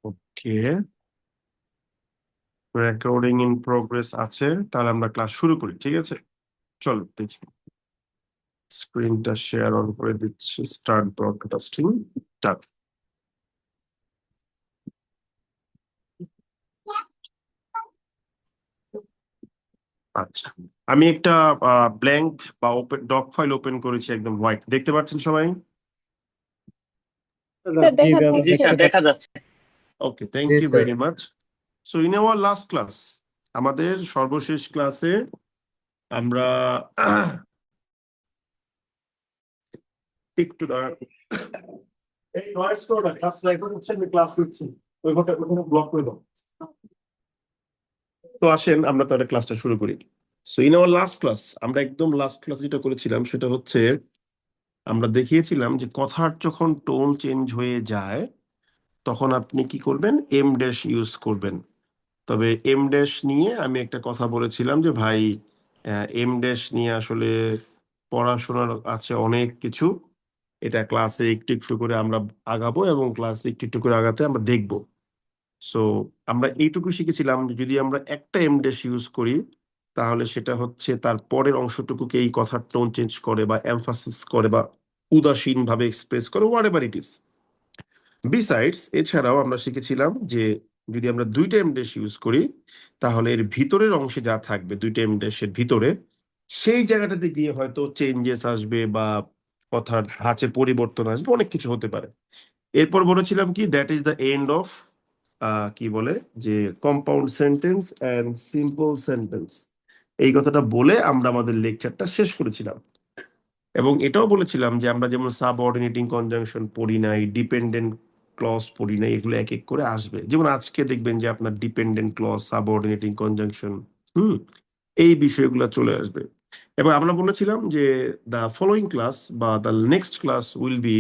Okay, recording in progress আছে, তাহলে আমরা ক্লাস শুরু করি। ঠিক আছে, চলো দেখি। স্ক্রিনটা শেয়ার অন করে দিচ্ছি। Start broadcasting. স্টার্ট। আচ্ছা, আমি একটা ব্ল্যাঙ্ক বা ওপেন ডক ফাইল ওপেন করেছি, একদম হোয়াইট। দেখতে পাচ্ছেন সবাই? স্যার জি দেখা আমরা জি যাচ্ছে। স্যার, দেখতে দেখা পাচ্ছি। যাচ্ছে। ওকে, থ্যাংক জি you sir. Very much. So in our last class, আমাদের সর্বশেষ ক্লাসে আমরা একটু এই নয়েজ করো, ক্লাস রেকর্ড হচ্ছে, আমি ক্লাস করছি। ওই ঘরটা ওখানে ব্লক করে দাও। তো আসেন আমরা তাহলে ক্লাসটা শুরু করি। So in our last class, আমরা একদম লাস্ট ক্লাস যেটা করেছিলাম সেটা হচ্ছে আমরা দেখিয়েছিলাম যে কথার যখন টোন চেঞ্জ হয়ে যায় তখন আপনি কি করবেন, এম ড্যাশ ইউজ করবেন। তবে এম ড্যাশ নিয়ে আমি একটা কথা বলেছিলাম যে ভাই, এম ড্যাশ নিয়ে আসলে পড়াশোনার আছে অনেক কিছু। এটা ক্লাসে একটু একটু করে আমরা আগাবো এবং ক্লাসে একটু একটু করে আগাতে আমরা দেখব। সো আমরা এইটুকু শিখেছিলাম যে যদি আমরা একটা এম ড্যাশ ইউজ করি তাহলে সেটা হচ্ছে তার পরের অংশটুকুকে এই কথার টোন চেঞ্জ করে বা এমফাসিস করে বা উদাসীন ভাবে এক্সপ্রেস করে, what ever it is. Besides এছাড়াও আমরা শিখেছিলাম যে যদি আমরা দুইটা এম ড্যাশ ইউজ করি তাহলে এর ভিতরের অংশে যা থাকবে দুইটা এম ড্যাশের ভিতরে, সেই জায়গাটাতে গিয়ে হয়তো চেঞ্জেস আসবে বা কথার ধাঁচে পরিবর্তন আসবে, অনেক কিছু হতে পারে। এরপর বলেছিলাম কি, that is the end of কি বলে যে compound sentence and simple sentence. এই কথাটা বলে আমরা আমাদের লেকচারটা শেষ করেছিলাম। এবং এটাও বলেছিলাম যে আমরা যেমন সাবঅর্ডিনেটিং কনজাংশন পড়ি নাই, ডিপেন্ডেন্ট ক্লজ পড়ি নাই, এগুলো এক এক করে আসবে। যেমন আজকে দেখবেন যে আপনার ডিপেন্ডেন্ট ক্লজ, সাবঅর্ডিনেটিং কনজাংশন, হুম, এই বিষয়গুলো চলে আসবে। এবং আমরা বলেছিলাম যে দ্য ফলোইং ক্লাস বা the next class will be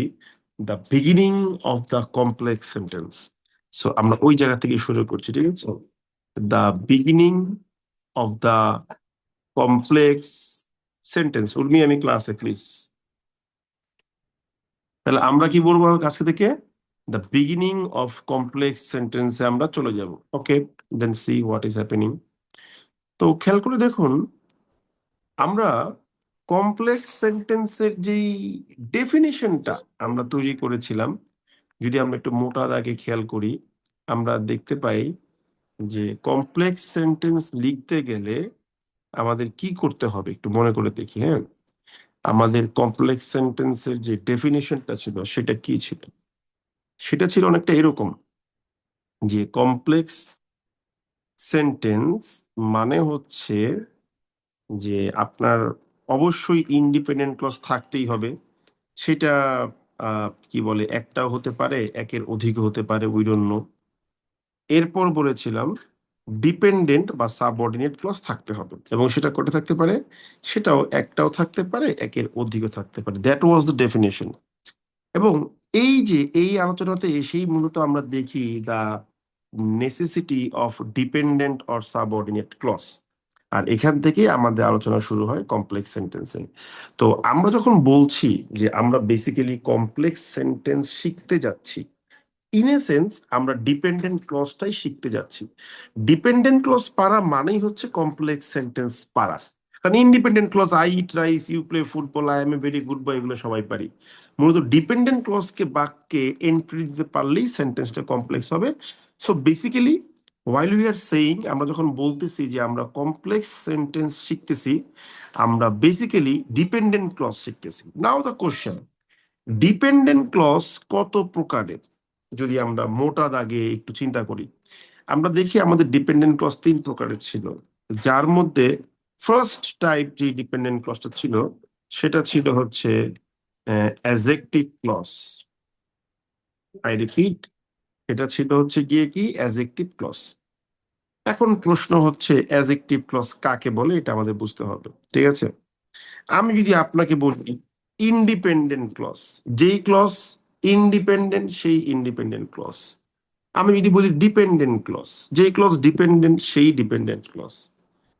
the beginning of the complex sentence. So আমরা ওই জায়গা থেকে শুরু করছি, ঠিক আছে? The beginning of the complex sentence. Urmi, আমি ক্লাসে প্লিজ। তাহলে আমরা কি বলবো আজকে থেকে? দ্য বিগিনিং অফ কমপ্লেক্স সেন্টেন্সে আমরা চলে যাব। ওকে, দেন সি হোয়াট ইজ হ্যাপেনিং। তো খেয়াল করে দেখুন, আমরা কমপ্লেক্স সেন্টেন্সের যেই ডেফিনিশনটা আমরা তৈরি করেছিলাম, যদি আমরা একটু মোটা দাগে খেয়াল করি, আমরা দেখতে পাই যে কমপ্লেক্স সেন্টেন্স লিখতে গেলে আমাদের কি করতে হবে একটু মনে করে দেখি। হ্যাঁ, আমাদের কমপ্লেক্স সেন্টেন্সের যে ডেফিনিশনটা ছিল সেটা কি ছিল? সেটা ছিল অনেকটা এরকম যে কমপ্লেক্স সেন্টেন্স মানে হচ্ছে যে আপনার অবশ্যই ইন্ডিপেন্ডেন্ট ক্লজ থাকতেই হবে। সেটা কি বলে, একটাও হতে পারে, একের অধিক হতে পারে, উই ডোন্ট নো। এরপর বলেছিলাম ডিপেন্ডেন্ট বা সাবঅর্ডিনেট ক্লজ থাকতে হবে, এবং সেটা কোথায় থাকতে পারে? সেটাও একটাও থাকতে পারে, একের অধিকও থাকতে পারে। That was the definition. এবং এই যে এই আলোচনাতে এসেই মূলত আমরা দেখি the necessity of dependent or subordinate clause. আর এখান থেকে আমাদের আলোচনা শুরু হয় কমপ্লেক্স সেন্টেন্সে। তো আমরা যখন বলছি যে আমরা বেসিক্যালি কমপ্লেক্স সেন্টেন্স শিখতে যাচ্ছি, ইন এ সেন্স আমরা ডিপেন্ডেন্ট ক্লজটাই শিখতে যাচ্ছি। ডিপেন্ডেন্ট ক্লজ পারা মানেই হচ্ছে কমপ্লেক্স সেন্টেন্স পারা। কারণ independent clause, I eat rice, you play football, I am a very good boy, এগুলো সবাই পারি। মূলত ডিপেন্ডেন্ট ক্লজকে বাক্যে এন্ট্রি দিতে পারলেই সেন্টেন্সটা কমপ্লেক্স হবে। So basically while we are saying, আমরা যখন বলতেছি যে আমরা কমপ্লেক্স সেন্টেন্স শিখতেছি, আমরা বেসিক্যালি ডিপেন্ডেন্ট ক্লজ শিখতেছি। নাও দ্য কোশ্চেন, ডিপেন্ডেন্ট ক্লজ কত প্রকারের? যদি আমরা মোটা দাগে একটু চিন্তা করি, আমরা দেখি আমাদের ডিপেন্ডেন্ট ক্লজ তিন প্রকারের ছিল। যার মধ্যে ফার্স্ট টাইপ যে ডিপেন্ডেন্ট ক্লজটা ছিল সেটা ছিল হচ্ছে অ্যাজেক্টিভ ক্লজ। আই রিপিট, এটা ছিল হচ্ছে গিয়ে কি, অ্যাজেক্টিভ ক্লজ। এখন প্রশ্ন হচ্ছে অ্যাজেক্টিভ ক্লজ কাকে বলে, এটা আমাদের বুঝতে হবে। ঠিক আছে, আমি যদি আপনাকে বলি ইন্ডিপেন্ডেন্ট ক্লজ, যেই ক্লজ ইন্ডিপেন্ডেন্ট সেই ইন্ডিপেন্ডেন্ট ক্লজ। আমি যদি বলি ডিপেন্ডেন্ট ক্লজ, যেই ক্লজ ডিপেন্ডেন্ট সেই ডিপেন্ডেন্ট ক্লজ।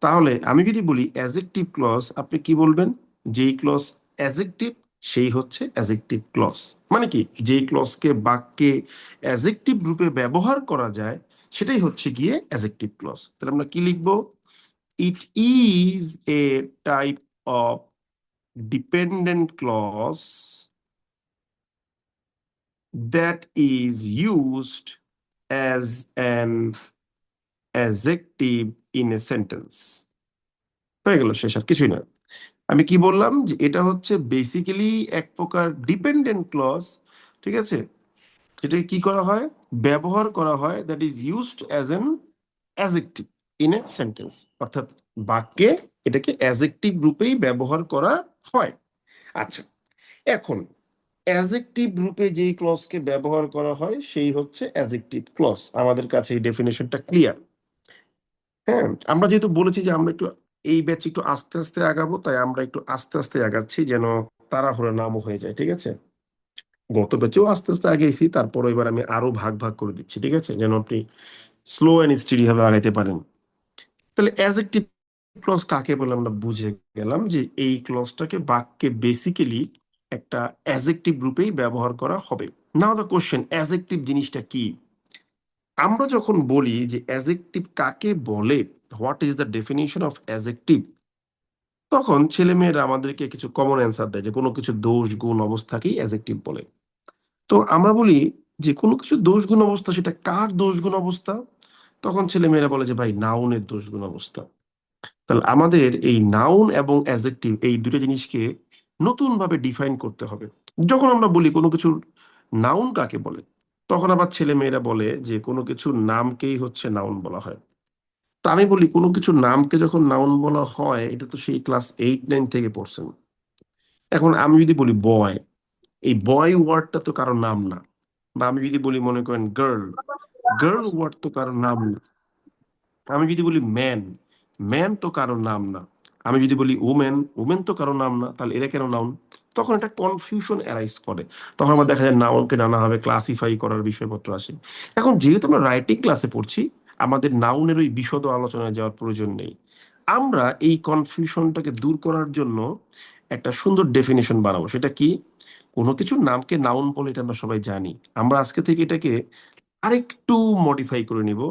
তাহলে আমি যদি বলি অ্যাজেক্টিভ ক্লজ, আপনি কি বলবেন? যেই ক্লজ অ্যাজেক্টিভ সেই হচ্ছে অ্যাজেক্টিভ ক্লজ। মানে কি, যেই ক্লজকে বাক্যে অ্যাজেক্টিভ রূপে ব্যবহার করা যায় সেটাই হচ্ছে গিয়ে অ্যাজেক্টিভ ক্লজ। তাহলে আমরা কি লিখবো? It is a type of dependent clause that is used as an adjective in a sentence। হয়ে গেল, শেষ, আর কিছুই না। আমি কি বললাম যে এটা হচ্ছে বেসিক্যালি এক প্রকার ডিপেন্ডেন্ট ক্লজ, ঠিক আছে, যেটাকে কি করা হয়, ব্যবহার করা হয়, that is used as an adjective in a sentence. অর্থাৎ বাক্যে এটাকে অ্যাজেক্টিভ রূপেই ব্যবহার করা হয়। আচ্ছা, এখন অ্যাজেক্টিভ রূপে যেই ক্লজকে ব্যবহার করা হয় সেই হচ্ছে অ্যাজেক্টিভ ক্লজ। আমাদের কাছে এই ডেফিনেশনটা ক্লিয়ার। হ্যাঁ, আমরা যেহেতু বলেছি যে আমরা একটু এই ব্যাচ একটু আস্তে আস্তে আগাবো, তাই আমরা একটু আস্তে আস্তে আগাচ্ছি যেন তাড়াহুড়ো নামও হয়ে যায়, ঠিক আছে। গত ব্যাচেও আস্তে আস্তে আগেছি, তারপর এবার আমি আরো ভাগ ভাগ করে দিচ্ছি, ঠিক আছে, যেন আপনি স্লো এন্ড স্টেডি ভাবে আগাইতে পারেন। তাহলে অ্যাজেক্টিভ ক্লজ কাকে বলে আমরা বুঝে গেলাম যে এই ক্লজটাকে বাক্যে বেসিক্যালি একটা অ্যাজেক্টিভ রূপেই ব্যবহার করা হবে। নাও দ্য কোশ্চেন, অ্যাজেক্টিভ জিনিসটা কি? আমরা যখন বলি যে অ্যাজেক্টিভ কাকে বলে, what is the definition of adjective, তখন ছেলেমেয়েরা আমাদেরকে কিছু কমন অ্যান্সার দেয় যে কোনো কিছু দোষ গুণ অবস্থাকেই অ্যাজেক্টিভ বলে। তো আমরা বলি যে কোনো কিছু দোষ গুণ অবস্থা, সেটা কার দোষ গুণ অবস্থা? তখন ছেলেমেয়েরা বলে যে ভাই নাউনের দোষ গুণ অবস্থা। তাহলে আমাদের এই নাউন এবং অ্যাডজেক্টিভ এই দুটো জিনিসকে নতুন ভাবে ডিফাইন করতে হবে। যখন আমরা বলি কোনো কিছুর নাউন কাকে বলে, তখন আবার ছেলে মেয়েরা বলে যে কোনো কিছুর নামকেই হচ্ছে নাউন বলা হয়। তা আমি বলি কোনো কিছুর নামকে যখন নাউন বলা হয়, এটা তো সেই ক্লাস 8-9 থেকে পড়ছেন। এখন আমি যদি বলি বয়, এই বয় ওয়ার্ডটা তো কারো নাম না। বা আমি যদি বলি মনে করেন গার্ল, গার্ল ওয়ার্ড তো কারো নাম না। আমি যদি বলি ম্যান, ম্যান তো কারোর নাম না। আমি যদি বলি উমেন, উমেন তো কারোর নাম না, তাহলে এরা কেন নাউন? তখন একটা কনফিউশন অ্যারাইজ করে। তখন আমার দেখা যায় নাউনকে নানাভাবে ক্লাসিফাই করার বিষয়পত্র আসে। এখন যেহেতু আমরা রাইটিং ক্লাসে পড়ছি, আমাদের নাউনের ওই বিশদ আলোচনায় যাওয়ার প্রয়োজন নেই। আমরা এই কনফিউশনটাকে দূর করার জন্য একটা সুন্দর ডেফিনেশন বানাবো। সেটা কি? কোনো কিছুর নামকে নাউন বলে এটা আমরা সবাই জানি। আমরা আজকে থেকে এটাকে আরেকটু মডিফাই করে নিব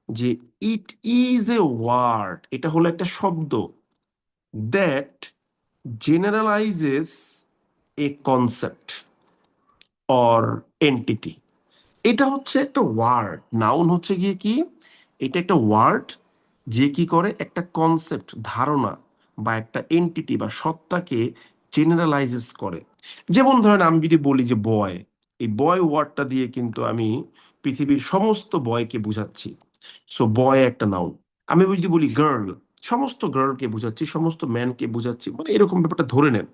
যে ইট ইজ এ ওয়ার্ড, এটা হলো একটা শব্দ, that generalises a concept or entity. এটা হচ্ছে একটা ওয়ার্ড, নাউন হচ্ছে গিয়ে কি, এটা একটা ওয়ার্ড যে কি করে একটা কনসেপ্ট, ধারণা বা একটা এন্টিটি বা সত্তাকে জেনারেলাইজেস করে। যেমন ধরেন আমি যদি বলি যে বয়, এই বয় ওয়ার্ডটা দিয়ে কিন্তু আমি পৃথিবীর সমস্ত বয়কে বুঝাচ্ছি। সো বয় একটা নাউন। আমি যদি বলি গার্ল, সমস্ত গার্লকে বুঝাচ্ছি, সমস্ত ম্যানকে বুঝাচ্ছি, মানে এরকম ব্যাপারটা ধরে নেন।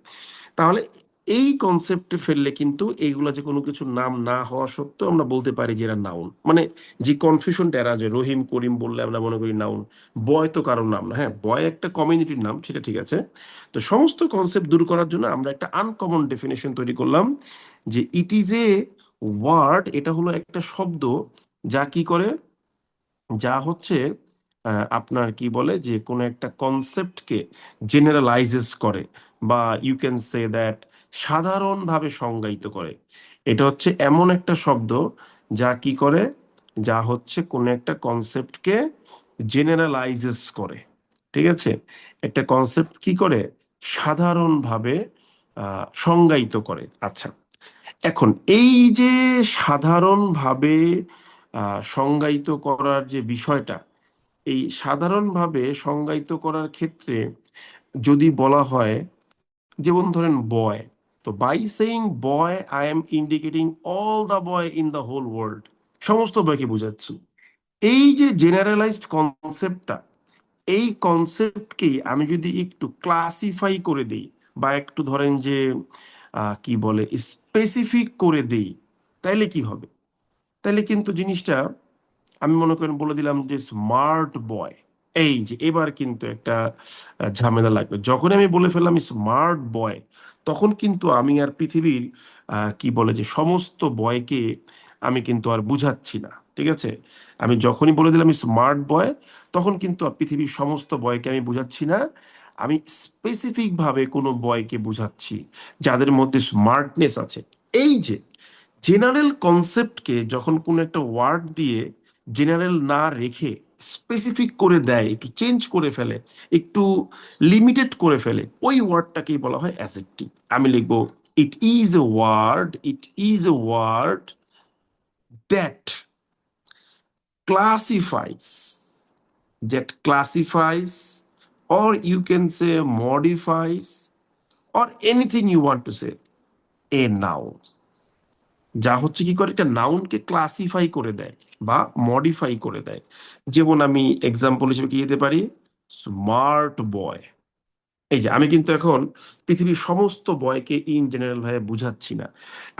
তাহলে এই কনসেপ্টে ফেললে কিন্তু এইগুলা যে কোনো কিছু নাম না হওয়া সত্ত্বেও আমরা বলতে পারি যে এরা নাউন। মানে যে কনফিউশনটা এরা, যে রহিম করিম বললে আমরা মনে করি নাউন, বয় তো কারোর নাম না। হ্যাঁ, বয় একটা কমিউনিটির নাম, সেটা ঠিক আছে। তো সমস্ত কনসেপ্ট দূর করার জন্য আমরা একটা আনকমন ডেফিনেশন তৈরি করলাম যে ইট ইজ এ ওয়ার্ড, এটা হলো একটা শব্দ যা কি করে, যা হচ্ছে আপনার কি বলে যে কোনো একটা কনসেপ্টকে জেনারেলাইজেস করে, বা ইউ ক্যান সে দ্যাট সাধারণভাবে সংজ্ঞায়িত করে। এটা হচ্ছে এমন একটা শব্দ যা কি করে, যা হচ্ছে কোনো একটা কনসেপ্টকে জেনারেলাইজেস করে, ঠিক আছে। একটা কনসেপ্ট কি করে, সাধারণভাবে সংজ্ঞায়িত করে। আচ্ছা, এখন এই যে সাধারণভাবে সংজ্ঞায়িত করার যে বিষয়টা, এই সাধারণভাবে সংজ্ঞায়িত করার ক্ষেত্রে যদি বলা হয়, যেমন ধরেন বয়, তো by saying boy I am indicating all the boy in the whole world, সমস্ত বয়কে বোঝাচ্ছি। এই যে জেনারেলাইজড কনসেপ্টটা, এই কনসেপ্টকেই আমি যদি একটু ক্লাসিফাই করে দিই, বা একটু ধরেন যে কি বলে স্পেসিফিক করে দেই, তাইলে কি হবে? তাইলে কিন্তু জিনিসটা, আমি মনে করেন বলে দিলাম যে স্মার্ট বয়, এই যে এবার কিন্তু একটা ঝামেলা লাগবে। যখন আমি বলে ফেললাম স্মার্ট বয়, তখন কিন্তু আমি আর পৃথিবীর কি বলে যে সমস্ত বয়কে আমি কিন্তু আর বুঝাচ্ছি না, ঠিক আছে। আমি যখনই বলে দিলাম স্মার্ট বয়, তখন কিন্তু আর পৃথিবীর সমস্ত বয়কে আমি বুঝাচ্ছি না। আমি স্পেসিফিক ভাবে কোনো বয়কে বোঝাচ্ছি যাদের মধ্যে স্মার্টনেস আছে। এই যে জেনারেল কনসেপ্টকে যখন কোনো একটা ওয়ার্ড দিয়ে জেনারেল না রেখে স্পেসিফিক করে দেয়, একটু চেঞ্জ করে ফেলে, একটু লিমিটেড করে ফেলে, ওই ওয়ার্ডটাকেই বলা হয় অ্যাডজেক্টিভ। আমি লিখবো it is a word that classifies classifies, or you can say modifies, or anything you want to say, a noun, যা হচ্ছে কি করে একটা নাউনকে ক্লাসিফাই করে দেয় বা মডিফাই করে দেয়। যেমন আমি এক্সাম্পল হিসেবে কি দিতে পারি, স্মার্ট বয়। এই যে আমি কিন্তু এখন পৃথিবীর সমস্ত বয়কে ইন জেনারেল ভাবে বুঝাচ্ছি না,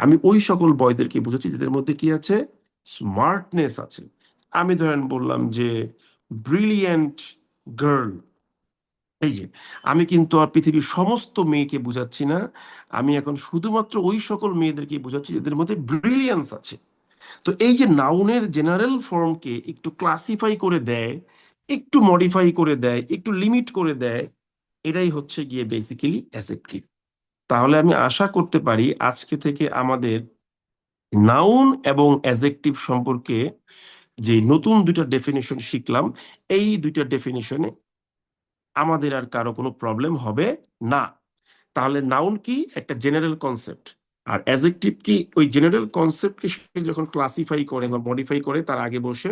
আমি ওই সকল বয়দেরকে বুঝাচ্ছি যাদের মধ্যে কি আছে, স্মার্টনেস আছে। আমি ধরেন বললাম যে ব্রিলিয়েন্ট গার্ল। এই যে আমি কিন্তু আর পৃথিবীর সমস্ত মেয়েকে বুঝাচ্ছি না, আমি এখন শুধুমাত্র ওই সকল মেয়েদেরকে বুঝাচ্ছি যাদের মধ্যে ব্রিলিয়েন্স আছে। তো এই যে নাউনের জেনারেল ফর্মকে একটু ক্লাসিফাই করে দেয়, একটু মডিফাই করে দেয়, একটু লিমিট করে দেয়, এটাই হচ্ছে গিয়ে বেসিক্যালি অ্যাডজেক্টিভ। তাহলে আমি আশা করতে পারি আজকে থেকে আমাদের নাউন এবং অ্যাডজেক্টিভ সম্পর্কে যে নতুন দুইটা ডেফিনিশন শিখলাম, এই দুইটা ডেফিনিশনে আমাদের আর কারো কোনো প্রবলেম হবে না। তাহলে নাউন কি একটা জেনারেল কনসেপ্ট, আর অ্যাডজেক্টিভ কি ওই জেনারেল কনসেপ্টকে সে যখন ক্লাসিফাই করে বা মডিফাই করে তার আগে বসে,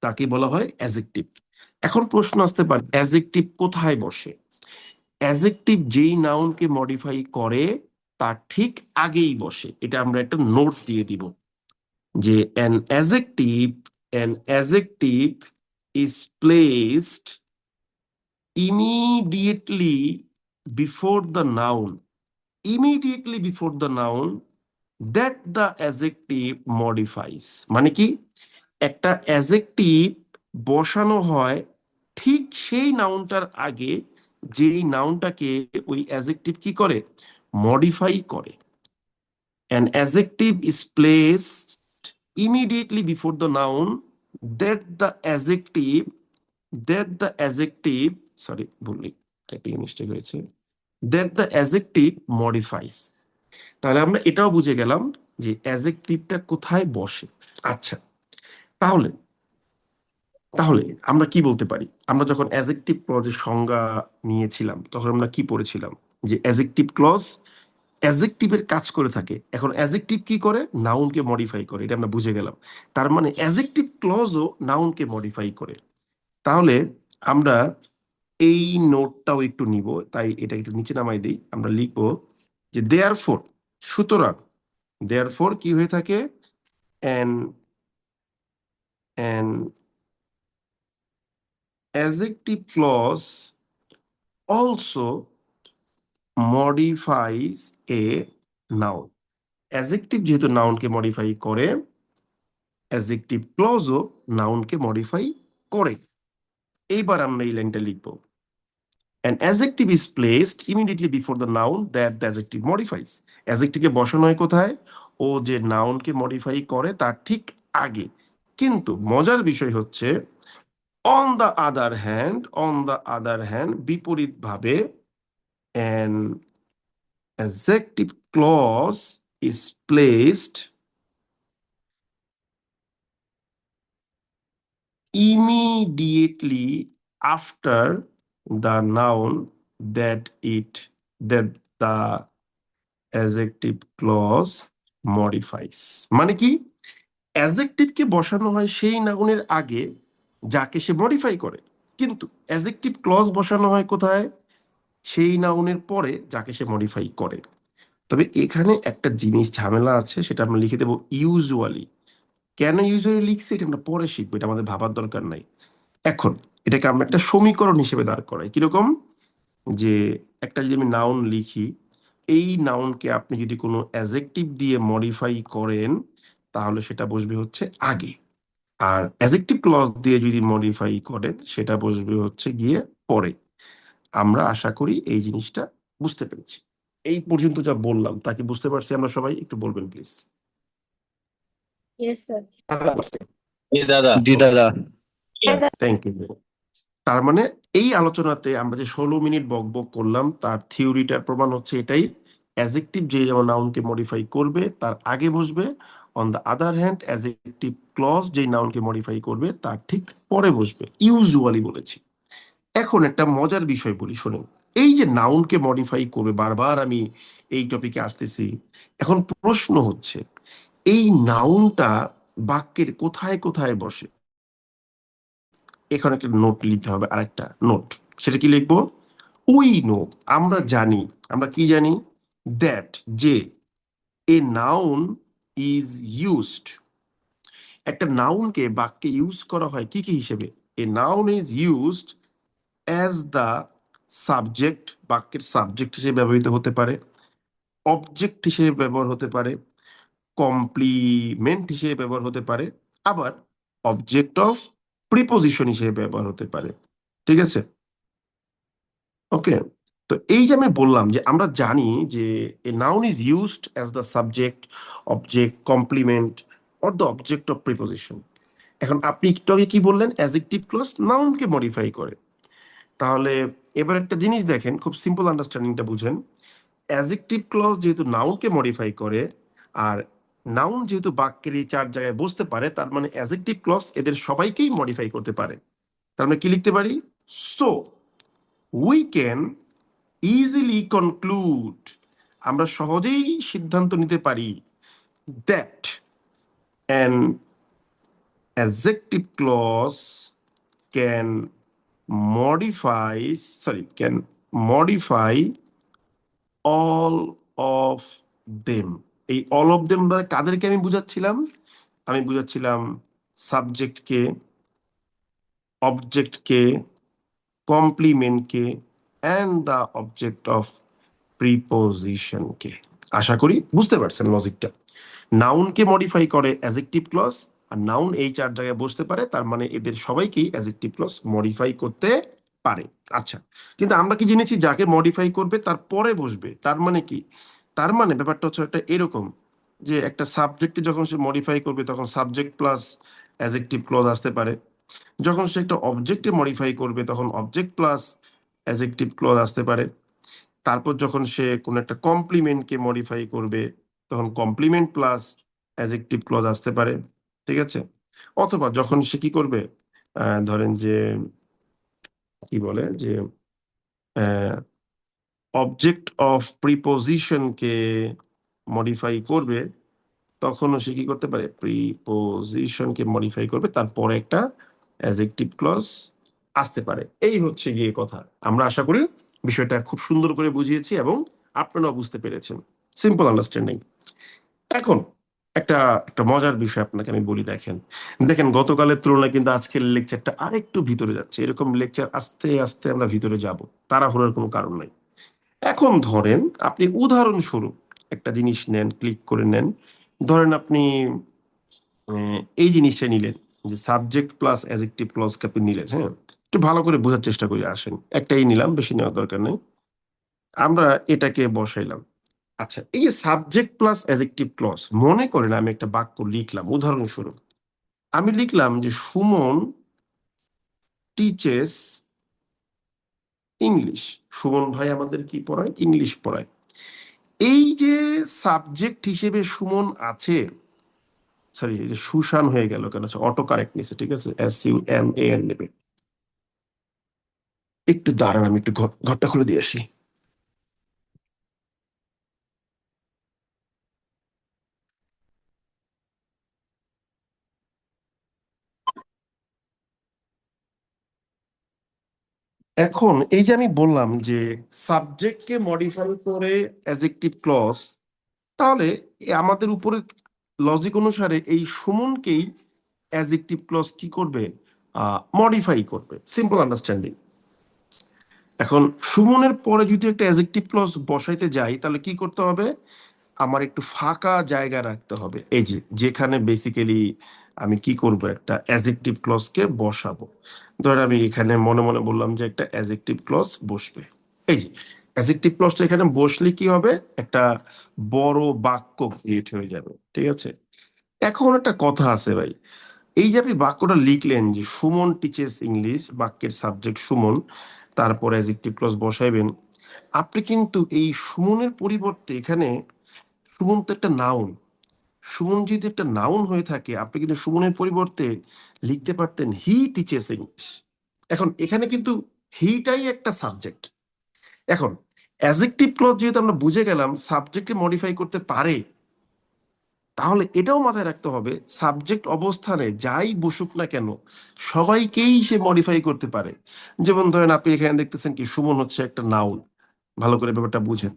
তাকে বলা হয় অ্যাডজেক্টিভ। এখন প্রশ্ন আসতে পারে অ্যাডজেক্টিভ কোথায় বসে। অ্যাডজেক্টিভ যেই নাউনকে মডিফাই করে তার ঠিক আগেই বসে, এটা আমরা একটা নোট দিয়ে দিব যে an adjective is placed immediately before the noun, immediately before the noun that the adjective modifies। মানে কি, একটা অ্যাডজেক্টিভ বসানো হয় ঠিক সেই নাউনটার আগে যেই নাউনটাকে ওই অ্যাডজেক্টিভ কি করে, মডিফাই করে। An adjective is placed immediately before the noun that the adjective sorry ভুল টাইপিং মিস্টেক হয়েছে, that the adjective modifies। তাহলে আমরা এটাও বুঝে গেলাম যে অ্যাডজেক্টিভটা কোথায় বসে। আচ্ছা, তাহলে তাহলে আমরা কি বলতে পারি, আমরা যখন অ্যাডজেক্টিভ ক্লজের সংজ্ঞা নিয়েছিলাম তখন আমরা কি পড়েছিলাম, যে অ্যাডজেক্টিভ ক্লজ অ্যাডজেক্টিভের কাজ করে থাকে। এখন অ্যাডজেক্টিভ কি করে, নাউনকে মডিফাই করে, এটা আমরা বুঝে গেলাম। তার মানে অ্যাডজেক্টিভ ক্লজও নাউনকে মডিফাই করে। তাহলে আমরা এই নোটটাও একটু নিব, তাই এটা একটু নিচে নামাই দিই। আমরা লিখবো যে দেয়ারফোর, সুতরাং দেয়ারফোর কি হয়ে থাকে, an an adjective clause also modifies a noun। Adjective যেহেতু নাউনকে মডিফাই করে, অ্যাডজেক্টিভ ক্লজও নাউনকে মডিফাই করে। এইবার আমরা এই লাইনটা লিখবো, an adjective is placed immediately before the noun that the adjective modifies। অ্যাডজেক্টিভকে বসানো হয় কোথায়, ও যে নাউনকে মডিফাই করে তার ঠিক আগে। কিন্তু মজার বিষয় হচ্ছে অন দ্য আদার হ্যান্ড বিপরীতভাবে an adjective clause is placed immediately after the noun that the adjective clause modifies। মানে কি, অ্যাডজেক্টিভকে বসানো হয় সেই নাউনের আগে যাকে সে মডিফাই করে, কিন্তু অ্যাডজেক্টিভ ক্লজ বসানো হয় কোথায়, সেই নাউনের পরে যাকে সে মডিফাই করে। তবে এখানে একটা জিনিস ঝামেলা আছে, সেটা আমরা লিখে দেবো ইউজুয়ালি। কেন ইউজুয়ালি লিখছি এটা আমরা পরে শিখবো, এটা আমাদের ভাবার দরকার নাই। এখন এটাকে আমরা একটা সমীকরণ হিসেবে দাঁড় করাই। কিরকম, যে একটা যদি আমি নাউন লিখি, এই নাউনকে আপনি যদি কোনো অ্যাডজেক্টিভ দিয়ে মডিফাই করেন তাহলে সেটা বসবে হচ্ছে আগে, আর অ্যাডজেক্টিভ ক্লজ দিয়ে যদি মডিফাই করেন সেটা বসবে হচ্ছে গিয়ে পরে। আমরা আশা করি এই জিনিসটা বুঝতে পেরেছি। এই পর্যন্ত যা বললাম তা কি বুঝতে পারছি আমরা সবাই, একটু বলবেন প্লিজ। Yes, sir. জি দাদা। ওকে, থ্যাংক ইউ। তার মানে এই আলোচনাতে আমরা যে 16 মিনিট বকবক করলাম তার থিওরিটার প্রমাণ হচ্ছে এটাই, অ্যাজেক্টিভ যে যেমন নাউনকে মডিফাই করবে তার আগে বসবে, on the other hand adjective clause যেই নাউনকে মডিফাই করবে তার ঠিক পরে বসবে, ইউজুয়ালি বলেছি। এখন একটা মজার বিষয় বলি শোনেন, এই যে নাউনকে মডিফাই করবে, বারবার আমি এই টপিকে আসতেছি। এখন প্রশ্ন হচ্ছে এই নাউনটা বাক্যের কোথায় কোথায় বসে। এখানে একটা নোট লিখতে হবে, আরেকটা নোট। সেটা কি লিখবো? উই নো, আমরা জানি। আমরা কি জানি? দ্যাট, যে এ নাউন ইজ ইউজড, একটা নাউনকে বাক্যে ইউজ করা হয় কি কি হিসেবে? A noun is used as the subject, বাক্যের সাবজেক্ট হিসেবে ব্যবহৃত হতে পারে, অবজেক্ট হিসেবে ব্যবহার হতে পারে, কমপ্লিমেন্ট হিসেবে ব্যবহার হতে পারে, আবার অবজেক্ট অফ প্রিপোজিশন হিসেবে ব্যবহার হতে পারে। ঠিক আছে? ওকে। তো এই যে আমি বললাম যে আমরা জানি যে a noun is used as the subject, object, complement or the object of preposition. এখন আপনি একটু আগে কি বললেন? অ্যাজেক্টিভ ক্লজ নাউনকে মডিফাই করে। তাহলে এবার একটা জিনিস দেখেন, খুব সিম্পল আন্ডারস্ট্যান্ডিংটা বুঝেন। অ্যাজেক্টিভ ক্লজ যেহেতু নাউনকে মডিফাই করে, আর নাউন যেহেতু বাক্যের এই চার জায়গায় বসতে পারে, তার মানে অ্যাজেক্টিভ ক্লজ এদের সবাইকেই মডিফাই করতে পারে। তার মানে কি লিখতে পারি? So we can easily conclude, আমরা সহজেই সিদ্ধান্ত নিতে পারি, that an adjective clause can modify, can modify all of them. এই অল অফ দেম দ্বারা কাদেরকে আমি বুঝাচ্ছিলাম? আমি বুঝাচ্ছিলাম সাবজেক্টকে, অবজেক্টকে, কমপ্লিমেন্টকে, অ্যান্ড দ্য অবজেক্ট অফ প্রিপোজিশনকে। আশা করি বুঝতে পারছেন লজিকটা। নাউনকে মডিফাই করে অ্যাজেক্টিভ ক্লজ, আর নাউন এই চার জায়গায় বসতে পারে, তার মানে এদের সবাইকেই অ্যাজেক্টিভ ক্লজ মডিফাই করতে পারে। আচ্ছা, কিন্তু আমরা কি জেনেছি যাকে মডিফাই করবে তার পরে বসবে, তার মানে কি? তার মানে ব্যাপারটা হচ্ছে একটা এরকম, যে একটা সাবজেক্টে যখন সে মডিফাই করবে তখন সাবজেক্ট প্লাস অ্যাজেক্টিভ ক্লজ আসতে পারে, যখন সে একটা অবজেক্টে মডিফাই করবে তখন অবজেক্ট প্লাস অ্যাজেক্টিভ ক্লজ আসতে পারে, তারপর যখন সে কোনো একটা কমপ্লিমেন্টকে মডিফাই করবে তখন কমপ্লিমেন্ট প্লাস অ্যাজেক্টিভ ক্লজ আসতে পারে। ঠিক আছে? অথবা যখন সে কি করবে, ধরেন যে কি বলে যে অবজেক্ট অফ প্রিপোজিশনকে মডিফাই করবে, তখনও সে কি করতে পারে? প্রিপোজিশনকে মডিফাই করবে, তারপরে একটা অ্যাডজেক্টিভ ক্লজ আসতে পারে। এই হচ্ছে গিয়ে কথা। আমরা আশা করি বিষয়টা খুব সুন্দর করে বুঝিয়েছি এবং আপনারাও বুঝতে পেরেছেন। Simple understanding. এখন একটা একটা মজার বিষয় আপনাকে আমি বলি, দেখেন দেখেন গতকালের তুলনায় কিন্তু আজকের লেকচারটা আরেকটু ভিতরে যাচ্ছে। এরকম লেকচার আস্তে আস্তে আমরা ভিতরে যাব, তাড়াহুড়োর কোনো কারণ নাই। এখন ধরেন আপনি উদাহরণস্বরূপ একটা জিনিস নেন, ক্লিক করে নেন। ধরেন আপনি এই জিনিসটা নিলেন, যে সাবজেক্ট প্লাস অ্যাডজেক্টিভ ক্লজকে আপনি নিলেন। হ্যাঁ, একটু ভালো করে বোঝার চেষ্টা করি, আসেন একটাই নিলাম, বেশি নেওয়ার দরকার নেই। আমরা এটাকে বসাইলাম। আচ্ছা, এই যে সাবজেক্ট প্লাস অ্যাডজেক্টিভ ক্লজ, মনে করেন আমি একটা বাক্য লিখলাম, উদাহরণস্বরূপ আমি লিখলাম যে সুমন টিচেস ইংলিশ। সুমন ভাই আমাদের কি পড়ায়? ইংলিশ পড়ায়। এই যে সাবজেক্ট হিসেবে সুমন আছে, সরি সুশান হয়ে গেল কেন? অটো কারেক্ট নিছে, ঠিক আছে, SUMAN নেবে। একটু দাঁড়ান, আমি একটু ঘরটা খুলে দিয়ে আসি। এখন এই যে আমি বললাম যে সাবজেক্টকে মডিফাই করে অ্যাডজেক্টিভ ক্লজ, তাহলে আমাদের উপরে লজিক অনুসারে এই সুমনকেই অ্যাডজেক্টিভ ক্লজ কি করবে? মডিফাই করবে। Simple understanding. এখন সুমনের পরে যদি একটা অ্যাডজেক্টিভ ক্লজ বসাইতে যাই তাহলে কি করতে হবে? আমার একটু ফাঁকা জায়গা রাখতে হবে, এই যে যেখানে বেসিক্যালি আমি কি করব, একটা অ্যাডজেক্টিভ ক্লজকে বসাবো। ধর আমি এখানে মনে মনে বললাম যে একটা অ্যাডজেক্টিভ ক্লজ বসবে। এই যে অ্যাডজেক্টিভ ক্লজটা এখানে বসলে কি হবে? একটা বড় বাক্য ক্রিয়েট হয়ে যাবে। ঠিক আছে? এখন একটা কথা আছে ভাই, এই যে আপনি বাক্যটা লিখলেন যে সুমন টিচেস ইংলিশ, বাক্যের সাবজেক্ট সুমন, তারপর অ্যাডজেক্টিভ ক্লজ বসাইবেন। আপনি কিন্তু এই সুমনের পরিবর্তে এখানে, সুমন তো একটা নাউন, সুমন যদি একটা নাউন হয়ে থাকে আপনি কিন্তু সুমনের পরিবর্তে লিখতে পারতেন হি টিচেস ইংলিশ। এখন এখানে কিন্তু হিটাই একটা সাবজেক্ট। এখন অ্যাডজেক্টিভ ক্লজ যেহেতু আমরা বুঝে গেলাম সাবজেক্টকে মডিফাই করতে পারে, তাহলে এটাও মাথায় রাখতে হবে সাবজেক্ট অবস্থানে যাই বসুক না কেন সবাইকেই সে মডিফাই করতে পারে। যেমন ধরেন আপনি এখানে দেখতেছেন কি সুমন হচ্ছে একটা নাউন, ভালো করে ব্যাপারটা বুঝেন,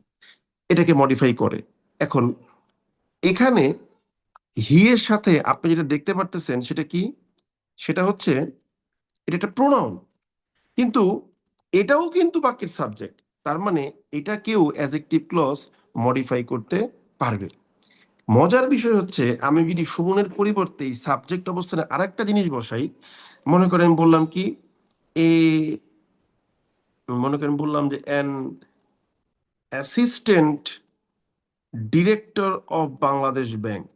এটাকে মডিফাই করে। এখন এখানে হি এর সাথে আপনি যেটা দেখতে পারতেছেন সেটা কি, সেটা হচ্ছে এটা একটা প্রোনাউন, কিন্তু এটাও কিন্তু বাক্যের সাবজেক্ট। তার মানে এটাকেও অ্যাডজেক্টিভ ক্লজ মডিফাই করতে পারবে। মজার বিষয় হচ্ছে আমি যদি সুমনের পরিবর্তে এই সাবজেক্ট অবস্থানে আরেকটা জিনিস বসাই, মনে করেন বললাম কি এ, মনে করেন বললাম যে an assistant director of Bangladesh bank,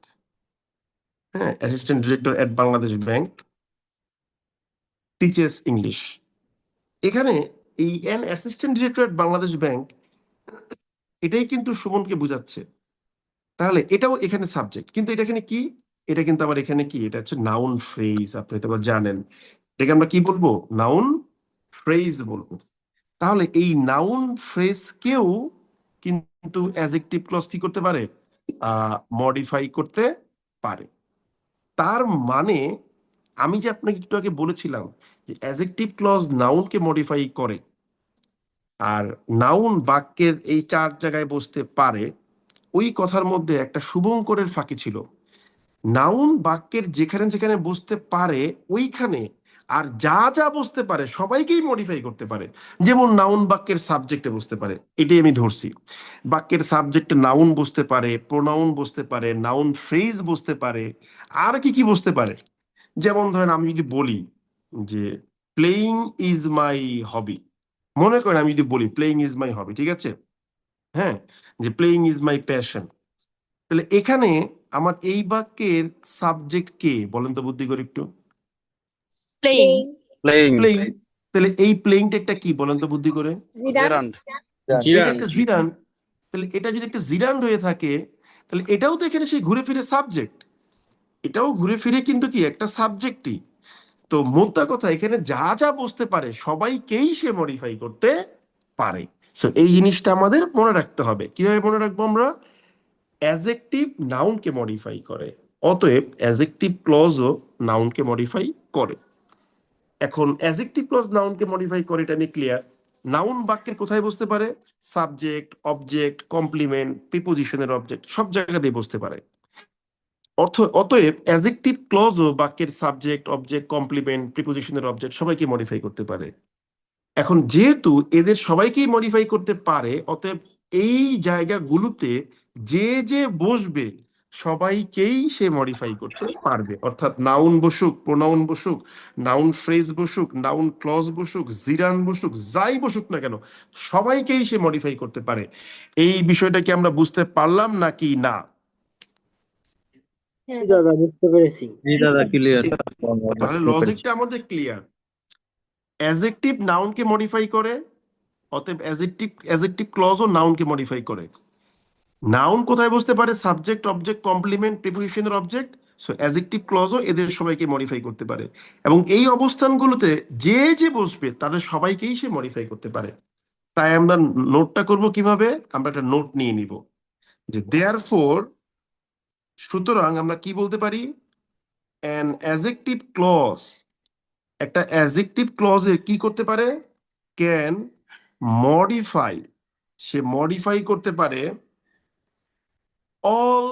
হ্যাঁ, অ্যাসিস্ট্যান্ট ডিরেক্টর এট বাংলাদেশ ব্যাংক টিচেস ইংলিশ। এখানে এই an assistant director at Bangladesh bank এটাই কিন্তু সুমনকে বোঝাচ্ছে, তাহলে এটাও এখানে সাবজেক্ট, কিন্তু এটা এখানে কি, এটা কিন্তু আবার এখানে কি, এটা হচ্ছে নাউন ফ্রেজ, আপনি তো আবার জানেন এটাকে আমরা কি বলবো, নাউন ফ্রেজ বলবো। তাহলে এই নাউন ফ্রেজকেও কিন্তু অ্যাডজেক্টিভ ক্লজ কি করতে পারে, মডিফাই করতে পারে। তার মানে আমি যে আপনাকে একটু আগে বলেছিলাম যে অ্যাডজেক্টিভ ক্লজ নাউনকে মডিফাই করে আর নাউন বাক্যের এই চার জায়গায় বসতে পারে, ওই কথার মধ্যে একটা শুভঙ্করের ফাঁকি ছিল। নাউন বাক্যের যেখানে যেখানে বসতে পারে ওইখানে আর যা যা বসতে পারে সবাইকেই মডিফাই করতে পারে। যেমন নাউন বাক্যের সাবজেক্টে বসতে পারে, এটাই আমি ধরছি। বাক্যের সাবজেক্টে নাউন বসতে পারে, প্রোনাউন বসতে পারে, নাউন ফ্রেজ বসতে পারে, আর কি কি বসতে পারে। যেমন ধরেন আমি যদি বলি যে প্লেইং ইজ মাই হবি, মনে করেন আমি যদি বলি প্লেইং ইজ মাই হবি, ঠিক আছে, হ্যাঁ, যে প্লেইং ইজ মাই প্যাশন, তাহলে এখানে আমার এই বাক্যের সাবজেক্ট কে বলেন তো বুদ্ধি করে একটু, প্লেইং প্লেইং প্লেইং। তাহলে এই প্লেইংটা একটা কি বলেন তো বুদ্ধি করে, জিরান জেরান্ড এটা জিরান একটা জিরান্ড। তাহলে এটা যদি একটা জিরান্ড হয়ে থাকে তাহলে এটাও তো এখানে সেই ঘুরে ফিরে সাবজেক্ট, এটাও ঘুরে ফিরে কিন্তু কি একটা সাবজেক্টই। তো মোদ্দা কথা এখানে যা যা বসতে পারে সবাইকেই সে মডিফাই করতে পারে। সো এই জিনিসটা আমাদের মনে রাখতে হবে। কিভাবে মনে রাখবো আমরা, অ্যাজেক্টিভ নাউনকে মডিফাই করে, অতএব অ্যাজেক্টিভ ক্লজও নাউনকে মডিফাই করে। এখন অ্যাজেক্টিভ ক্লজ নাউনকে মডিফাই করে এটা আমি ক্লিয়ার। নাউন বাক্যের কোথায় বসতে পারে, সাবজেক্ট, অবজেক্ট, কমপ্লিমেন্ট, প্রিপোজিশনের অবজেক্ট সব জায়গাতেই বসতে পারে। অতএব অ্যাজেক্টিভ ক্লজও বাক্যের সাবজেক্ট, অবজেক্ট, কমপ্লিমেন্ট, প্রিপোজিশনের অবজেক্ট সবাইকে মডিফাই করতে পারে। এখন যেহেতু এদের সবাইকেই মডিফাই করতে পারে, অতএব এই জায়গাগুলোতে যে যে বসবে সবাইকেই সে মডিফাই করতে পারবে। অর্থাৎ নাউন বসুক, প্রোনাউন বসুক, নাউন ফ্রেজ বসুক, নাউন ক্লজ বসুক, জিরান বসুক, যাই বসুক না কেন সবাইকেই সে মডিফাই করতে পারে। এই বিষয়টা কি আমরা বুঝতে পারলাম নাকি না? হ্যাঁ দাদা বুঝতে পেরেছি। জি দাদা ক্লিয়ার। তাহলে লজিকটা আমাদের ক্লিয়ার। অ্যাজেক্টিভ নাউনকে মডিফাই করে, অতএব অ্যাজেক্টিভ ক্লজও নাউনকে মডিফাই করে। নাউন কোথায় বসতে পারে, সাবজেক্ট, অবজেক্ট, কমপ্লিমেন্ট, প্রিপোজিশনের অবজেক্ট। সো অ্যাজেক্টিভ ক্লজও এদের সবাইকে মডিফাই করতে পারে, এবং এই অবস্থানগুলোতে যে যে বসবে তাদের সবাইকেই সে মডিফাই করতে পারে। তাই আমরা নোটটা করব কিভাবে, আমরা একটা নোট নিয়ে নিব যে দেয়ারফর, সুতরাং আমরা কি বলতে পারি, অ্যান অ্যাজেক্টিভ ক্লজ, একটা অ্যাজেক্টিভ ক্লজে কি করতে পারে, ক্যান মডিফাই, সে মডিফাই করতে পারে অল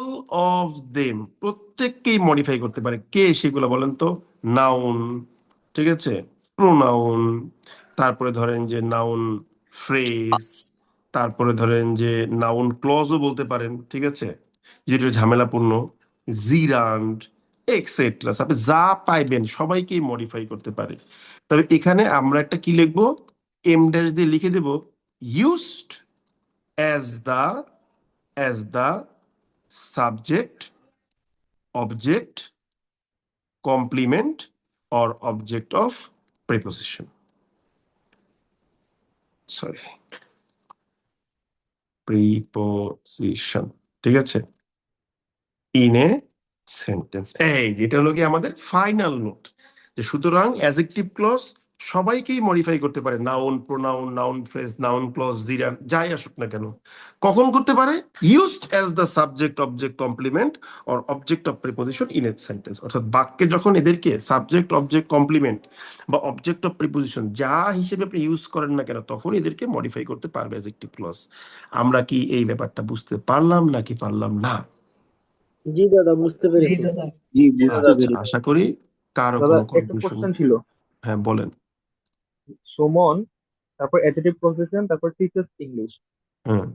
অফ দেম, প্রত্যেককেই মডিফাই করতে পারে। কে সেগুলো বলেন তো, নাউন, ঠিক আছে, প্রোনাউন, তারপরে ধরেন যে নাউন ফ্রেজ, তারপরে ধরেন যে নাউন ক্লজও বলতে পারেন, ঠিক আছে, যেটা ঝামেলাপূর্ণ, জিরান্ড, এক্সেট্রা, আপনি যা পাইবেন সবাইকেই মডিফাই করতে পারে। তবে এখানে আমরা একটা কি লিখবো, এম ড্যাশ দিয়ে লিখে দেব used as the subject, object, complement or object of preposition, sorry preposition, ঠিক আছে, ইন এ সেন্টেন্স। এই যেটা হলো কি আমাদের ফাইনাল নোট, যে সুতরাং অ্যাডজেক্টিভ ক্লজ সবাইকেই মডিফাই করতে পারে, noun, pronoun, noun phrase, noun clause, gerund, যাই আসুক না কেন। কখন করতে পারে? Used as the subject object complement or object of preposition in a sentence, অর্থাৎ বাক্যে যখন এদেরকে সাবজেক্ট অবজেক্ট কমপ্লিমেন্ট বা অবজেক্ট অফ প্রিপোজিশন যা হিসেবে আপনি ইউজ করেন না কেন, তখন এদেরকে মডিফাই করতে পারবে অ্যাডজেক্টিভ ক্লজ। আমরা কি এই ব্যাপারটা বুঝতে পারলাম নাকি পারলাম না? জি দাদা, বুঝতে পেরেছি। জি, বুঝতে আচ্ছা, পেরেছি। আশা করি কারো দাদা, কোনো একটা কনফিউশন। কোশ্চেন ছিল। হ্যাঁ বলেন। সুমন, তারপর অ্যাডজেক্টিভ পজিশন, তারপর টিচার্স ইংলিশ। হ্যাঁ,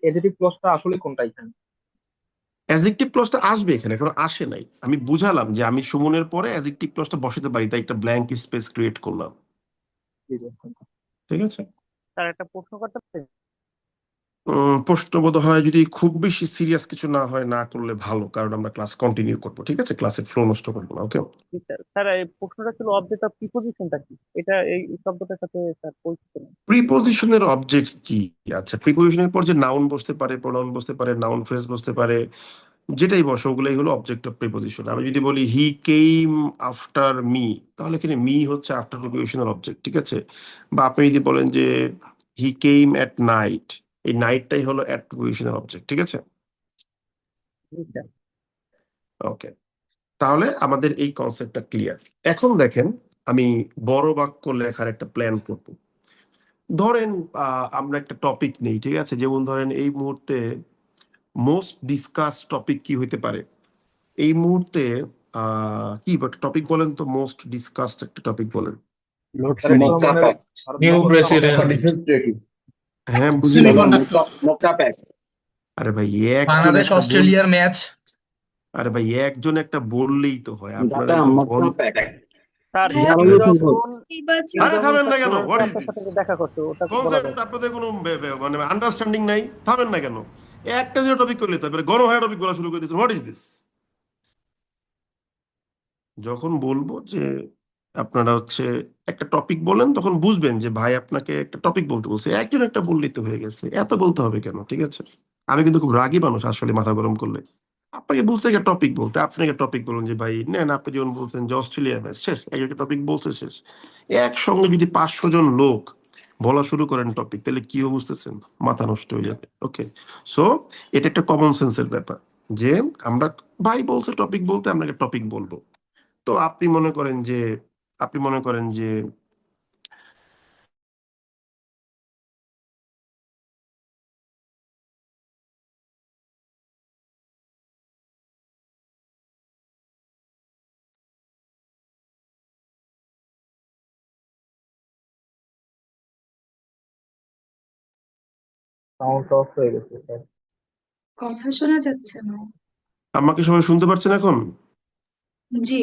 অ্যাডজেক্টিভ ক্লজটা আসলে কোনটা এখানে? অ্যাডজেক্টিভ ক্লজটা আসবে, এখানে এখনো আসে নাই। আমি বুঝালাম যে আমি সুমনের পরে অ্যাডজেক্টিভ ক্লজটা বসাতে পারি, তাই একটা ব্ল্যাঙ্ক স্পেস ক্রিয়েট করলাম। জি দাদা। ঠিক আছে। স্যার একটা প্রশ্ন করতে পারি? প্রশ্ন বোধ হয় যদি খুব বেশি সিরিয়াস কিছু না হয় না করলে ভালো, কারণ আমরা ক্লাস কন্টিনিউ করবো, ঠিক আছে, ক্লাসের ফ্লো নষ্ট করবো না। ওকে। জি স্যার, স্যার এই প্রশ্নটা ছিল অবজেক্ট অফ প্রিপোজিশনটা কি? এটা এই শব্দটার সাথে স্যার পরিচিত না। প্রিপোজিশনের অবজেক্ট কি? আচ্ছা, প্রিপোজিশনের পর যে নাউন বসতে পারে, প্রোনাউন বসতে পারে, নাউন ফ্রেজ বসতে পারে, যেটাই বসো ওগুলাই হলো অবজেক্ট অফ প্রিপোজিশন। আমি যদি বলি হি কেম আফটার মি, তাহলে এখানে মি হচ্ছে আফটার প্রিপোজিশনাল অবজেক্ট, ঠিক আছে। বা আপনি যদি বলেন যে হি কেম এট নাইট, এই নাইটটাই হলো এট প্রিপোজিশনাল অবজেক্ট, ঠিক আছে। জি স্যার। ওকে, তাহলে আমাদের এই কনসেপ্টটা ক্লিয়ার। এখন দেখেন, আমি বড় বাক্য লেখার একটা প্ল্যান করব। ধরেন আমরা একটা টপিক নেই, ঠিক আছে, যেমন ধরেন এই মুহূর্তে মোস্ট ডিসকাস টপিক কি হইতে পারে এই মুহূর্তে? কি টপিক বলেন তো, মোস্ট ডিসকাসড একটা টপিক বলেন। তারেক লোডশেডিং, রহমানের নিউ ভারত সফর। প্রেসিডেন্ট, হ্যাঁ বুঝি নাই। সেমিকন্ডাক্টর, আরে ভাই একজন বাংলাদেশ একটা বল, অস্ট্রেলিয়ার ম্যাচ, আরে ভাই একজন একটা বললেই তো হয়, আপনারা ডাটা তো বল। মোট্টা প্যাক। স্যার জানালো সম্ভব। যখন আরে ইন্দ্রনীল থামেন না স্যার কেন, বলেন যে হোয়াট ইজ আপনার দিস সাথে যে দেখা করতে, ওটা তো বলা কনসেপ্ট? যায় না। আপনাদের কোনো মানে আন্ডারস্ট্যান্ডিং নাই? থামেন না কেন? একটা যে টপিক করলে তারপরে গণ হয়ে টপিক বলা শুরু করে দিচ্ছেন, হোয়াট ইজ দিস? যখন বলবো যে আপনারা হচ্ছে একটা টপিক বলেন, তখন বুঝবেন যে ভাই আপনাকে একটা টপিক বলতে বলছে, একজন একটা বললেই তো হয়ে গেছে, এত বলতে হবে কেন? ঠিক আছে। আমি কিন্তু খুব রাগী মানুষ আসলে, মাথা গরম করলে। আপনাকে বলছে একটা টপিক বলতে, আপনি একটা টপিক বলুন যে ভাই নেন, আপনি যেমন বলছেন যে অস্ট্রেলিয়া ম্যাচ, শেষ, একটা টপিক বলছে, শেষ। একসঙ্গে যদি 500 জন লোক বলা শুরু করেন টপিক, তাহলে কি হবে বুঝতেছেন? মাথা নষ্ট হয়ে যাবে। ওকে, সো এটা একটা কমন সেন্সের ব্যাপার, যে আমরা ভাই বলছে টপিক বলতে, আমরা একটা টপিক বলবো। তো আপনি মনে করেন যে সাউন্ড অফ হয়ে গেছে স্যার। কথা শোনা যাচ্ছে না। আমাকে সবাই শুনতে পারছেন এখন? জি।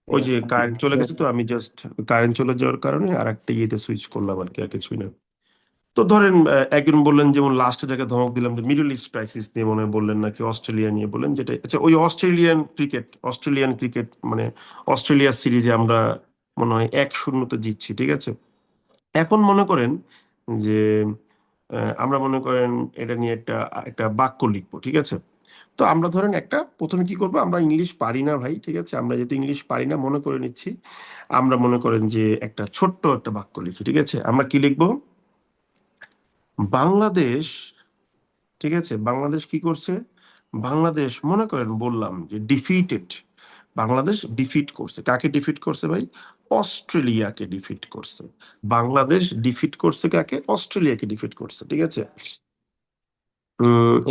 ওই যে কারেন্ট চলে গেছে, তো আমি জাস্ট কারেন্ট চলে যাওয়ার কারণে আর একটা ইয়েতে সুইচ করলাম আর কি, আর কিছুই না। তো ধরেন একজন বললেন, যেমন লাস্টে জায়গায় ধমক দিলাম যে মিডল ইস্ট ক্রাইসিস নিয়ে মনে হয় বললেন, নাকি অস্ট্রেলিয়া নিয়ে বললেন, যেটা আচ্ছা ওই অস্ট্রেলিয়ান ক্রিকেট মানে অস্ট্রেলিয়া সিরিজে আমরা মনে হয় 1-0 জিতছি, ঠিক আছে। এখন মনে করেন যে আমরা মনে করেন এটা নিয়ে একটা একটা বাক্য লিখবো, ঠিক আছে। তো আমরা ধরেন একটা প্রথমে কি করবো, আমরা ইংলিশ পারি না ভাই, ঠিক আছে, আমরা যেহেতু ইংলিশ পারি না মনে করে নিচ্ছি, আমরা মনে করেন যে একটা ছোট্ট একটা বাক্য লিখি, ঠিক আছে। আমরা কি লিখবো? বাংলাদেশ, ঠিক আছে, বাংলাদেশ কি করছে? বাংলাদেশ মনে করেন বললাম যে ডিফিটেড, বাংলাদেশ ডিফিট করছে। কাকে ডিফিট করছে ভাই? অস্ট্রেলিয়াকে ডিফিট করছে। বাংলাদেশ ডিফিট করছে কাকে? অস্ট্রেলিয়াকে ডিফিট করছে, ঠিক আছে।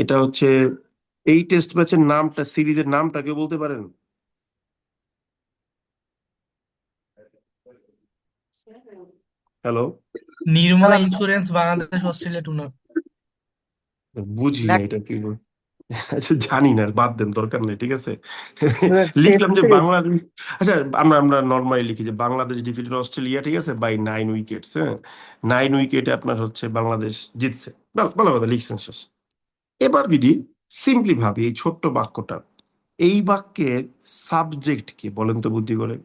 এটা হচ্ছে এই টেস্ট ম্যাচের নামটা, সিরিজের নামটা কেউ বলতে পারেন? হ্যালো, নির্মা স্যার আপনি ইন্স্যুরেন্স বাংলাদেশ অস্ট্রেলিয়া টুর্নামেন্ট। বুঝি না next এটা কি। আচ্ছা জানি না, বাদ দেন, দরকার নেই, ঠিক আছে। টেস্ট লিখলাম যে সিরিজ। বাংলাদেশ, আচ্ছা আমরা নর্মালি লিখি যে বাংলাদেশ ডিফিটেড অস্ট্রেলিয়া, ঠিক আছে, বাই 9 উইকেটস। হ্যাঁ, 9 উইকেটে আপনার হচ্ছে বাংলাদেশ জিতছে। ভালো ভালো কথা লিখছেন, শেষ। এবার যদি সিম্পলি ভাবি এই ছোট্ট বাক্যটা, এই বাক্যের সাবজেক্ট কি বলেন তো বুদ্ধি করে?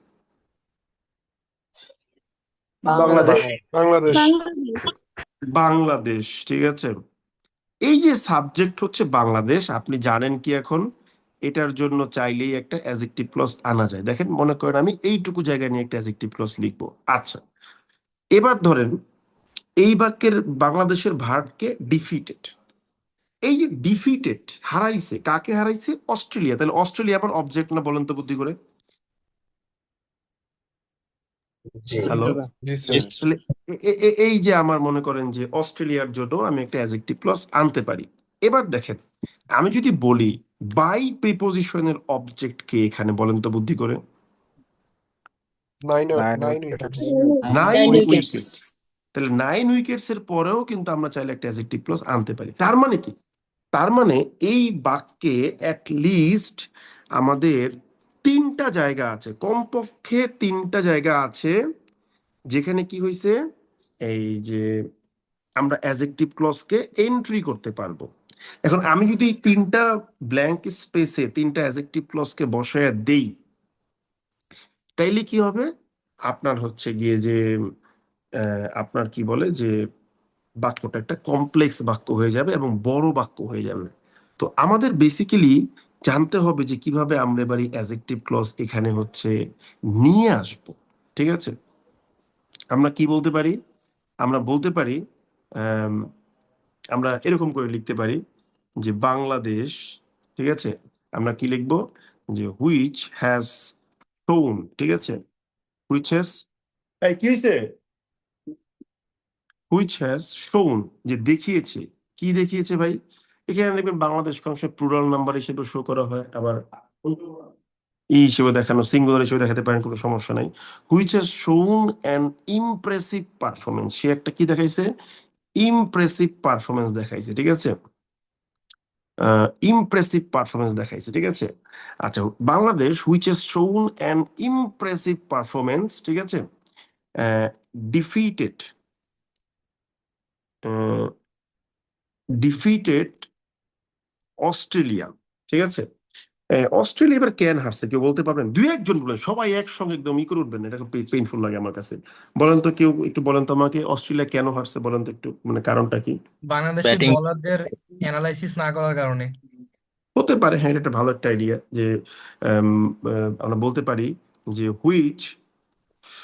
বাংলাদেশ বাংলাদেশ বাংলাদেশ, ঠিক আছে। এই যে সাবজেক্ট হচ্ছে বাংলাদেশ, আপনি জানেন কি এখন এটার জন্য চাইলেই একটা অ্যাডজেক্টিভ ক্লজ আনা যায়। দেখেন, মনে করেন আমি এইটুকু জায়গায় নিয়ে একটা অ্যাডজেক্টিভ ক্লজ লিখবো। আচ্ছা, এবার ধরেন এই বাক্যের বাংলাদেশের ভার্বকে ডিফিটেড। এই যে ডিফিটেড, হারাইছে, কাকে হারাইছে? অস্ট্রেলিয়া। তাহলে অস্ট্রেলিয়া আবার অবজেক্ট না? বলেন তো বুদ্ধি করে। জি হ্যালো, জি স্যার তাহলে এই যে আমার মনে করেন যে অস্ট্রেলিয়ার জন্য আমি একটা অ্যাডজেক্টিভ ক্লজ আনতে পারি। এবার দেখেন, আমি যদি বলি বাই প্রিপোজিশনের অবজেক্ট কে এখানে, বলেন তো বুদ্ধি করে। Nine wickets nine wickets। Wickets. তাহলে 9 উইকেটস এর পরেও কিন্তু আমরা চাইলে একটা অ্যাডজেক্টিভ ক্লজ আনতে পারি। তার মানে কি? তার মানে এই বাক্যে অ্যাট লিস্ট আমাদের 3টা জায়গা আছে, কমপক্ষে 3টা জায়গা আছে যেখানে কি হয়েছে, এই যে আমরা অ্যাডজেক্টিভ ক্লজকে এন্ট্রি করতে পারবো। এখন আমি যদি এই 3টা ব্ল্যাঙ্ক স্পেসে 3টা অ্যাডজেক্টিভ ক্লজকে বসায় দেই, তাইলে কি হবে? আপনার হচ্ছে গিয়ে যে আপনার কি বলে যে বাক্যটা একটা কমপ্লেক্স বাক্য হয়ে যাবে এবং বড় বাক্য হয়ে যাবে। তো আমাদের বেসিক্যালি জানতে হবে যে কিভাবে আমরা এবার এই অ্যাডজেক্টিভ ক্লজ এখানে হচ্ছে নিয়ে আসব। ঠিক আছে, আমরা কি বলতে পারি? আমরা বলতে পারি, আম, আমরা এরকম করে লিখতে পারি যে বাংলাদেশ, ঠিক আছে, আমরা কি লিখবো? যে হুইচ হ্যাজ শোন, ঠিক আছে, হুইচ হ্যাজ, এই কি হয়েছে? হুইচ হ্যাজ শোন, যে দেখিয়েছে। কি দেখিয়েছে ভাই? এখানে দেখবেন বাংলাদেশ অংশ প্লুরাল নাম্বার হিসেবে শো করা হয়, আবার ই হিসেবে দেখানো, সিঙ্গুলার হিসেবে দেখাতে পারেন, কোনো সমস্যা নাই। Which has shown an impressive performance, সে একটা কি দেখাইছে? ইমপ্রেসিভ পারফরমেন্স দেখাইছে, ঠিক আছে, ইমপ্রেসিভ পারফরমেন্স দেখাইছে, ঠিক আছে। আচ্ছা, Bangladesh which has shown an impressive performance, ঠিক আছে, ডিফিটেড ডিফিটেড অস্ট্রেলিয়া, ঠিক আছে। অস্ট্রেলিয়া এবার কেন হারছে কেউ বলতে পারবেন? দুই একজন বলেন, সবাই একসঙ্গে একদম ই করে উঠবেন না, এটা খুব পেইনফুল লাগে আমার কাছে। বলেন তো, কেউ একটু বলেন তো আমাকে, অস্ট্রেলিয়া কেন হারছে বলেন তো একটু, মানে কারণটা কি? বাংলাদেশি ব্যাটিং বোলারদের অ্যানালাইসিস না করার কারণে। হতে পারে, হ্যাঁ, এটা একটা ভালো একটা আইডিয়া যে আমরা বলতে পারি যে হুইচ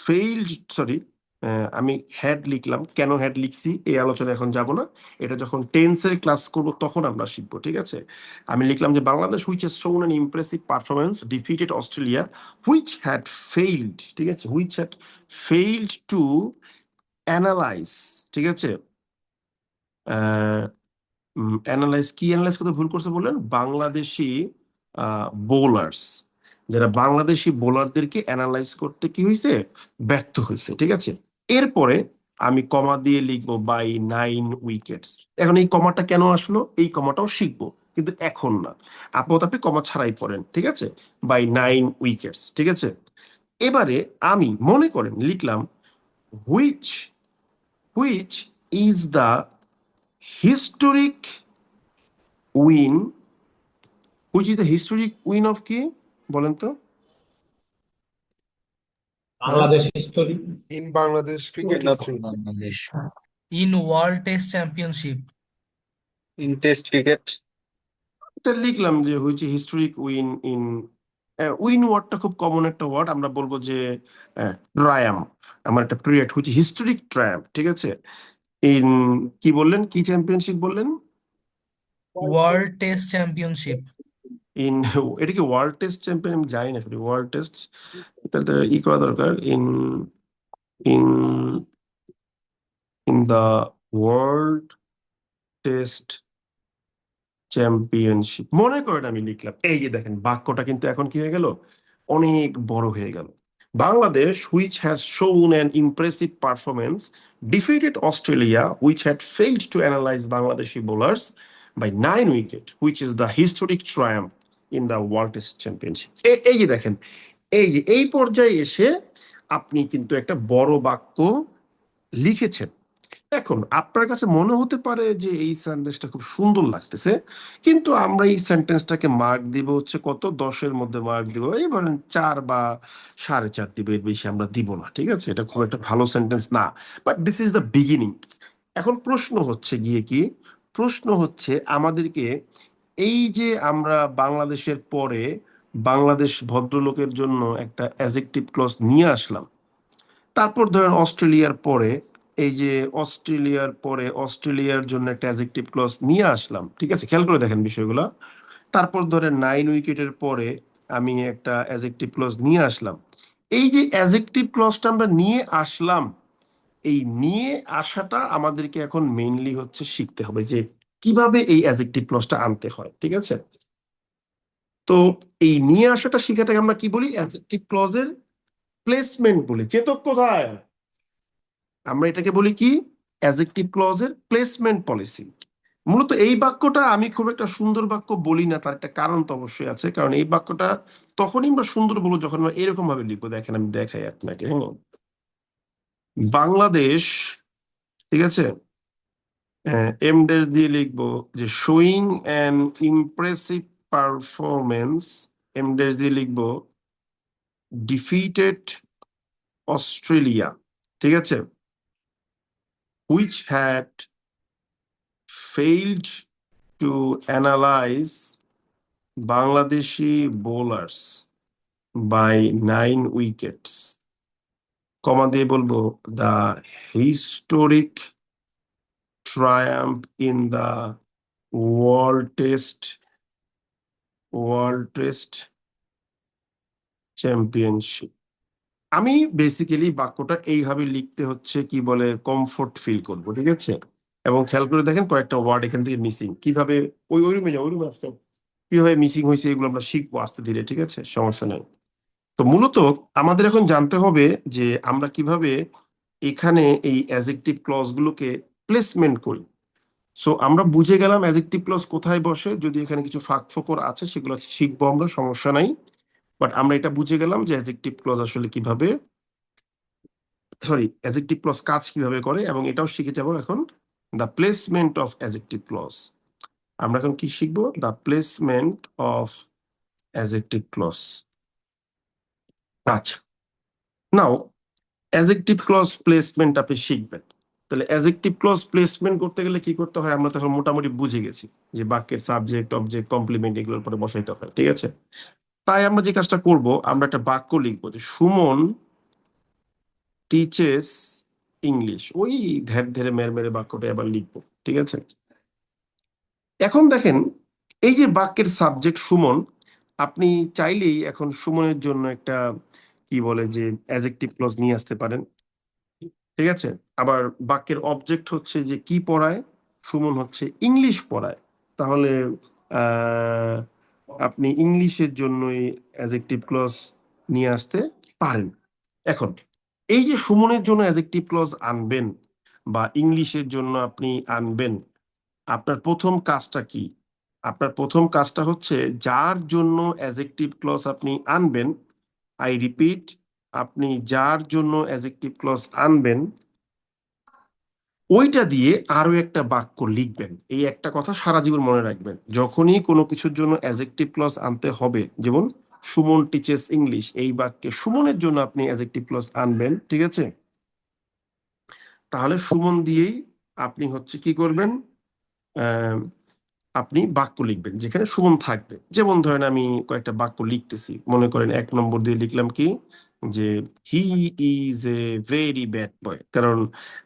ফেইল্ড, সরি, আমি হ্যাড লিখলাম, কেন হ্যাড লিখছি এই আলোচনা এখন যাব না, এটা যখন টেন্সের ক্লাস করব তখন আমরা শিখবো, ঠিক আছে। আমি লিখলাম যে Bangladesh which has shown an impressive performance defeated Australia which had failed, ঠিক আছে, which had failed to analyse, ঠিক আছে। অ্যানালাইজ, কি অ্যানালাইজ করতে ভুল করছে বললেন? বাংলাদেশি বোলার্স, যারা বাংলাদেশি বোলারদেরকে অ্যানালাইজ করতে কি হয়েছে, ব্যর্থ হয়েছে, ঠিক আছে। এরপরে আমি কমা দিয়ে লিখবো বাই 9 উইকেটস। এখন এই কমাটা কেন আসলো, এই কমাটাও শিখবো, কিন্তু এখন না, আপাতত আপনি কমা ছাড়াই পড়েন, ঠিক আছে, বাই 9 উইকেটস, ঠিক আছে। এবারে আমি মনে করেন লিখলাম which which is the historic win, which is the historic win of কি বলেন তো? হ্যাঁ, Bangladesh history. In Bangladesh cricket history Bangladesh in world test championship. In test cricket. এটা লিখলাম যে which historic win in, win ওয়ার্ডটা খুব কমন একটা ওয়ার্ড, আমরা বলবো যে ট্রায়াম্প, আমার একটা পিরিয়ড হুইচ হিস্টোরিক ট্রায়াম্প, ঠিক আছে, ইন, কি বললেন, কি চ্যাম্পিয়নশিপ বললেন? World test championship. ইন, এটা কি ওয়ার্ল্ড টেস্ট চ্যাম্পিয়ন? আমি জানি না ওয়ার্ল্ড টেস্ট, তাহলে ই করা দরকার, in in in the world test championship, মনে করেন আমি লিখলাম। এই যে দেখেন বাক্যটা কিন্তু এখন কি হয়ে গেল, অনেক বড় হয়ে গেল। Bangladesh which has shown an impressive performance defeated Australia which had failed to analyze Bangladeshi bowlers by 9 wicket which is the historic triumph in the world test championship. এই যে দেখেন, এই যে এই পর্যায়ে এসে আপনি কিন্তু একটা বড় বাক্য লিখেছেন। এখন আপনার কাছে মনে হতে পারে যে এই সেন্টেন্সটা খুব সুন্দর লাগতেছে, কিন্তু আমরা এই সেন্টেন্সটাকে মার্ক দিব হচ্ছে কত, 10-এর মধ্যে মার্ক দিব এই ধরেন 4 বা 4.5 দিব, এর বেশি আমরা দিব না, ঠিক আছে? এটা খুব একটা ভালো সেন্টেন্স না, but this is the beginning. এখন প্রশ্ন হচ্ছে গিয়ে কি, প্রশ্ন হচ্ছে আমাদেরকে, এই যে আমরা বাংলাদেশের পরে বাংলাদেশ ভদ্রলোকের জন্য একটা অ্যাজেক্টিভ ক্লজ নিয়ে আসলাম, তারপর ধরেন অস্ট্রেলিয়ার পরে, এই যে অস্ট্রেলিয়ার পরে অস্ট্রেলিয়ার জন্য একটা অ্যাজেক্টিভ ক্লজ নিয়ে আসলাম, ঠিক আছে? খেয়াল করে দেখেন বিষয়গুলো। তারপর ধরেন 9 উইকেটের পরে আমি একটা অ্যাজেক্টিভ ক্লজ নিয়ে আসলাম। এই যে অ্যাজেক্টিভ ক্লজটা আমরা নিয়ে আসলাম, এই নিয়ে আসাটা আমাদেরকে এখন মেইনলি হচ্ছে শিখতে হবে যে কিভাবে এই অ্যাজেক্টিভ ক্লজটা আনতে হয়, ঠিক আছে? তো এই নিয়ে আসাটা শিখাটাকে আমরা কি বলি, অ্যাজেক্টিভ ক্লজের প্লেসমেন্ট বলি। চেতক কোথায়? আমরা এটাকে বলি কি, অ্যাজেক্টিভ ক্লজের প্লেসমেন্ট পলিসি। মূলত এই বাক্যটা আমি খুব একটা সুন্দর বাক্য বলি না, তার একটা কারণ তো অবশ্যই আছে, কারণ এই বাক্যটা তখনই আমরা সুন্দর বলবো যখন আমরা এরকম ভাবে লিখবো। দেখেন আমি দেখাই আপনাকে, হ্যাঁ। বাংলাদেশ, ঠিক আছে, এম ড্যাশ দিয়ে লিখবো যে showing an impressive performance, em dash দিয়ে লিখবো ডিফিটেড অস্ট্রেলিয়া, ঠিক আছে, which had failed to analyze Bangladeshi bowlers by 9 wickets, comma দিয়ে বলবো the historic triumph in the World Test Championship। আমি বেসিক্যালি বাক্যটা এইভাবে লিখতে হচ্ছে কি বলে কমফোর্ট ফিল করবো, ঠিক আছে? এবং খেয়াল করে দেখেন কয়েকটা ওয়ার্ড এখান থেকে মিসিং, কিভাবে ওই ওই রুমে যাও, ওই রুমে আসতে হবে। কিভাবে মিসিং হয়েছে এগুলো আমরা শিখবো আস্তে ধীরে, ঠিক আছে? সমস্যা নেই। তো মূলত আমাদের এখন জানতে হবে যে আমরা কিভাবে এখানে এই অ্যাজেক্টিভ ক্লজ গুলোকে প্লেসমেন্ট করি। সো আমরা বুঝে গেলাম অ্যাজেক্টিভ ক্লজ কোথায় বসে, যদি এখানে কিছু ফাঁক ফোকর আছে সেগুলো শিখবো আমরা, সমস্যা নাই। বাট আমরা এটা বুঝে গেলাম যে অ্যাজেক্টিভ ক্লজ আসলে কিভাবে, সরি, অ্যাজেক্টিভ ক্লজ কাজ কিভাবে করে, এবং এটাও শিখে যাবো এখন the placement of adjective clause. আমরা এখন কি শিখবো, the placement of adjective clause. আচ্ছা, নাও অ্যাজেক্টিভ ক্লজ প্লেসমেন্ট আপনি শিখবেন। তাহলে অ্যাজেক্টিভ ক্লজ প্লেসমেন্ট করতে গেলে কি করতে হয় আমরা তখন মোটামুটি বুঝে গেছি, যে বাক্যের সাবজেক্ট অবজেক্ট কমপ্লিমেন্ট এগুলোর পরে বসাইতে হয়, ঠিক আছে? তাই আমরা যে কাজটা করব, আমরা একটা বাক্য লিখবো যে সুমন টিচেস ইংলিশ, ওই ধ্যার ধেরে মেরে মেরে বাক্যটা আবার লিখবো, ঠিক আছে? এখন দেখেন, এই যে বাক্যের সাবজেক্ট সুমন, আপনি চাইলেই এখন সুমনের জন্য একটা কি বলে যে অ্যাজেক্টিভ ক্লজ নিয়ে আসতে পারেন, ঠিক আছে? আবার বাক্যের অবজেক্ট হচ্ছে যে কি পড়ায়, সুমন হচ্ছে ইংলিশ পড়ায়, তাহলে আহ আপনি ইংলিশের জন্যই অ্যাজেক্টিভ ক্লজ নিয়ে আসতে পারেন। এখন এই যে সুমনের জন্য অ্যাজেক্টিভ ক্লজ আনবেন বা ইংলিশের জন্য আপনি আনবেন, আপনার প্রথম কাজটা কি? আপনার প্রথম কাজটা হচ্ছে যার জন্য অ্যাজেক্টিভ ক্লজ আপনি আনবেন, আই রিপিট, আপনি যার জন্য অ্যাজেক্টিভ ক্লজ আনবেন ওইটা দিয়ে আরো একটা বাক্য লিখবেন। এই একটা কথা সারা জীবন মনে রাখবেন, যখনই কোনো কিছুর জন্য অ্যাজেক্টিভ ক্লজ আনতে হবে, যেমন সুমন টিচেস ইংলিশ, এই বাক্যে সুমনের জন্য আপনি অ্যাজেক্টিভ ক্লজ আনবেন, ঠিক আছে? তাহলে সুমন দিয়েই আপনি হচ্ছে কি করবেন, আহ আপনি বাক্য লিখবেন যেখানে সুমন থাকবে। যেমন ধরেন আমি কয়েকটা বাক্য লিখতেছি, মনে করেন 1 নম্বর দিয়ে লিখলাম কি, যে he is a very bad বয়, কারণ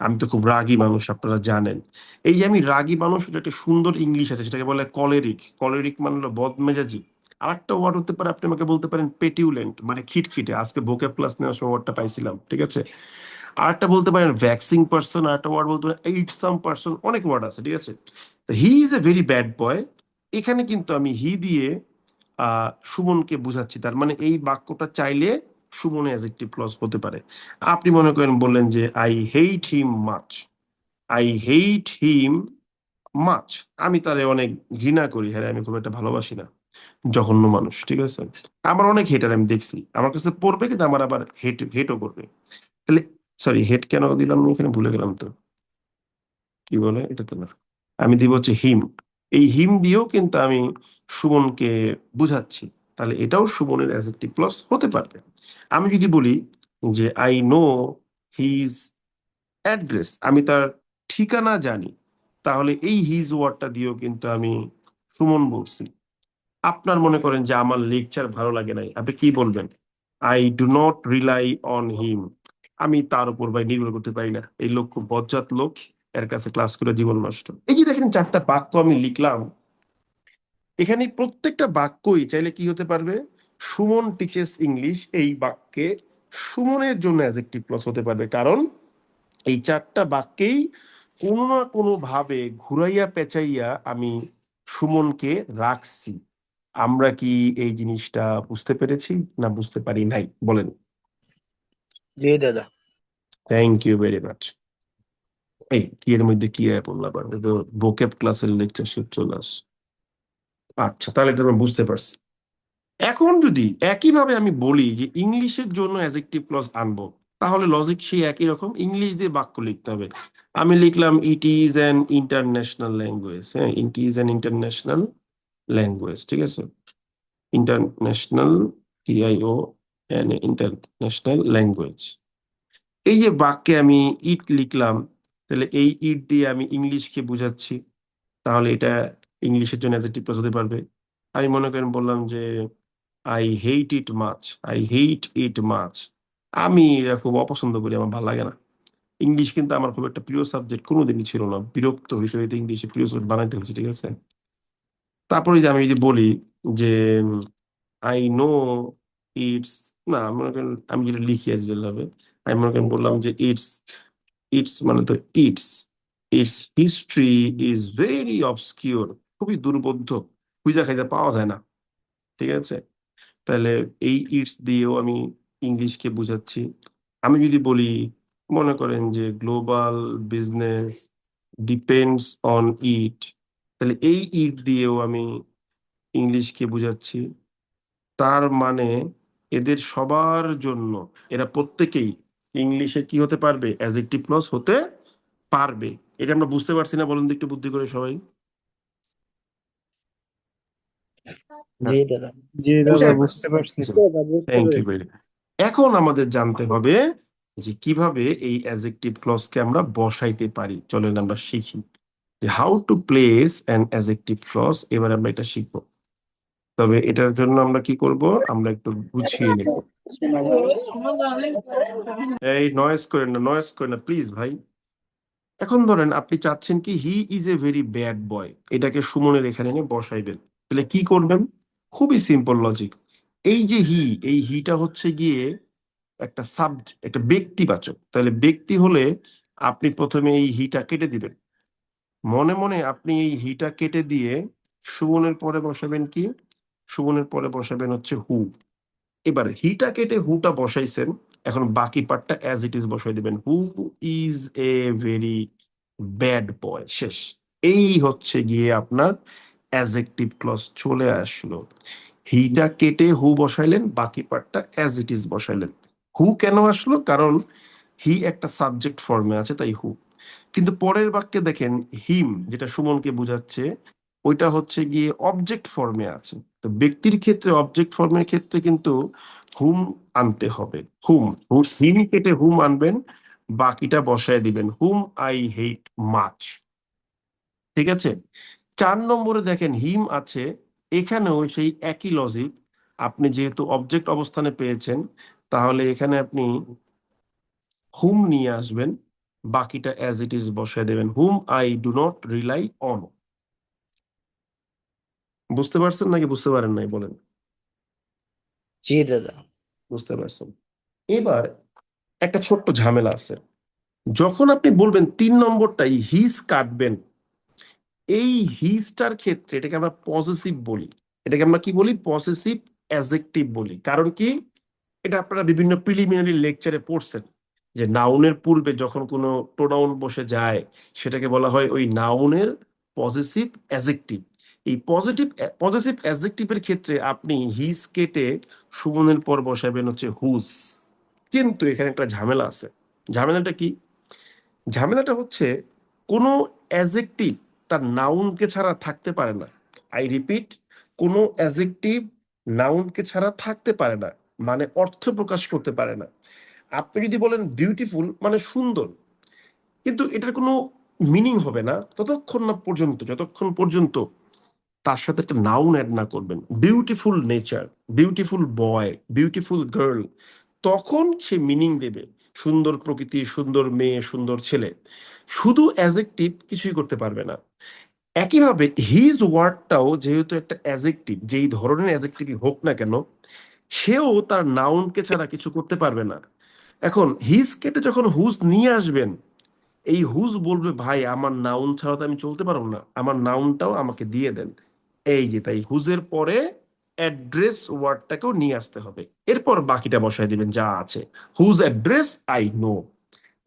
আমি তো খুব রাগী মানুষ, আপনারা জানেন। এই যে আমি রাগী মানুষ, এটা একটা সুন্দর ইংলিশ আছে, সেটাকে বলে কলেরিক। কলেরিক মানে হলো বদমেজাজি। আর একটা ওয়ার্ড হতে পারে, আপনি আমাকে বলতে পারেন পেটিউলেন্ট, মানে খিটখিটে। আজকে ভোকাব ক্লাস নেওয়ার সময় ওয়ার্ডটা পাইছিলাম, ঠিক আছে? আর একটা বলতে পারেন ভ্যাক্সিং পার্সন, আর একটা ওয়ার্ড বলতে পারেন এইটসাম পার্সন, অনেক ওয়ার্ড আছে, ঠিক আছে? He is a very bad বয়, এখানে কিন্তু আমি হি দিয়ে সুমনকে বুঝাচ্ছি, তার মানে এই বাক্যটা চাইলে সুমনে অ্যাডজেক্টিভ ক্লজ হতে পারে। আপনি মনে করেন বললেন যে I hate him much, I hate him much, আমি তারে অনেক ঘৃণা করি, হ্যাঁ আমি খুব একটা ভালোবাসি না, জঘন্য মানুষ, ঠিক আছে? আমার অনেক হেটার আমি দেখছি, আমার কাছে পড়বে কিন্তু আমার আবার হেটও করবে। তাহলে সরি, হেট কেন দিলাম আমি এখানে, ভুলে গেলাম তো। কি বলে এটা তো না, আমি দিব হচ্ছে হিম। এই হিম দিয়েও কিন্তু আমি সুমনকে বুঝাচ্ছি, তাহলে এটাও সুমনের অ্যাডজেক্টিভ ক্লজ হতে পারবে। আমি যদি বলি যে আই নো হিজ অ্যাড্রেস, আমি তার ঠিকানা জানি, তাহলে এই হিজ ওয়ার্ডটা দিয়েও কিন্তু আমি সুমন বলছি। আপনার মনে করেন যে আমার লেকচার ভালো লাগে নাই, আপনি কি বলবেন? I do not rely on him, আমি তার উপর ভাই নির্ভর করতে পারি না, এই লোক খুব বজ্জাত লোক, এর কাছে ক্লাস করে জীবন নষ্ট। এই যে দেখেন 4টা বাক্য আমি লিখলাম, এখানে প্রত্যেকটা বাক্যই চাইলে কি হতে পারবে, সুমন টিচেস ইংলিশ এই বাক্যে সুমনের জন্য অ্যাডজেক্টিভ ক্লজ হতে পারবে, কারণ এই 4টা বাক্যেই কোনো না কোনো ভাবে ঘুরাইয়া পেঁচাইয়া আমি সুমনকে রাখছি। আমরা কি এই জিনিসটা বুঝতে পেরেছি না বুঝতে পারি নাই বলেন? জি দাদা। Thank you very much. এই কি এর মধ্যে কি অ্যাপ বললাম, ভোকেব ক্লাসের লেকচার শিট চলে আস। আচ্ছা, তাহলে এটা আমরা বুঝতে পারছি। এখন যদি একইভাবে আমি বলি যে ইংলিশের জন্য অ্যাডজেক্টিভ ক্লজ আনবো, তাহলে লজিক সেই একই রকম, ইংলিশ দিয়ে বাক্য লিখতে হবে। আমি লিখলাম it is an international language. হ্যাঁ, it is an international language, ঠিক আছে, international, T I O N, international language. এই যে বাক্যে আমি ইট লিখলাম, তাহলে এই ইট দিয়ে আমি ইংলিশকে বুঝাচ্ছি, তাহলে এটা ইংলিশের জন্য অ্যাডজেক্টিভ ক্লজ হতে পারবে। আমি মনে করেন বললাম যে I hate it much, I hate it much, আমি এটা খুব অপছন্দ করি, আমার ভালো লাগে না। ইংলিশ কিন্তু আমার খুব একটা প্রিয় সাবজেক্ট কোনোদিনই ছিল না, বিরক্ত হইতে হইতে ইংলিশে প্রিয় সাবজেক্ট বানাইতে হয়েছে, ঠিক আছে। তারপরে যে আমি যদি বলি যে আই নো ইটস, না মনে করেন আমি যেটা লিখি আর যেটা হবে, আমি মনে করেন বললাম যে ইটস, ইটস মানে তো it's, it's history is very obscure, খুবই দুর্বোধ্য, খুঁজা খাইজা পাওয়া যায় না, ঠিক আছে। তাহলে এই ইটস দিয়েও আমি ইংলিশকে বুঝাচ্ছি। আমি যদি বলি মনে করেন যে গ্লোবাল বিজনেস ডিপেন্ডস অন ইট, তাহলে এই ইট দিয়েও আমি ইংলিশকে বুঝাচ্ছি। তার মানে এদের সবার জন্য, এরা প্রত্যেকেই ইংলিশে কি হতে পারবে, অ্যাডজেক্টিভ ক্লজ হতে পারবে। এটা আমরা বুঝতে পারছি না, বলুন তো একটু বুদ্ধি করে সবাই। জি দাদা। জি দাদা, বুঝতে পারছি। Thank you very. এখন আমাদের জানতে হবে যে কিভাবে এই অ্যাডজেক্টিভ ক্লজকে আমরা বসাইতে পারি। চলেন আমরা শিখি যে how to place an adjective clause. এবার আমরা এটা শিখবো, তবে এটার জন্য আমরা কি করব, আমরা একটু গুছিয়ে নেব। এই নয়েজ করেন না, নয়েজ করেন না প্লিজ ভাই। এখন ধরেন আপনি চাচ্ছেন কি he is a very bad বয়, এটাকে সুমনের এখানে এনে বসাইবেন, তাহলে কি করবেন? খুবই সিম্পল লজিক। এই যে হি, এই হিটা হচ্ছে গিয়ে একটা একটা ব্যক্তিবাচক, তাহলে ব্যক্তি হলে আপনি প্রথমে এই হিটা কেটে দিবেন, মনে মনে আপনি এই হিটা কেটে দিয়ে সুমনের পরে বসাবেন কি, সুমনের পরে বসাবেন হচ্ছে হু। এবার হিটা কেটে হুটা বসাইছেন, এখন বাকি পার্টটা অ্যাজ ইট ইজ বসাই দিবেন, হু ইজ এ ভেরি ব্যাড বয়, শেষ। এই হচ্ছে গিয়ে আপনার অ্যাডজেক্টিভ ক্লজ চলে আসলো। হিটা কেটে হু বসাইলেন, বাকি পার্টটা অ্যাজ ইট ইজ বসাইলেন। হু কেন আসলো? কারণ হি একটা সাবজেক্ট ফর্মে আছে, তাই হু। কিন্তু পরের বাক্যে দেখেন হিম, যেটা সুমনকে বোঝাচ্ছে, ওইটা হচ্ছে গিয়ে অবজেক্ট ফর্মে আছে। তো ব্যক্তির ক্ষেত্রে অবজেক্ট ফর্মের ক্ষেত্রে কিন্তু হুম আনতে হবে, হুম, হিম কেটে হুম আনবেন, বাকিটা বসায় দিবেন, হুম আই হেট মাচ, ঠিক আছে। 4 নম্বরে দেখেন হিম আছে, এখানেও সেই একই লজিক, আপনি যেহেতু অবজেক্ট অবস্থানে পেয়েছেন, তাহলে এখানে আপনি হুম নিয়ে আসবেন, বাকিটা অ্যাজ ইট ইজ বসায় দেবেন, whom I do not rely on. বুঝতে পারছেন নাকি বুঝতে পারেন নাই বলেন? জি দাদা। বুঝতে পারছেন। এবার একটা ছোট্ট ঝামেলা আছে, যখন আপনি বলবেন 3 নম্বরটাই হিজ কাটবেন, এই হিজটার ক্ষেত্রে এটাকে আমরা পজেসিভ বলি, এটাকে আমরা কি বলি, পজেসিভ অ্যাডজেক্টিভ বলি। কারণ কি, এটা আপনারা বিভিন্ন প্রিলিমিনারি লেকচারে পড়ছেন যে নাউনের পূর্বে যখন কোনো প্রোনাউন বসে যায়, সেটাকে বলা হয় ওই নাউনের পজেসিভ অ্যাডজেক্টিভ। এই পজেসিভ অ্যাডজেক্টিভের ক্ষেত্রে আপনি হিজ কেটে সুমনের পর বসাবেন হচ্ছে হুজ। কিন্তু এখানে একটা ঝামেলা আছে। ঝামেলাটা কি? ঝামেলাটা হচ্ছে কোনো অ্যাজেক্টিভ তার নাউনকে ছাড়া থাকতে পারে না। আই রিপিট, কোনো অ্যাজেক্টিভ নাউনকে ছাড়া থাকতে পারে না, মানে অর্থ প্রকাশ করতে পারে না। আপনি যদি বলেন বিউটিফুল মানে সুন্দর, কিন্তু এটার কোনো মিনিং হবে না যতক্ষণ পর্যন্ত তার সাথে একটা নাউন অ্যাড না করবেন। বিউটিফুল নেচার, বিউটিফুল বয়, বিউটিফুল গার্ল, তখন সে মিনিং দেবে। সুন্দর প্রকৃতি, সুন্দর মেয়ে, সুন্দর ছেলে। শুধু অ্যাজেক্টিভ কিছুই করতে পারবে না। একইভাবে হিজ ওয়ার্ডটাও যেহেতু একটা অ্যাজেক্টিভ, যেই ধরনের অ্যাজেক্টিভই হোক না কেন, সেও তার নাউনকে ছাড়া কিছু করতে পারবে না। এখন হিজ কেটে যখন হুজ নিয়ে আসবেন, এই হুজ বলবে ভাই আমার নাউন ছাড়া তো আমি চলতে পারবো না, আমার নাউনটাও আমাকে দিয়ে দেন। এই যে তাই হুজের পরে অ্যাড্রেস ওয়ার্ডটাকেও নিয়ে আসতে হবে, এরপর বাকিটা বসায় দিবেন যা আছে। Whose address I know.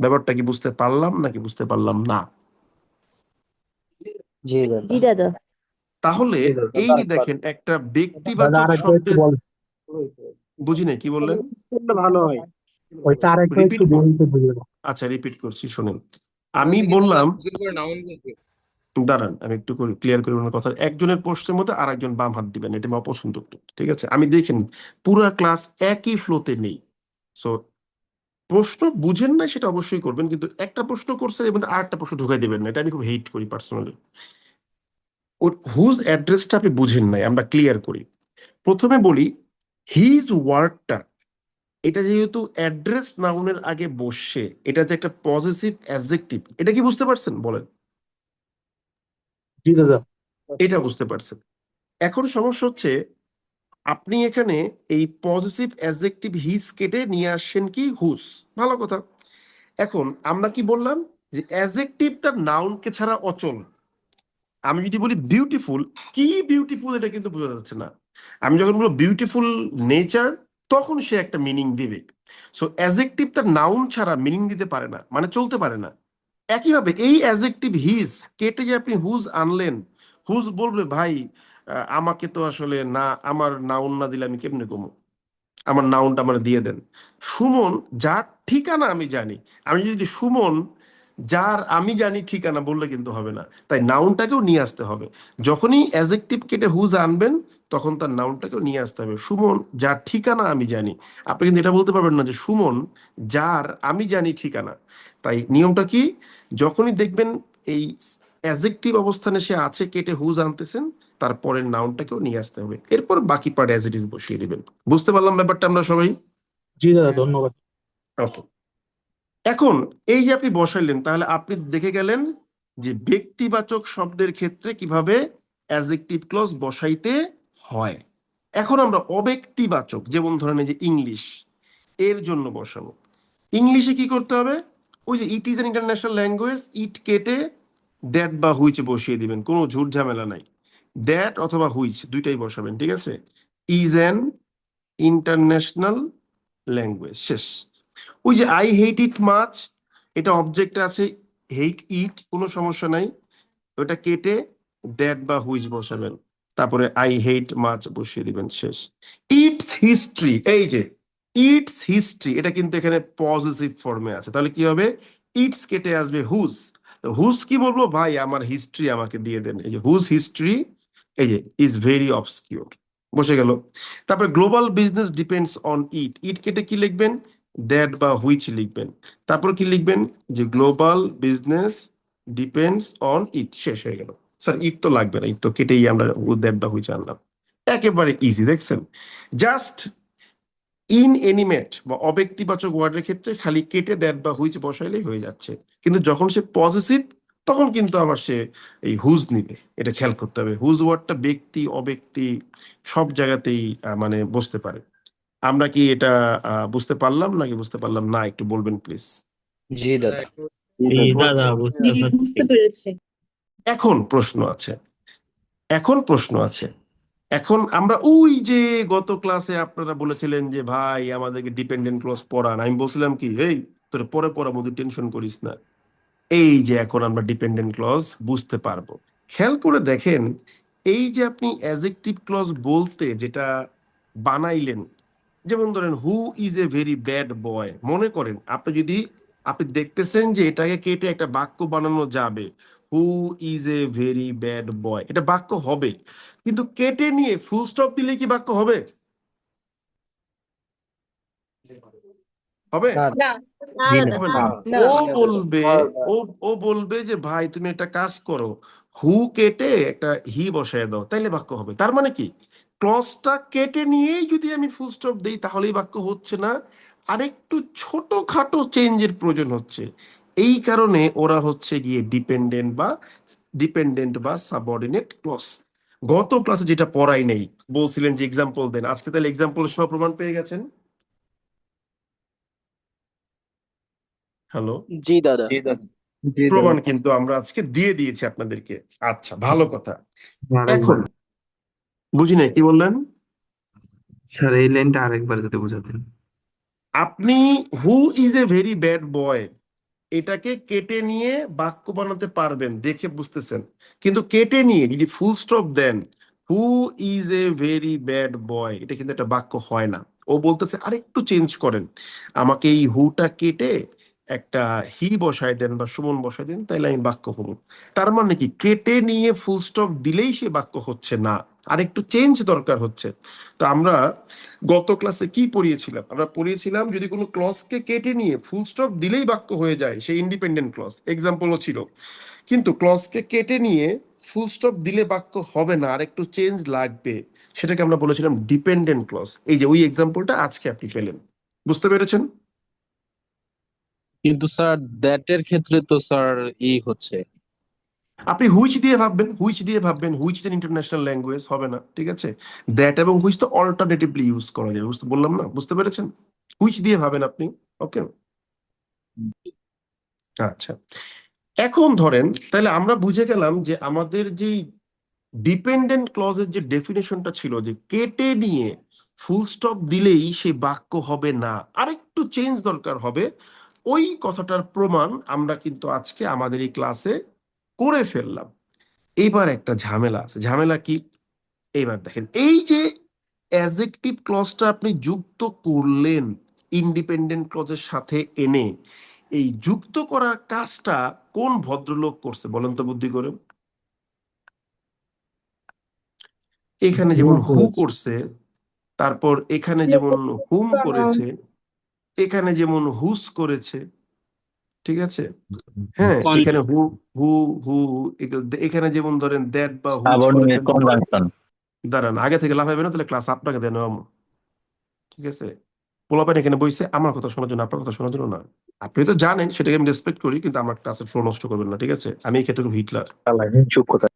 ব্যাপারটা কি বুঝতে পারলাম নাকি বুঝতে পারলাম না? জি দাদা। জি দাদা। তাহলে জি দাদা। এই যে দেখেন একটা দাদা ব্যক্তিবাচক আরেকটা একটু শব্দের, বল, বুঝি নাই কি বললেন, ভালো হয় ওইটা আরেকটা রিপিট। একটু বলতে বুঝিয়ে দাও। আচ্ছা রিপিট করছি শোনেন। আমি বললাম, দাঁড়ান আমি একটু ক্লিয়ার করি ওনার কথা। একজনের প্রশ্নের মধ্যে আর একজন বাম হাত দিবেন, এটা আমার অপছন্দ একটু, ঠিক আছে? আমি দেখেন পুরা ক্লাস একই ফ্লোতে নেই। সো প্রশ্ন বুঝেন না সেটা অবশ্যই করবেন, কিন্তু একটা প্রশ্ন করছে এবং আর একটা প্রশ্ন ঢুকাই দেবেন না, এটা আমি খুব হেট করি পার্সোনালি। হুজ অ্যাড্রেসটা আপনি বুঝেন নাই, আমরা ক্লিয়ার করি। প্রথমে বলি হিজ ওয়ার্ডটা, এটা যেহেতু অ্যাড্রেস নাউনের আগে বসছে, এটা যে একটা পজিটিভ অ্যাডজেক্টিভ, এটা কি বুঝতে পারছেন বলেন? জি দাদা। এটা বুঝতে পারছেন। এখন সমস্যা হচ্ছে আপনি এখানে এই পজিটিভ অ্যাডজেক্টিভ হিজ কেটে নিয়ে আসছেন কি হুজ, ভালো কথা। এখন আমরা কি বললাম যে অ্যাডজেক্টিভ তার নাউনকে ছাড়া অচল। আমি যদি বলি বিউটিফুল, কি বিউটিফুল এটা কিন্তু বোঝা যাচ্ছে না। আমি যখন বলবো বিউটিফুল নেচার, তখন সে একটা মিনিং দিবে। সো অ্যাডজেক্টিভ তার নাউন ছাড়া মিনিং দিতে পারে না, মানে চলতে পারে না। একইভাবে এই অ্যাডজেক্টিভ হিজ কেটে যে আপনি হুজ আনলেন, হুজ বলবে ভাই আমাকে তো আসলে না, আমার নাউন না দিলে আমি কেমনে কমু, আমার নাউনটা আমার দিয়ে দেন। সুমন যার ঠিকানা আমি জানি, আমি যদি সুমন যার আমি জানি ঠিকানা বললে কিন্তু হবে না, তাই নাউনটাকেও নিয়ে আসতে হবে। যখনই অ্যাডজেক্টিভ কেটে হুজ আনবেন, তখন তার নাউনটাকেও নিয়ে আসতে হবে। সুমন যার ঠিকানা আমি জানি, আপনি কিন্তু এটা বলতে পারবেন না যে সুমন যার আমি জানি ঠিকানা। তাই নিয়মটা কি, যখনই দেখবেন এই অ্যাডজেক্টিভ অবস্থানে সে আছে, কেটে হুজ আনতেছেন, তারপরের নাউনটাকেও নিয়ে আসতে হবে, এরপর বাকি পার্ট অ্যাজ ইট ইজ বসিয়ে দিবেন। বুঝতে পারলাম ব্যাপারটা আমরা সবাই? জি দাদা, ধন্যবাদ। ওকে। এখন এই যে আপনি বসাইলেন, তাহলে আপনি দেখে গেলেন যে ব্যক্তিবাচক শব্দের ক্ষেত্রে কিভাবে অ্যাডজেক্টিভ ক্লজ বসাইতে হয়। এখন আমরা অব্যক্তিবাচক, যেমন ধরেন এই যে ইংলিশ, এর জন্য বসাবো। ইংলিশে কি করতে হবে? ওই যে it is an international language, it কেটে দ্যাট বা হুইচ বসিয়ে দিবেন, কোনো ঝুট ঝামেলা নাই। দ্যাট অথবা হুইচ দুইটাই বসাবেন, ঠিক আছে? ইজ অ্যান ইন্টারন্যাশনাল ল্যাঙ্গুয়েজ, শেষ। ওই যে আই হেট ইট মাচ, এটা অবজেক্ট আছে, হেট ইট কোনো সমস্যা নাই, ওটা কেটে দ্যাট বা হুইচ বসাবেন, তারপরে আই হেট মাচ বসিয়ে দিবেন, শেষ। ইটস হিস্ট্রি, এই যে ইটস হিস্ট্রি, এটা কিন্তু এখানে পজিটিভ ফর্মে আছে, তাহলে কি হবে? ইটস কেটে আসবে হুজ। হুজ কি বলবো, ভাই আমার হিস্ট্রি আমাকে দিয়ে দেন। এই যে হুজ হিস্ট্রি, এই যে ইজ ভেরি অবসকিউর, বসে গেল। তারপরে global business depends on it, it কেটে কি লিখবেন? দ্যাট বা হুইচ লিখবেন। তারপর কি লিখবেন? যে গ্লোবাল বিজনেস ডিপেন্ডস অন ইট, শেষ হয়ে গেল। স্যার ইট তো লাগবে না, ইট তো কেটেই আমরা দ্যাট বা হুইচ আনলাম। একেবারে ইজি, দেখছেন? জাস্ট ইনএনিমেট বা অব্যক্তিবাচক ওয়ার্ডের ক্ষেত্রে খালি কেটে দ্যাট বা হুইচ বসাইলেই হয়ে যাচ্ছে, কিন্তু যখন সে পজিটিভ, তখন কিন্তু আবার সে এই হুজ নিবে। এটা খেয়াল করতে হবে, হুজ ওয়ার্ডটা ব্যক্তি অব্যক্তি সব জায়গাতেই মানে বসতে পারে। আমরা কি এটা বুঝতে পারলাম নাকি বুঝতে পারলাম না, একটু বলবেন প্লিজ। জি দাদা। জি দাদা, বুঝতে জি পারছি। বুঝতে পেরেছি। এখন প্রশ্ন আছে, এখন প্রশ্ন আছে। এখন আমরা ওই যে গত ক্লাসে আপনারা বলেছিলেন যে ভাই আমাদেরকে ডিপেন্ডেন্ট ক্লজ পড়ান, আমি বলছিলাম কি এই তোর পরে পড়াবো, তুই টেনশন করিস না। এই যে এখন আমরা ডিপেন্ডেন্ট ক্লজ বুঝতে পারবো। খেয়াল করে দেখেন, এই যে আপনি অ্যাডজেক্টিভ ক্লজ বলতে যেটা বানাইলেন, যেমন ধরেন হু ইজ এ ভেরি ব্যাড বয়, মনে করেন আপনি যদি আপনি দেখতেছেন যে এটাকে কেটে একটা বাক্য বানানো যাবে, হু is a very bad boy, এটা বাক্য হবে। কিন্তু কেটে নিয়ে ফুল স্টপ দিলে কি বাক্য হবে? হবে? না না জি না হবে না। না ও বলবে, ও ও বলবে যে ভাই তুমি একটা কাজ করো, হু কেটে একটা হি বসায় দাও, তাইলে বাক্য হবে। তার মানে কি, ক্লজটা কেটে নিয়েই যদি আমি ফুল স্টপ দেই তাহলেই বাক্য হচ্ছে না, আরেকটু ছোটখাটো চেঞ্জের প্রয়োজন হচ্ছে। এই কারণে ওরা হচ্ছে গিয়ে ডিপেন্ডেন্ট বা সাবঅর্ডিনেট ক্লজ। গত ক্লাসে যেটা পড়াই নেই, বলছিলেন যে এক্সাম্পল দেন, আজকে তাহলে এক্সাম্পল সহ প্রমাণ পেয়ে গেছেন। হ্যালো, জি দাদা। প্রমাণ কিন্তু আমরা আজকে দিয়ে দিয়েছি আপনাদেরকে। আচ্ছা, ভালো কথা। এখন বুঝি নাই, কি বললেন? স্যার এই লাইনটা আরেকবার যদি বোঝাতেন। আপনি হু ইজ এ ভেরি ব্যাড বয় এটাকে কেটে নিয়ে বাক্য বানাতে পারবেন, দেখে বুঝতেছেন। কিন্তু কেটে নিয়ে যদি ফুল স্টপ দেন, who is a very bad boy, এটা কিন্তু একটা বাক্য হয় না। ও বলতেছে আরেকটু চেঞ্জ করেন, আমাকে এই হুটা কেটে একটা হি বসায় দেন বা সুমন বসায় দেন, তাইলে আমি বাক্য হবো। তার মানে কি, কেটে নিয়ে ফুল স্টপ দিলেই সে বাক্য হচ্ছে না, আরেকটু চেঞ্জ দরকার হচ্ছে। তো আমরা গত ক্লাসে কি পড়িয়েছিলাম? আমরা পড়িয়েছিলাম যদি কোনো ক্লজকে কেটে নিয়ে ফুল স্টপ দিলেই বাক্য হয়ে যায় সে ইন্ডিপেন্ডেন্ট ক্লজ, এক্সাম্পলও ছিল। কিন্তু ক্লজকে কেটে নিয়ে ফুল স্টপ দিলে বাক্য হবে না, আর একটু চেঞ্জ লাগবে, সেটাকে আমরা বলেছিলাম ডিপেন্ডেন্ট ক্লজ। এই যে ওই এক্সাম্পলটা আজকে আপনি পেলেন, বুঝতে পেরেছেন? কিন্তু স্যার দ্যাটের ক্ষেত্রে তো স্যার হচ্ছে। আপনি হুইচ ইজ ইন্টারন্যাশনাল ল্যাঙ্গুয়েজ, হবে না, ঠিক আছে? দ্যাট এবং হুইচ তো অল্টারনেটিভলি ইউজ করা যায়, বললাম না, বুঝতে পেরেছেন? হুইচ দিয়ে ভাবেন আপনি। ওকে, আচ্ছা। এখন ধরেন তাহলে আমরা বুঝে গেলাম যে আমাদের যে ডিপেন্ডেন্ট ক্লজের যে ডেফিনেশনটা ছিল যে কেটে নিয়ে ফুল স্টপ দিলেই সেই বাক্য হবে না, আরেকটু চেঞ্জ দরকার হবে, ওই কথাটার প্রমাণ আমরা কিন্তু আজকে আমাদের এই ক্লাসে করে ফেললাম। এইবার একটা ঝামেলা আছে। ঝামেলা কি? এইবার দেখেন, এই যে অ্যাডজেক্টিভ ক্লজটা আপনি যুক্ত করলেন ইন্ডিপেন্ডেন্ট ক্লজের সাথে এনে, এই যুক্ত করার কাজটা কোন ভদ্রলোক করছে বলেন তো বুদ্ধি করে? এখানে যেমন হু করছে, তারপর এখানে যেমন হুম করেছে, এখানে যেমন হুস করেছে, ঠিক আছে? হ্যাঁ, এখানে হু হু হু এখানে যেমন ধরেন দ্যাট বা হুইচ সাবঅর্ডিনেট করেছেন। কনজাংশন। দাঁড়ান, আগে থেকে লাফাইবে না, তাহলে ক্লাস আপনাকে দেন, ঠিক আছে? পোলাপান এখানে বইছে আমার কথা শোনার জন্য, আপনার কথা শোনার জন্য না। আপনি তো জানেন, সেটাকে আমি রেসপেক্ট করি, কিন্তু আমার ক্লাসের ফ্লো নষ্ট করবেন না, ঠিক আছে? আমি এই ক্ষেত্রে খুব হিটলার। চুপ কথা।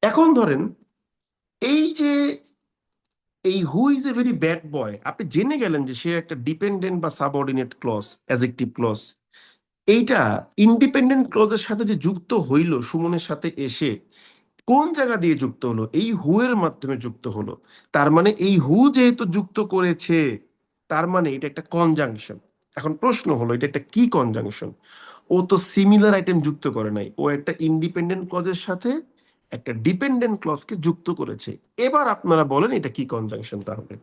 এখন ধরেন এই যে এই হু ইজ এ ভেরি ব্যাড বয়, আপনি জেনে গেলেন যে সে একটা ডিপেন্ডেন্ট বা সাবঅর্ডিনেট ক্লজ, অ্যাডজেক্টিভ ক্লজ। এইটা ইন্ডিপেন্ডেন্ট ক্লজের সাথে যে যুক্ত হইল সুমনের সাথে এসে, কোন জায়গা দিয়ে যুক্ত হলো? এই হু এর মাধ্যমে যুক্ত হলো। তার মানে এই হু যেহেতু যুক্ত করেছে, তার মানে এটা একটা কনজাংশন। এখন প্রশ্ন হলো এটা একটা কি কনজাংশন? ও তো সিমিলার আইটেম যুক্ত করে নাই, ও একটা ইন্ডিপেন্ডেন্ট ক্লজের সাথে একটা ডিপেন্ডেন্ট ক্লজকে যুক্ত করেছে। এবার আপনারা বলেন এটা কি কনজাংশন তাহলে?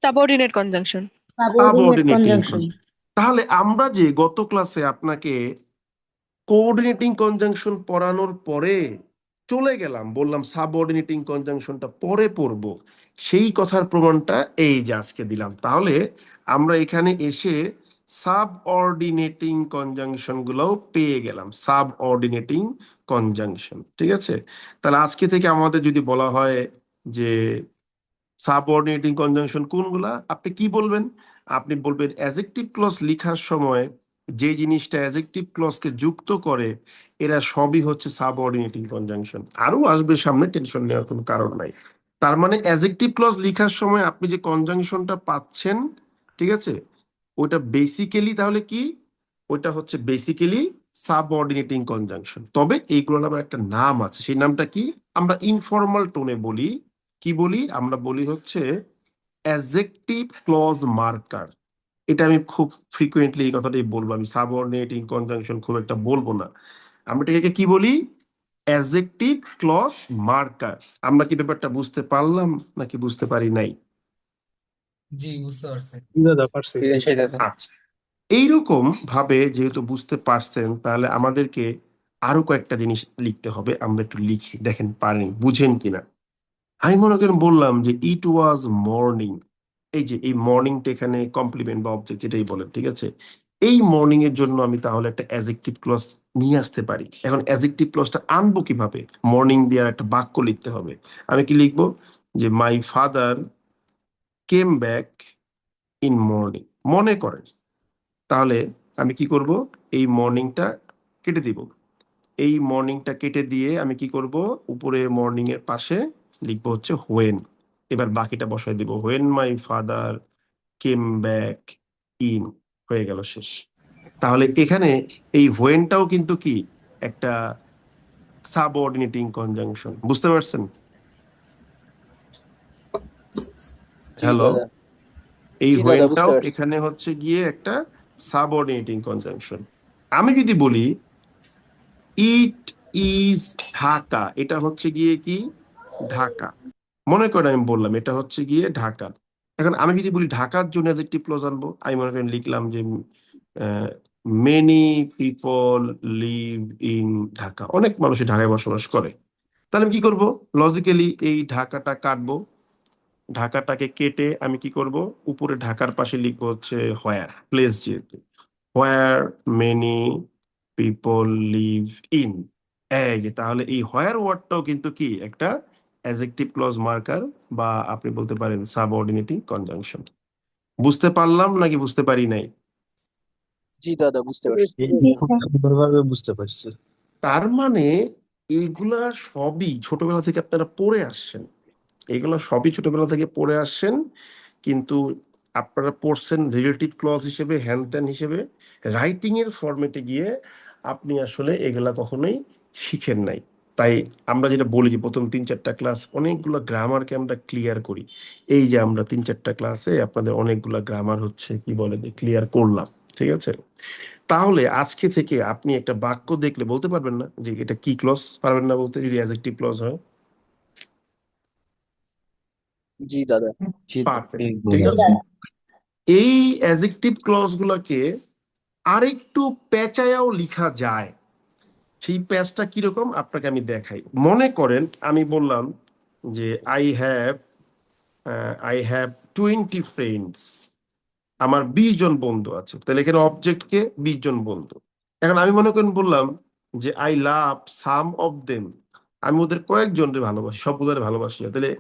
Subordinate conjunction. Subordinate subordinating. Conjunction. তাহলে আমরা যে গত ক্লাসে আপনাকে কোঅর্ডিনেটিং কনজাংশন পড়ানোর পরে চলে গেলাম, বললাম সাবঅর্ডিনেটিং কনজাংশনটা পরে পড়ব, সেই কথার প্রমাণটা এই যে আজকে দিলাম। তাহলে আমরা এখানে এসে সাবঅর্ডিনেটিং কনজাংশন গুলোও পেয়ে গেলাম, সাবঅর্ডিনেটিং কনজাংশন, ঠিক আছে? তাহলে আজকে থেকে আমাদের যদি বলা হয় যে সাবঅর্ডিনেটিং কনজাংশন কোনগুলা, আপনি কি বলবেন? আপনি বলবেন অ্যাডজেক্টিভ ক্লজ লেখার সময় যে জিনিসটা অ্যাডজেক্টিভ ক্লজকে যুক্ত করে, এরা সবই হচ্ছে সাবঅর্ডিনেটিং কনজাংশন। আরো আসবে সামনে, টেনশন নেওয়ার কোনো কারণ নাই। তার মানে অ্যাডজেক্টিভ ক্লজ লেখার সময় আপনি যে কনজাংশনটা পাচ্ছেন, ঠিক আছে, ওইটা বেসিক্যালি তাহলে কি? ওইটা হচ্ছে বেসিক্যালি সাবঅর্ডিনেটিং কনজাংশন। তবে এইগুলোর আবার একটা নাম আছে, সেই নামটা কি? আমরা ইনফর্মাল টোনে বলি। কি বলি? আমরা বলি হচ্ছে অ্যাডজেক্টিভ ক্লজ মার্কার। এটা আমি খুব ফ্রিকুয়েন্টলি এই কথাটাই বলবো, আমি সাবঅর্ডিনেটিং কনজাংশন খুব একটা বলবো না। আমরা এটাকে কি বলি? Adjective clause marker. আমরা কি ব্যাপারটা বুঝতে পারলাম নাকি বুঝতে পারি নাই? জি, বুঝতে পারছি। জি দাদা পারছি। জি দাদা। আচ্ছা, এইরকম ভাবে যেহেতু বুঝতে পারছেন, তাহলে আমাদেরকে আরো কয়েকটা জিনিস লিখতে হবে। আমরা একটু লিখি, দেখেন পারেন বুঝেন কিনা। আমি মনে করেন বললাম যে ইট ওয়াজ মর্নিং। এই যে এই মর্নিংটা এখানে কমপ্লিমেন্ট বা অবজেক্ট যেটাই বলেন, ঠিক আছে। এই মর্নিং এর জন্য আমি তাহলে একটা অ্যাজেক্টিভ ক্লজ নিয়ে আসতে পারি। এখন অ্যাজেক্টিভ ক্লজটা আনবো কিভাবে? মর্নিং দিয়ে আর একটা বাক্য লিখতে হবে। আমি কি লিখবো? যে my father came back in morning. মনে করেন, তাহলে আমি কি করব? এই মর্নিংটা কেটে দিব। এই মর্নিংটা কেটে দিয়ে আমি কি করব? উপরে মর্নিং এর পাশে লিখবো হচ্ছে হোয়েন। এবার বাকিটা বসাই দিব, when my father came back in. হয়ে গেল, শেষ। তাহলে এখানে এই হোয়েনটাও কিন্তু কি একটা সাবঅর্ডিনেটিং কনজাংশন, বুঝতে পারছেন? জি হ্যালো, দাদা। এই জি দাদা, বুঝতে হোয়েনটাও পারছি। এখানে হচ্ছে গিয়ে একটা সাবঅর্ডিনেটিং কনজাংশন। আমি যদি বলি ইট ইজ ঢাকা, এটা হচ্ছে গিয়ে কি ঢাকা। মনে করেন আমি বললাম এটা হচ্ছে গিয়ে ঢাকা। এখন আমি যদি বলি ঢাকার জন্য অ্যাডজেক্টিভ ক্লজ আনবো, আমি মনে করেন লিখলাম যে many people live in Dhaka, অনেক মানুষই ঢাকায় বসবাস করে। তাহলে আমি কি করব? লজিক্যালি এই ঢাকাটা কাটবো। ঢাকাটাকে কেটে আমি কি করব? উপরে ঢাকার পাশে লিখবো হচ্ছে হোয়ার, প্লেস যেহেতু, হোয়ার মেনি পিপল লিভ ইন। এই যে, তাহলে এই হোয়ার ওয়ার্ডটাও কিন্তু কি একটা অ্যাডজেক্টিভ ক্লজ মার্কার, বা আপনি বলতে পারেন সাবঅর্ডিনেটিং কনজাংশন। বুঝতে পারলাম নাকি বুঝতে পারি নাই? জি দাদা, বুঝতে পারছি। খুব সুন্দরভাবে বুঝতে পারছি। তার মানে এইগুলা সবই ছোটবেলা থেকে আপনারা পড়ে আসছেন। এগুলো সবই ছোটবেলা থেকে পড়ে আসছেন, কিন্তু আপনারা পড়ছেন রিলেটিভ ক্লজ হিসেবে, হ্যান ত্যান হিসেবে। রাইটিং এর ফরম্যাটে গিয়ে আপনি আসলে এগুলা কখনোই শিখেন নাই। তাই আমরা যেটা বলি যে প্রথম 3-4টা ক্লাস অনেকগুলো গ্রামারকে আমরা ক্লিয়ার করি। এই যে আমরা 3-4টা ক্লাসে আপনাদের অনেকগুলা গ্রামার হচ্ছে কি বলে ক্লিয়ার করলাম, ঠিক আছে। তাহলে আজকে থেকে আপনি একটা বাক্য দেখলে বলতে পারবেন না যে এটা কি ক্লজ? পারবেন না বলতে, যদি অ্যাডজেক্টিভ ক্লজ হয়। জি দাদা। জি দাদা। পারফেক্ট, ঠিক আছে। এই অ্যাডজেক্টিভ ক্লজ গুলাকে আরেকটু পেঁচায়াও লিখা যায়। সেই প্যাচটা কিরকম আপনাকে আমি দেখাই। মনে করেন আমি বললাম যে আই হ্যাভ 20 ফ্রেন্ডস। আমার 20 জন বন্ধু আছে, তাহলে এখানে অবজেক্ট কে? 20 জন বন্ধু। এখন আমি মনে করেন বললাম যে I love some of them. আমি ওদের কয়েকজনকে ভালোবাসি, সবগুলোর ভালোবাসি না। তাহলে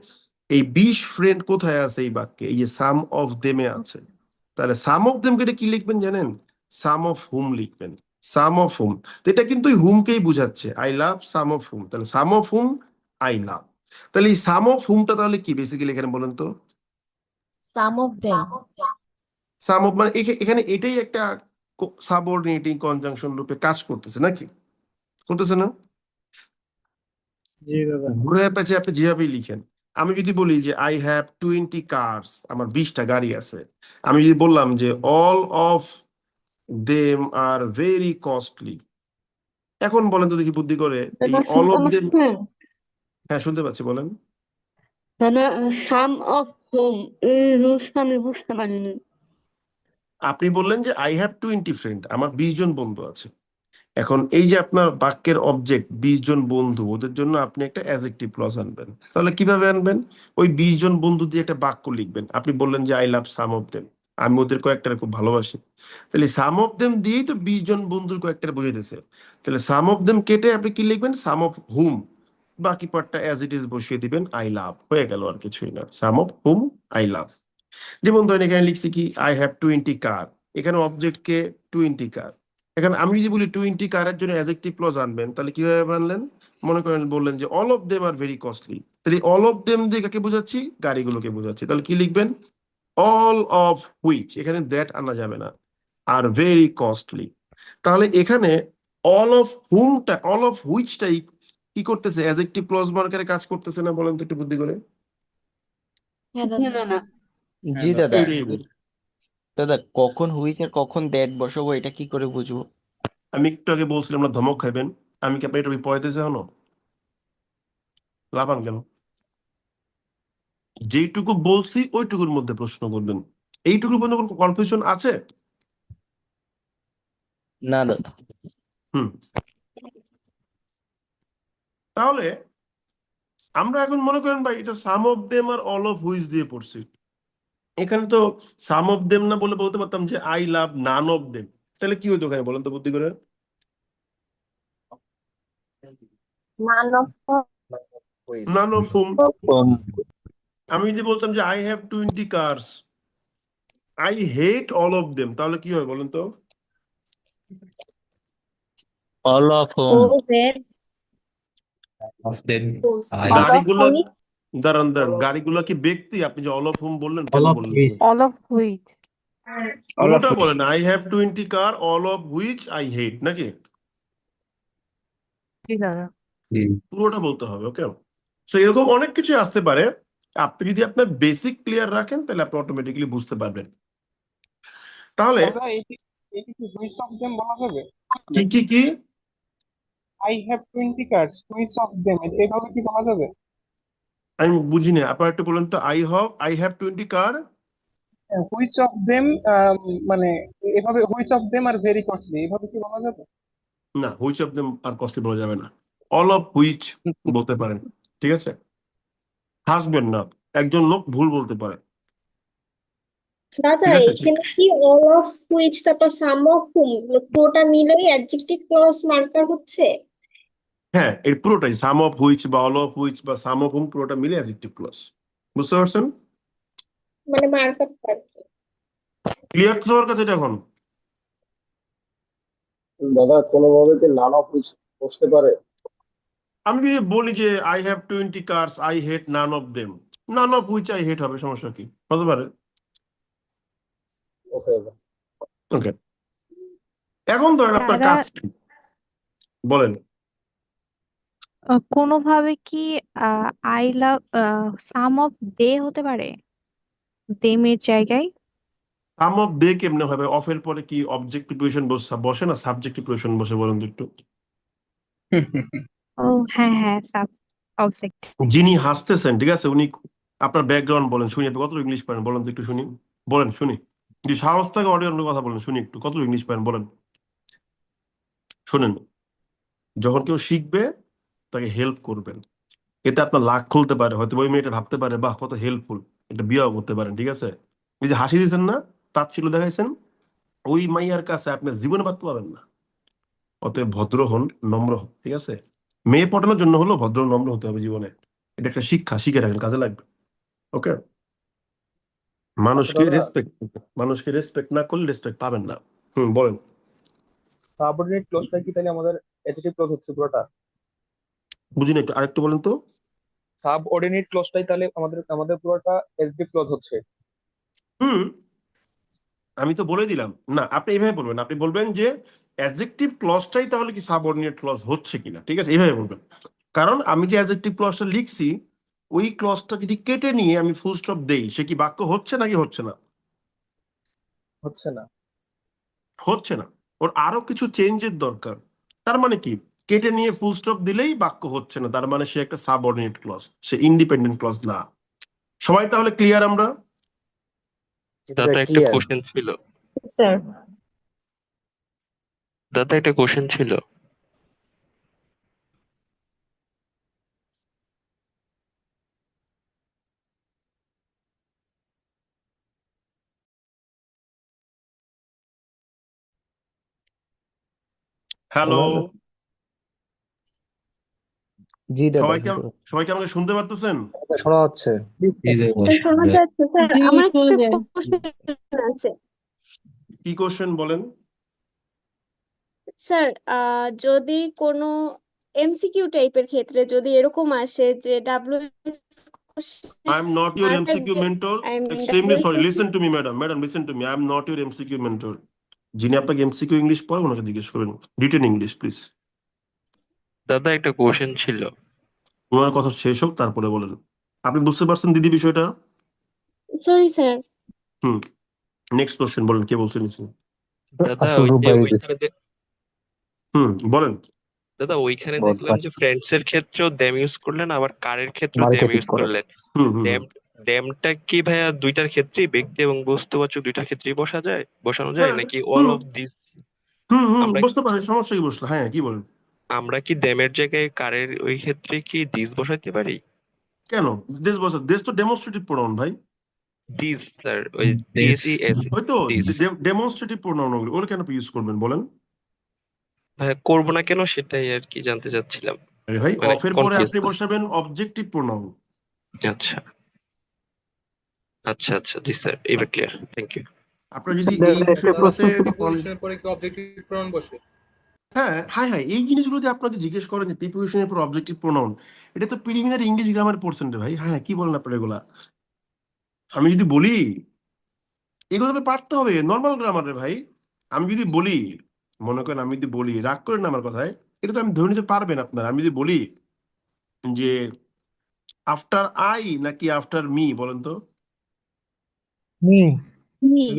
এই 20 ফ্রেন্ড কোথায় আছে এই বাক্যে? এই যে সাম অফ দেমে আছে। তাহলে সাম অফ দেম কেটে কি লিখবেন জানেন? সাম অফ হুম লিখবেন। সাম অফ হুম, তো এটা কিন্তু ওই হুমকেই বুঝাচ্ছে, আই লাভ সাম অফ হুম। তাহলে সাম অফ হুম আই লাভ। তাহলে এই সাম অফ হুমটা তাহলে কি বেসিক্যালি এখানে বলেন তো? Some of them. Some of মানে এখানে এটাই একটা সাবঅর্ডিনেটিং কনজাংশন রূপে কাজ করতেছে, নাকি করতেছে না? জি দাদা। ঘুরে পেঁচে আপনি যেভাবেই লিখেন। আমি যদি বলি যে আই হ্যাভ 20 কার্স, আমার 20টা গাড়ি আছে। আমি যদি বললাম যে all of them are very costly. এখন বলেন তো দেখি বুদ্ধি করে, এই দাদা অল অফ আমার দেম। শুনেন হ্যাঁ, শুনতে পাচ্ছি, বলেন। দাদা সাম অফ হোম এই রুলসটা আমি বুঝতে পারিনি। আপনি বললেন যে আই হ্যাভ 20 ফ্রেন্ড, আমার 20 জন বন্ধু আছে। এখন এই যে আপনার বাক্যের অবজেক্ট 20 জন বন্ধু, ওদের জন্য আপনি একটা অ্যাডজেক্টিভ ক্লজ আনবেন। তাহলে কিভাবে আনবেন? ওই 20 জন বন্ধু দিয়ে একটা বাক্য লিখবেন। আপনি বললেন যে I love some of them, আমি ওদের কয়েকটা খুব ভালোবাসি। তাহলে সাম অফ দেম দিয়েই তো 20 জন বন্ধুর কয়েকটা বুঝাইতেছে। তাহলে সাম অফ দেম কেটে আপনি কি লিখবেন? সাম অফ হুম। বাকি পার্টটা অ্যাজ ইট ইজ বসিয়ে দিবেন, আই লাভ। হয়ে গেল, আর কিছুই না। সাম অফ হুম আই লাভ। যেমন ধরেন এখানে লিখছি কি আই হ্যাভ 20 কার, এখানে অবজেক্ট কে 20 কার। এখন আমি যদি বলি 20 কারের জন্য অ্যাডজেক্টিভ ক্লজ আনবেন, তাহলে কিভাবে আনলেন? মনে করেন বললেন যে all of them are very costly. তাহলে অল অফ দেম দিয়ে কাকে বোঝাচ্ছি? গাড়িগুলোকে বোঝাচ্ছি। তাহলে কি লিখবেন? অল অফ হুইচ, এখানে দ্যাট আনা যাবে না, আর ভেরি কস্টলি। তাহলে এখানে অল অফ হুইচটাই কি করতেছে? অ্যাডজেক্টিভ ক্লজ মার্কারে কাজ করতেছে না? বলেন তো একটু বুদ্ধি করে। হ্যাঁ দাদা। জি দাদা। এইটাই বলি। দাদা কখন হুইচ আর কখন দ্যাট বসাবো এটা কি করে বুঝবো? আমি একটু আগে বলছিলাম না ধমক খাইবেন। আমি কি আপনার এটা পড়াইতেছি এখনো? লাফান কেন? যেইটুকু বলছি ওইটুকুর মধ্যে প্রশ্ন করবেন। এইটুকুর মধ্যে কোনো কনফিউশন আছে? না দাদা। হুম, তাহলে আমরা এখন মনে করেন ভাই এটা সাম অফ দেম আর অল অফ হুইচ দিয়ে পড়ছি। এখানে তো সাম অফ দেম না বলে বলতে পারতাম যে I love naan of them, তাহলে কি হইতো এখানে বলেন তো বুদ্ধি করে? none of none of hmm. Um, আমি যদি বলতাম যে I have 20 cars, I hate all of them, তাহলে কি হয় বলেন তো? all of whom. all that Of them, বলছি I all of গাড়িগুলা, which দাঁড়ান দাঁড়ান, গাড়িগুলা কি ব্যক্তি? আপনি যে অল অফ হুম বললেন কেন all of বললেন? which, all of which all of পুরোটা which বলেন, I have 20 car all of which I হেট, নাকি? কি দাদা পুরোটা বলতে হবে, ওকে? তো এরকম অনেক কিছু আসতে পারে। আপনি যদি আপনার বেসিক ক্লিয়ার রাখেন তাহলে আপনি অটোমেটিক্যালি বুঝতে পারবেন। তাহলে দাদা এটি এটি কি হুইচ অফ দেম বলা যাবে? কি কি কি I have 20 cards, which of them এইভাবে কি বলা যাবে? আমি বুঝিনি, আপনার একটু বলেন তো। I have 20 car, which of them, মানে এভাবে which of them are very costly এইভাবে কি বলা যাবে? না which of them are costly বলা যাবে না, অল অফ হুইচ বলতে পারেন, ঠিক আছে? হাসবেন না, একজন লোক ভুল বলতে পারে, দাদা ঠিক আছে? এখানে কি all of which তারপর some of whom পুরোটা মিলেই অ্যাডজেক্টিভ ক্লজ মার্কার হচ্ছে? হ্যাঁ, এর পুরোটাই সাম অফ হুইচ বা অল অফ হুইচ বা সাম অফ হুম পুরোটা মিলে অ্যাডজেক্টিভ ক্লজ। বুঝতে পারছেন? মানে মার্কার আর কি। ক্লিয়ার তো সবার কাছে এটা এখন? দাদা কোনোভাবে কি নান অফ হুইচ বসতে পারে? আমি যদি বলি যে I have 20 cars, I hate none of them, none of which I hate হবে, সমস্যা কি হতে পারে? ওকে ওকে, এখন ধরেন আপনার দাদা কাজ কি বলেন। কোনোভাবে কি I love some of they হতে পারে দেমের জায়গায়? সাম অফ দে কেমনে হবে? অফের পরে কি অবজেক্ট প্রিপোজিশন বসে না সাবজেক্ট প্রিপোজিশন বসে, বলেন তো একটু। ও হ্যাঁ হ্যাঁ অবজেক্ট। যিনি হাসতেছেন, ঠিক আছে, উনি আপনার ব্যাকগ্রাউন্ড বলেন শুনি, আপনি কত ইংলিশ পারেন বলেন তো একটু শুনি, বলেন শুনি। যদি সাহস থাকে অডিও কথা বলেন শুনি, একটু কত ইংলিশ পারেন বলেন, শুনেন। যখন কেউ শিখবে তাকে হেল্প করবেন, এতে আপনার লাখ খুলতে পারে, হয়তো ওই মেয়েটা ভাবতে পারে বাহ কত হেল্পফুল, একটা বিয়েও করতে পারেন, ঠিক আছে? এই যে হাসি দিয়েছেন না, তার ছিল দেখাইছেন, ওই মাইয়ার কাছে আপনার জীবনে পারতে পাবেন না। অতএব ভদ্র হন, নম্র হন, ঠিক আছে? মেয়ে পটানোর জন্য হলো ভদ্র নম্র হতে হবে জীবনে, এটা একটা শিক্ষা, শিখে রাখেন, কাজে লাগবে, ওকে? আচ্ছা মানুষকে দাদা, রেসপেক্ট, মানুষকে রেসপেক্ট না করলে রেসপেক্ট পাবেন না। বলেন। সাবঅর্ডিনেট ক্লজটা কি তাহলে আমাদের অ্যাডজেক্টিভ ক্লজ হচ্ছে পুরোটা? বুঝিনি, একটু আরেকটু বলেন তো। সাবঅর্ডিনেট ক্লজটাই তাহলে আমাদের আমাদের পুরোটা অ্যাডজেক্টিভ ক্লজ হচ্ছে? হুম, আমি তো বলে দিলাম না, আপনি এইভাবে বলবেন, আপনি বলবেন যে অ্যাডজেক্টিভ ক্লজটাই তাহলে কি সাবঅর্ডিনেট ক্লজ হচ্ছে কিনা, ঠিক আছে, এইভাবে বলবেন। কারণ আমি যে অ্যাডজেক্টিভ ক্লজটা লিখছি, ওই ক্লজটা যদি কেটে নিয়ে আমি ফুল স্টপ দেই, সে কি বাক্য হচ্ছে নাকি হচ্ছে না? হচ্ছে না। হচ্ছে না, ওর আরো কিছু চেঞ্জের দরকার। তার মানে কি, কেটে নিয়ে ফুল স্টপ দিলেই বাক্য হচ্ছে না, তার মানে সে একটা সাবঅর্ডিনেট ক্লজ, সে ইন্ডিপেন্ডেন্ট ক্লজ না। সবাই তাহলে ক্লিয়ার আমরা? দাদা একটা কোশ্চেন ছিল। স্যার দাদা একটা কোশ্চেন ছিল। হ্যালো, জি দাদা, সবাইকে সবাইকে আমাকে শুনতে পারতেছেন? শোনা হচ্ছে। শোনা যাচ্ছে স্যার, জি আমার শোনা একটা যায়। কোশ্চেন আছে কি কোশ্চেন বলেন। স্যার। যদি কোনো এমসিকিউ টাইপের ক্ষেত্রে যদি এরকম আসে যে I am not your marker MCQ mentor. I mean Extremely sorry. Listen to me, madam. Madam, listen to me. I am not your MCQ mentor. যিনি আপনাকে এমসিকিউ ইংলিশ পড়ে ওনাকে জিজ্ঞেস করবেন, রিটেন ইংলিশ প্লিজ। দাদা একটা কোশ্চেন ছিল। ওনার কথা শেষ হোক তারপরে বলেন। আপনি বুঝতে পারছেন দিদি বিষয়টা? Sorry sir. Hmm, next question বলেন, কে বলছেন নিচে? দাদা ওই যে বলেন। দাদা ওইখানে দেখলাম যে ফ্রেন্ডস এর ক্ষেত্রেও দেম ইউজ করলেন, আবার কারের ক্ষেত্রেও দেম ইউজ করলেন। হুম হুম দেম ড্যামটা কি ভাইয়া দুইটার ক্ষেত্রেই, ব্যক্তি এবং বস্তুবাচক দুইটার ক্ষেত্রেই বসানো যায়, হ্যাঁ। নাকি অল হুম অফ দিস? হুম আমরা বুঝতে পারি, সমস্যা কি বসলো? হ্যাঁ, কি বলেন? আমরা কি ড্যামের জায়গায় কারের ওই ক্ষেত্রে কি দিস বসাইতে পারি? কেন দেশ বসে? দেশ তো ডেমনস্ট্রেটিভ প্রোনাউন ভাই। দিস স্যার, ওই দিস DSES ওই তো দিস। ডেমনস্ট্রেটিভ প্রোনাউন, ওগুলো ওগুলো কেন ইউজ করবেন বলেন? ভাইয়া করবো না কেন সেটাই আর কি জানতে চাচ্ছিলাম, আরে ভাই, মানে অফের পরে কনফিউজ। আপনি বসাবেন অবজেক্টিভ প্রোনাউন। আচ্ছা আচ্ছা আচ্ছা, জি স্যার, এবার ক্লিয়ার, থ্যাংক ইউ। আপনার যদি স্যার, এই একটা বিষয়গুলোতে প্রশ্ন ছিল। প্রিপোজিশনের পরে কি অবজেক্টিভ প্রনাউন বসে? হ্যাঁ হ্যাঁ হ্যাঁ, এই জিনিসগুলো যদি আপনাদের জিজ্ঞেস করেন যে প্রিপোজিশনের পর অবজেক্টিভ প্রোনাউন, এটা তো প্রিলিমিনারি ইংলিশ গ্রামার পড়ছেন রে ভাই। হ্যাঁ, কি বলেন আপনারা এগুলা? আমি যদি বলি এগুলো তো পারতে হবে, নর্মাল গ্রামার রে ভাই। আমি যদি বলি, মনে করেন আমি যদি বলি, রাগ করেন না আমার কথায়, এটা তো আমি ধরে নিতে পারবেন আপনারা। আমি যদি বলি যে আফটার আই নাকি আফটার মি, বলেন তো? মি।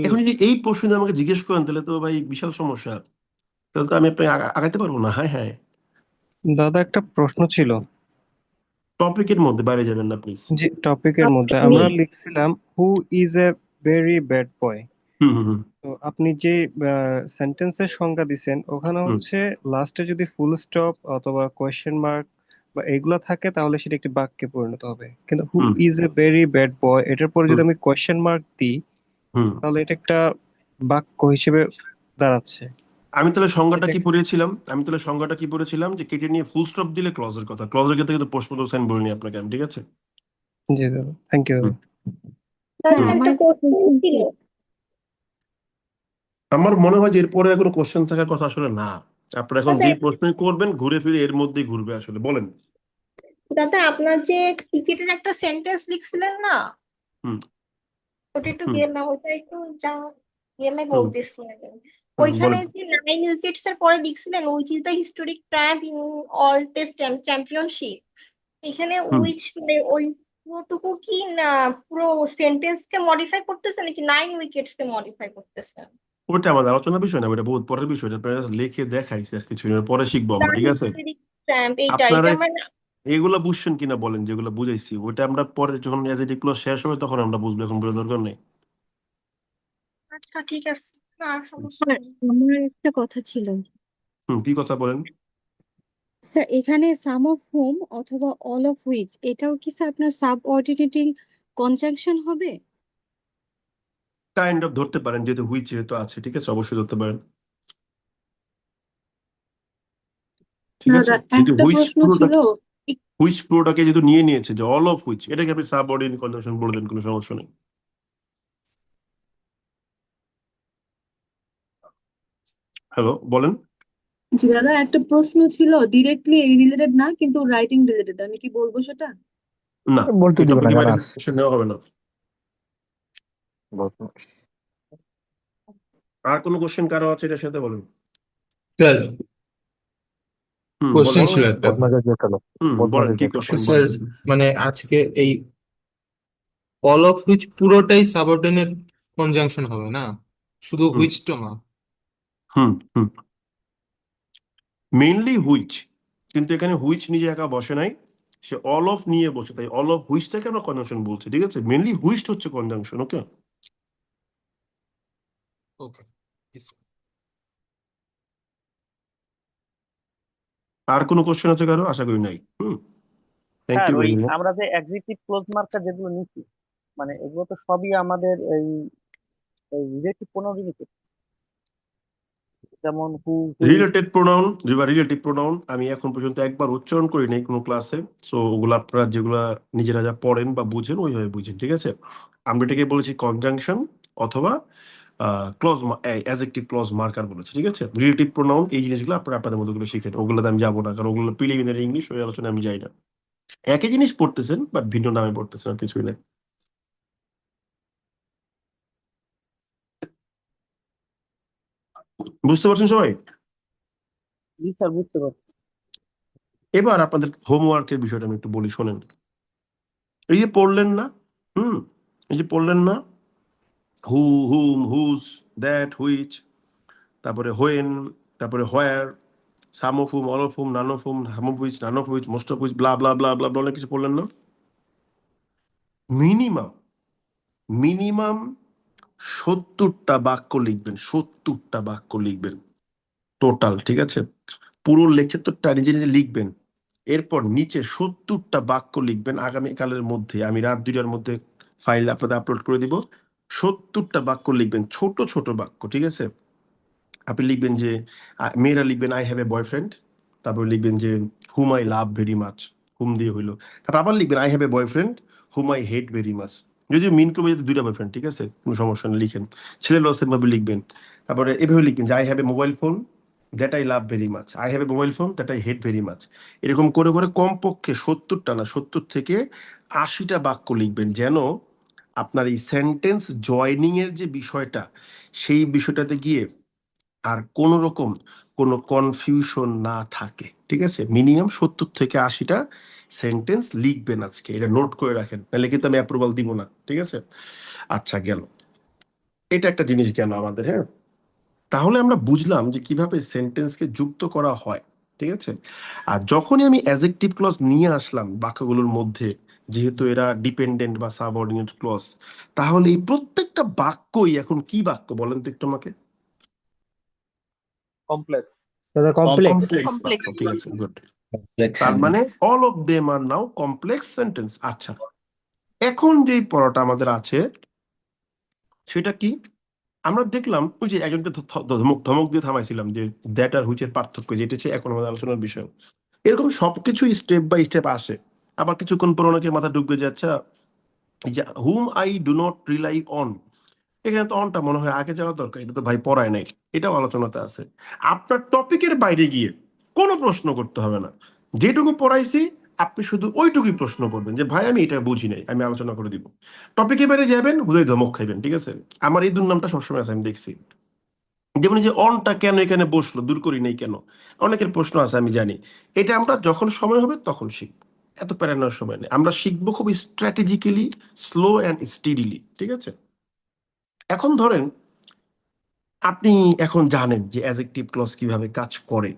এখন যদি এই প্রশ্ন যদি আমাকে জিজ্ঞেস করেন, তাহলে তো ভাই বিশাল সমস্যা। তাহলে তো আমি আপনাকে আগাইতে পারবো না। হ্যাঁ হ্যাঁ, দাদা একটা প্রশ্ন ছিল। টপিকের মধ্যে বাইরে যাবেন না প্লিজ। যে টপিকের মধ্যে মি। আমরা লিখছিলাম who is a very bad boy. Whom whom whom তো আপনি যে সেন্টেন্সের সংজ্ঞা দিছেন ওখানে হুম হচ্ছে লাস্টে যদি ফুল স্টপ অথবা কোয়েশ্চেন মার্ক বা এগুলা থাকে তাহলে সেটা একটি বাক্যে পরিণত হবে, কিন্তু who whom is a very bad boy এটার পরে যদি হুম আমি কোয়েশ্চেন মার্ক দিই হুম। তাহলে এটা একটা বাক্য হিসেবে দাঁড়াচ্ছে। আমি তাহলে সংজ্ঞাটা এটা কি পড়েছিলাম? যে কেটে নিয়ে ফুল স্টপ দিলে ক্লজের কথা, ক্লজের ক্ষেত্রে কিন্তু প্রশ্নবোধক সাইন বলিনি আপনাকে আমি, ঠিক আছে? জি দাদা, থ্যাংক ইউ হুম দাদা। স্যার হুম। একটা কোশ্চেন ছিল। আমার মনে হয় যে এরপরে আর কোনো কোশ্চেন থাকার কথা আসলে না। আপনারা এখন দাদা যে প্রশ্ন করবেন ঘুরে ফিরে এর মধ্যেই ঘুরবে আসলে। বলেন। দাদা আপনার যে ক্রিকেটের একটা সেন্টেন্স লিখছিলেন না, হুম ওটা একটু হুম গেলাম, ওটা একটু গেলে হুম বলতেছি আগে। ওইখানে বলেন। যে 9 উইকেটস এর পরে লিখছিলেন which is the historic triumph in all test championship, এখানে হুম উইচ মানে ওই পুরোটুকু কি না পুরো সেন্টেন্স কে মডিফাই করতেছেন নাকি 9 উইকেটস কে মডিফাই করতেছেন? ওটা আমাদের আলোচনার বিষয় না, ওটা বহুত পরের বিষয়। আপনারা just লিখে দেখাইছে আর কিছু না, পরে শিখবো দ্য আমরা, ঠিক আছে? হিস্টোরিক ট্র্যাম্প এইটা আপনারা এটা মানে। এগুলা বুঝছেন কিনা বলেন, যেগুলো বুঝাইছি ওইটা আমরা পরে যখন অ্যাজ ক্লোজ শেষ হবে তখন আমরা বুঝবো, এখন বোঝার দরকার নেই। আচ্ছা ঠিক আছে, না সমস্যা স্যার, নেই। আমার একটা কথা ছিল। কি কথা বলেন? স্যার, এখানে সাম অফ হুম অথবা অল অফ হুইচ এটাও কি স্যার আপনার সাবঅর্ডিনেটিং কনজাংশন হবে? কাইন্ড অফ ধরতে পারেন, যেহেতু হুইচ যেহেতু আছে, ঠিক আছে, অবশ্যই ধরতে পারেন। ঠিক আছে, দাদা যেহেতু একটা প্রশ্ন ছিল। হুইচ পুরোটাকে যেহেতু নিয়ে নিয়েছে, যে অল অফ হুইচ, এটাকে আপনি সাবঅর্ডিনেট কনজাংশন বলে দেন, কোনো সমস্যা নেই। হ্যালো, বলেন। জি দাদা একটা প্রশ্ন ছিল, ডিরেক্টলি এই রিলেটেড না কিন্তু রাইটিং রিলেটেড, আমি কি বলবো সেটা? না, বলতে এই দিবে না টপিকে বাইরে গালাস। ডিসকাশন নেওয়া হবে না। আর কোনো কোশ্চেন কারো আছে এটার সাথে বলুন। স্যার, কোশ্চেন বলেন। ছিল একটা। বলেন কি কোশ্চেন স্যার, বলেন। মানে আজকে এই অল অফ হুইচ পুরোটাই সাবঅর্ডিনেট কনজাংশন হবে না, শুধু হুম হুইচটা না? হুম মেইনলি হুইচ, কিন্তু এখানে হুইচ নিজে একা বসে নাই, সে অল অফ নিয়ে বসে, তাই অল অফ হুইচটাকে আমরা কনজাংশন বলছি, ঠিক আছে? মেইনলি হুইচ হচ্ছে কনজাংশন। ওকে, ওকে। আর কোনো কোশ্চেন আছে কারো? আশা করি নাই। থ্যাংক স্যার ইউ ওই ভেরি মাচ। আমরা যে অ্যাডজেক্টিভ ক্লোজ মার্কার যেগুলো নিচ্ছি, মানে এগুলো তো সবই আমাদের এই রিলেটিভ প্রোনাউন, যেমন হু হুইচ। রিলেটিভ প্রোনাউন আমি এখন পর্যন্ত একবার উচ্চারণ করি নাই কোনো ক্লাসে। সো ওগুলো আপনারা যেগুলা নিজেরা যা পড়েন বা বুঝেন ওইভাবে বুঝেন, ঠিক আছে? আমরা এটাকে বলেছি কনজাংশন অথবা ক্লজ, অ্যাডজেক্টিভ ক্লজ মার্কার বলেছি, ঠিক আছে? রিলেটিভ প্রোনাউন এই জিনিসগুলো আপনারা আপনাদের মতো করে শিখেন, ওগুলোতে আমি যাবো না, কারণ ওগুলো প্রিলিমিনারি ইংলিশ, ওই আলোচনা আমি যাই না। একই জিনিস পড়তেছেন বাট ভিন্ন নামে পড়তেছেন, আর কিছুই নাই। বুঝতে পারছেন সবাই? জি স্যার, বুঝতে পারছি। এবার আপনাদের হোমওয়ার্কের বিষয়টা আমি একটু বলি, শোনেন। এই যে পড়লেন না, হুম এই যে পড়লেন না, who, whom, whose, that, which, তারপরে হোয়েন, তারপরে where, some of whom, all of whom, none of whom, some of which, none of which, most of which, blah blah blah blah blah, অনেক কিছু পড়লেন না? মিনিমাম মিনিমাম 70টা বাক্য লিখবেন, 70টা বাক্য লিখবেন টোটাল, ঠিক আছে? পুরো লেকচারটা নিজে নিজে লিখবেন। এরপর নিচে 70টা বাক্য লিখবেন আগামীকালের মধ্যে। আমি রাত 2টার মধ্যে ফাইল আপনাদের আপলোড করে দিব। 70টা বাক্য লিখবেন, ছোট ছোট বাক্য, ঠিক আছে? আপনি লিখবেন যে মেয়েরা লিখবেন আই হ্যাভ এ বয়ফ্রেন্ড, তারপর লিখবেন যে whom I love very much, হুম দিয়ে হইলো। তারপর আবার লিখবেন I have a boyfriend hmm I hate very much, যদিও মিন করবে যদি 2টা বয়ফ্রেন্ড, ঠিক আছে, কোনো সমস্যা নেই, লিখেন। ছেলেরাও সেম ভাবে লিখবেন। তারপরে এভাবে লিখবেন যে I have a mobile phone that I love very much, I have a mobile phone that I hate very much. এরকম করে করে কমপক্ষে 70টা না, 70 থেকে 80টা বাক্য লিখবেন, যেন আপনার এই সেন্টেন্স জয়নিং এর যে বিষয়টা, সেই বিষয়টাতে গিয়ে আর কোন রকম কোনো কনফিউশন না থাকে, ঠিক আছে? মিনিমাম 70 থেকে 80টা সেন্টেন্স লিখবেন আজকে, এটা নোট করে রাখেন, নাহলে কিন্তু আমি অ্যাপ্রুভাল দিব না, ঠিক আছে? আচ্ছা, গেল। এটা একটা জিনিস গেল আমাদের, হ্যাঁ। তাহলে আমরা বুঝলাম যে কিভাবে সেন্টেন্সকে যুক্ত করা হয়, ঠিক আছে? আর যখনই আমি অ্যাডজেক্টিভ ক্লজ নিয়ে আসলাম বাক্যগুলোর মধ্যে, যেহেতু এরা ডিপেন্ডেন্ট বা সাবঅর্ডিনেট ক্লজ, তাহলে এই প্রত্যেকটা বাক্যই এখন কি বাক্য বলেন তো একটু আমাকে? কমপ্লেক্স। কমপ্লেক্স। কমপ্লেক্স বাক্য, ঠিক আছে, গুড। তার মানে all of them are now complex sentence. আচ্ছা, এখন যেই পড়াটা আমাদের আছে সেটা কি? আমরা দেখলাম ওই যে একজনকে ধমক ধমক দিয়ে থামাইছিলাম যে দ্যাট আর হুইচ এর পার্থক্য, যেটা হচ্ছে এখন আমাদের আলোচনার বিষয়। এরকম সবকিছু স্টেপ বাই স্টেপ আসে। আবার কিছুক্ষণ পর অনেকের মাথা ঢুকবে যে আচ্ছা, এই যে whom I do not rely on, এখানে তো অনটা মনে হয় আগে যাওয়া দরকার, এটা তো ভাই পড়ায় নাই, এটাও আলোচনাতে আছে। আপনার টপিকের বাইরে গিয়ে কোনো প্রশ্ন করতে হবে না, যেটুকু পড়াইছি আপনি শুধু ওইটুকুই প্রশ্ন করবেন যে ভাই আমি এটা বুঝি নাই, আমি আলোচনা করে দিব। টপিকের বাইরে যাবেন, হুদয় ধমক খাইবেন, ঠিক আছে? আমার এই দুর্নামটা সবসময় আছে, আমি দেখছি। যেমন এই যে অনটা কেন এখানে বসলো, দূর করি নাই কেন, অনেকের প্রশ্ন আছে, আমি জানি। এটা আমরা যখন সময় হবে তখন শিখবো, এত প্যারানোর সময় নেই। আমরা শিখবো খুব স্ট্র্যাটেজিক্যালি, স্লো অ্যান্ড স্টিডিলি, ঠিক আছে? এখন ধরেন আপনি এখন জানেন যে অ্যাডজেক্টিভ ক্লজ কিভাবে কাজ করে।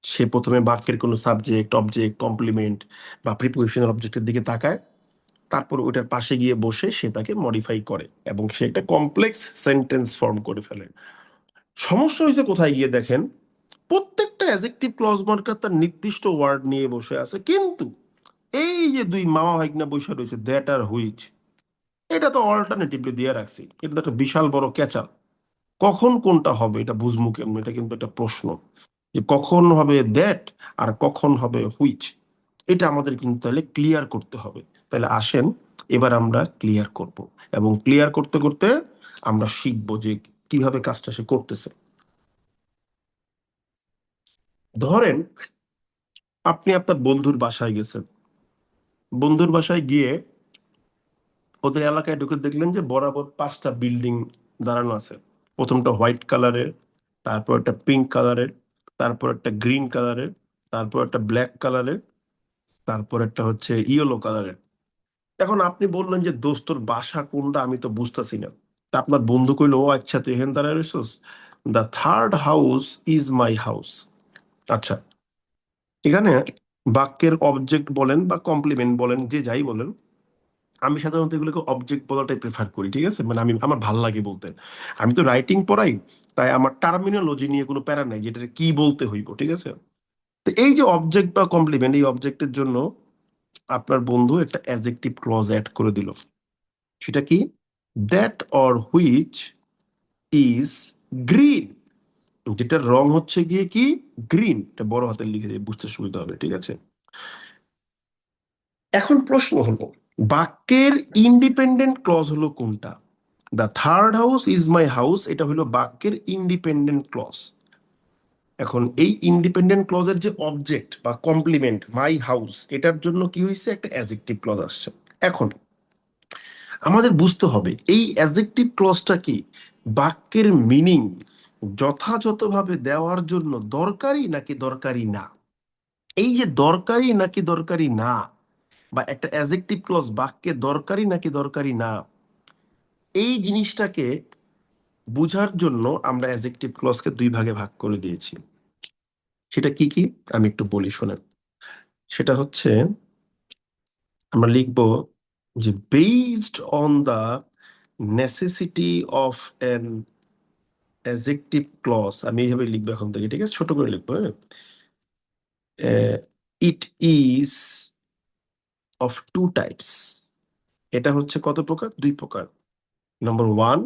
সে প্রথমে বাক্যের কোনো সাবজেক্ট, অবজেক্ট, কমপ্লিমেন্ট বা প্রিপোজিশনাল অবজেক্টের দিকে তাকায়, তারপর ওটার পাশে গিয়ে বসে সে তাকে মডিফাই করে এবং সে একটা কমপ্লেক্স সেন্টেন্স ফর্ম করে ফেলে। সমস্যা হয়েছে কোথায় গিয়ে দেখেন, প্রত্যেকটা অ্যাডজেক্টিভ ক্লজ মার্কার তার নির্দিষ্ট ওয়ার্ড নিয়ে বসে আছে, কিন্তু এই যে দুই মামা ভাইগনা বসে রয়েছে দ্যাট আর হুইচ, এটা তো অল্টারনেটিভলি দিয়ে রাখছি, এটা তো একটা বিশাল বড় ক্যাচাল। কখন কোনটা হবে এটা বুঝবো কেমন, এটা কিন্তু একটা প্রশ্ন, যে কখন হবে দ্যাট আর কখন হবে হুইচ, এটা আমাদের কিন্তু তাহলে ক্লিয়ার করতে হবে। তাহলে আসেন এবার আমরা ক্লিয়ার করব, এবং ক্লিয়ার করতে করতে আমরা শিখবো যে কিভাবে কাজটা সে করতেছে। ধরেন আপনি আপনার বন্ধুর বাসায় গেছেন, বন্ধুর বাসায় গিয়ে ওদের এলাকায় ঢুকে দেখলেন যে বরাবর 5টা বিল্ডিং দাঁড়ানো আছে। প্রথমটা হোয়াইট কালারের, তারপর একটা পিঙ্ক কালারের, তারপর একটা গ্রিন কালারের, তারপর একটা ব্ল্যাক কালারের, তারপর একটা হচ্ছে ইয়েলো কালারের। এখন আপনি বললেন যে দোস্তর বাসা কোনটা আমি তো বুঝতেছি না। তা আপনার বন্ধু কইলো ও আচ্ছা তুই এখানে দাঁড়ায় রইছস, the third house is my house. আচ্ছা, এখানে বাক্যের অবজেক্ট বলেন বা কমপ্লিমেন্ট বলেন, যে যাই বলেন, আমি সাধারণত এগুলোকে অবজেক্ট বলাটাই প্রেফার করি, ঠিক আছে? মানে আমার ভাল লাগে বলতে। আমি তো রাইটিং পড়াই, তাই আমার টার্মিনোলজি নিয়ে কোনো প্যারা নাই, যেটা কি বলতে হইব, ঠিক আছে? তো এই যে অবজেক্ট বা কমপ্লিমেন্ট, এই অবজেক্টের জন্য আপনার বন্ধু একটা অ্যাডজেক্টিভ ক্লজ অ্যাড করে দিল। সেটা কি? That or which is green, যেটার রং হচ্ছে গিয়ে কি গ্রিন, এটা বড় হাতের লিখে দিয়ে বুঝতে সুবিধা হবে, ঠিক আছে? এখন প্রশ্ন হলো বাক্যের ইন্ডিপেন্ডেন্ট ক্লজ হলো কোনটা? The third house is my house, এটা হলো বাক্যের ইন্ডিপেন্ডেন্ট ক্লজ। এখন এই ইন্ডিপেন্ডেন্ট ক্লজের যে অবজেক্ট বা কমপ্লিমেন্ট মাই হাউস, এটার জন্য কি হয়েছে, একটা অ্যাডজেক্টিভ ক্লজ আসছে। এখন আমাদের বুঝতে হবে এই অ্যাডজেক্টিভ ক্লজটা কি বাক্যের মিনিং যথাযথভাবে দেওয়ার জন্য দরকারি নাকি দরকারি না। এই যে দরকারি নাকি দরকারি না, বা একটা অ্যাডজেক্টিভ ক্লজ বাক্যে দরকারি নাকি দরকারি না, এই জিনিসটাকে বুঝার জন্য আমরা অ্যাডজেক্টিভ ক্লজকে 2 ভাগে ভাগ করে দিয়েছি। সেটা কি কি আমি একটু বলি শোনেন। সেটা হচ্ছে আমরা লিখব যে based on the necessity of an adjective clause, আমি এইভাবে লিখবো এখন থেকে, ঠিক আছে, ছোট করে লিখবো, হ্যাঁ। It is of two types, এটা হচ্ছে কত প্রকার? দুই প্রকার। Number one,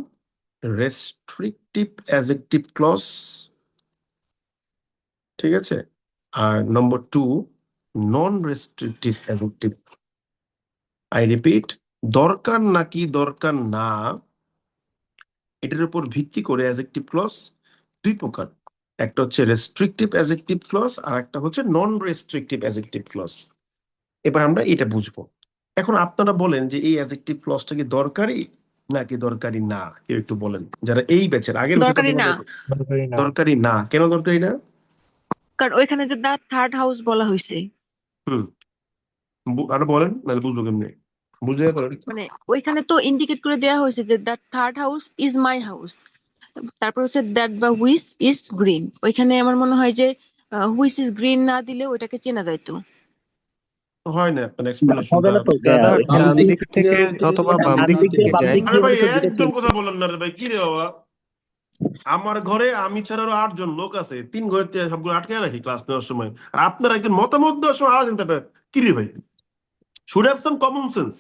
restrictive adjective clause, ঠিক আছে, আর number two, non restrictive adjective. I repeat, দরকার নাকি দরকার না, এটার উপর ভিত্তি করে অ্যাজেক্টিভ ক্লজ দুই প্রকার। একটা হচ্ছে রেস্ট্রিকটিভ অ্যাজেক্টিভ ক্লজ আর একটা হচ্ছে নন রেস্ট্রিকটিভ অ্যাজেক্টিভ ক্লজ। এবার আমরা এটা বুঝবো। এখন আপনারা বলেন যে এই অ্যাজেক্টিভ ক্লজটা কি দরকারি নাকি দরকারি না, কেউ একটু বলেন, যারা এই ব্যাচের, আগের ব্যাচে দরকারি না, দরকারি না। দরকারি না। কেন দরকারি না? কারণ ওইখানে যে দা থার্ড হাউস বলা হয়েছে, হুম, আরো বলেন, নাহলে বুঝবো কেমনি, বুঝতে পারেন। মানে ওইখানে তো ইন্ডিকেট করে দেওয়া হয়েছে যে the third house is my house, তারপর হচ্ছে দ্যাট বা হুইচ ইজ গ্রিন। ওইখানে আমার মনে হয় যে হুইচ ইজ গ্রিন না দিলে ওইটাকে চেনা যাইতো। হয় না আপনার হবে এক্সপ্লেনেশনটা। না তো, দাদা ওইখানে ডান যদি দিক থেকে অথবা বাম দিক থেকে বাম যায়। দিক আরে দিয়ে ভাই হলে তো ডিরেক্ট একজন কথা বলেন না রে ভাই, কি রে বাবা, আমার ঘরে আমি ছাড়া আরো 8 জন লোক আছে, 3 ঘরের থেকে সবগুলো আটকে রাখি ক্লাস নেওয়ার সময়, আর আপনারা একজন মতামত দেওয়ার সময় আরেকজন তাতে কি রে ভাই, should have some common sense.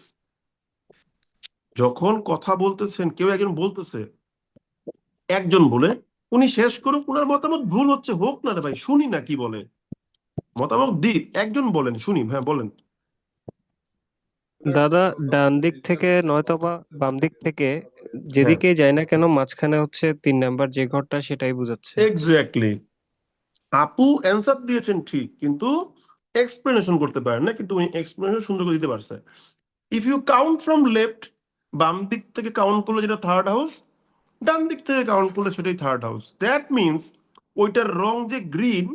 যখন কথা বলতেছেন, কেউ একজন বলতেছে, একজন বলে উনি শেষ করুক, উনার মতামত ভুল হচ্ছে হোক না রে ভাই, শুনি না কি বলে, মতামত দিক, একজন বলেন শুনি, হ্যাঁ বলেন। দাদা ডান দিক থেকে নয়তোবা বাম দিক থেকে হ্যাঁ, যেদিকেই যায় না কেন, মাঝখানে হচ্ছে 3 নাম্বার যে ঘরটা, সেটাই বোঝাচ্ছে। এক্স্যাক্টলি। আপু অ্যান্সার দিয়েছেন ঠিক, কিন্তু এক্সপ্লেনেশন করতে পারেন না, কিন্তু উনি এক্সপ্লেনেশন সুন্দর করে দিতে পারছে। If you count from left, বাম দিক থেকে কাউন্ট করলে যেটা থার্ড হাউস, ডান দিক থেকে কাউন্ট করলে সেটাই থার্ড হাউস। দ্যাট মিনস ওইটার রং যে গ্রিন,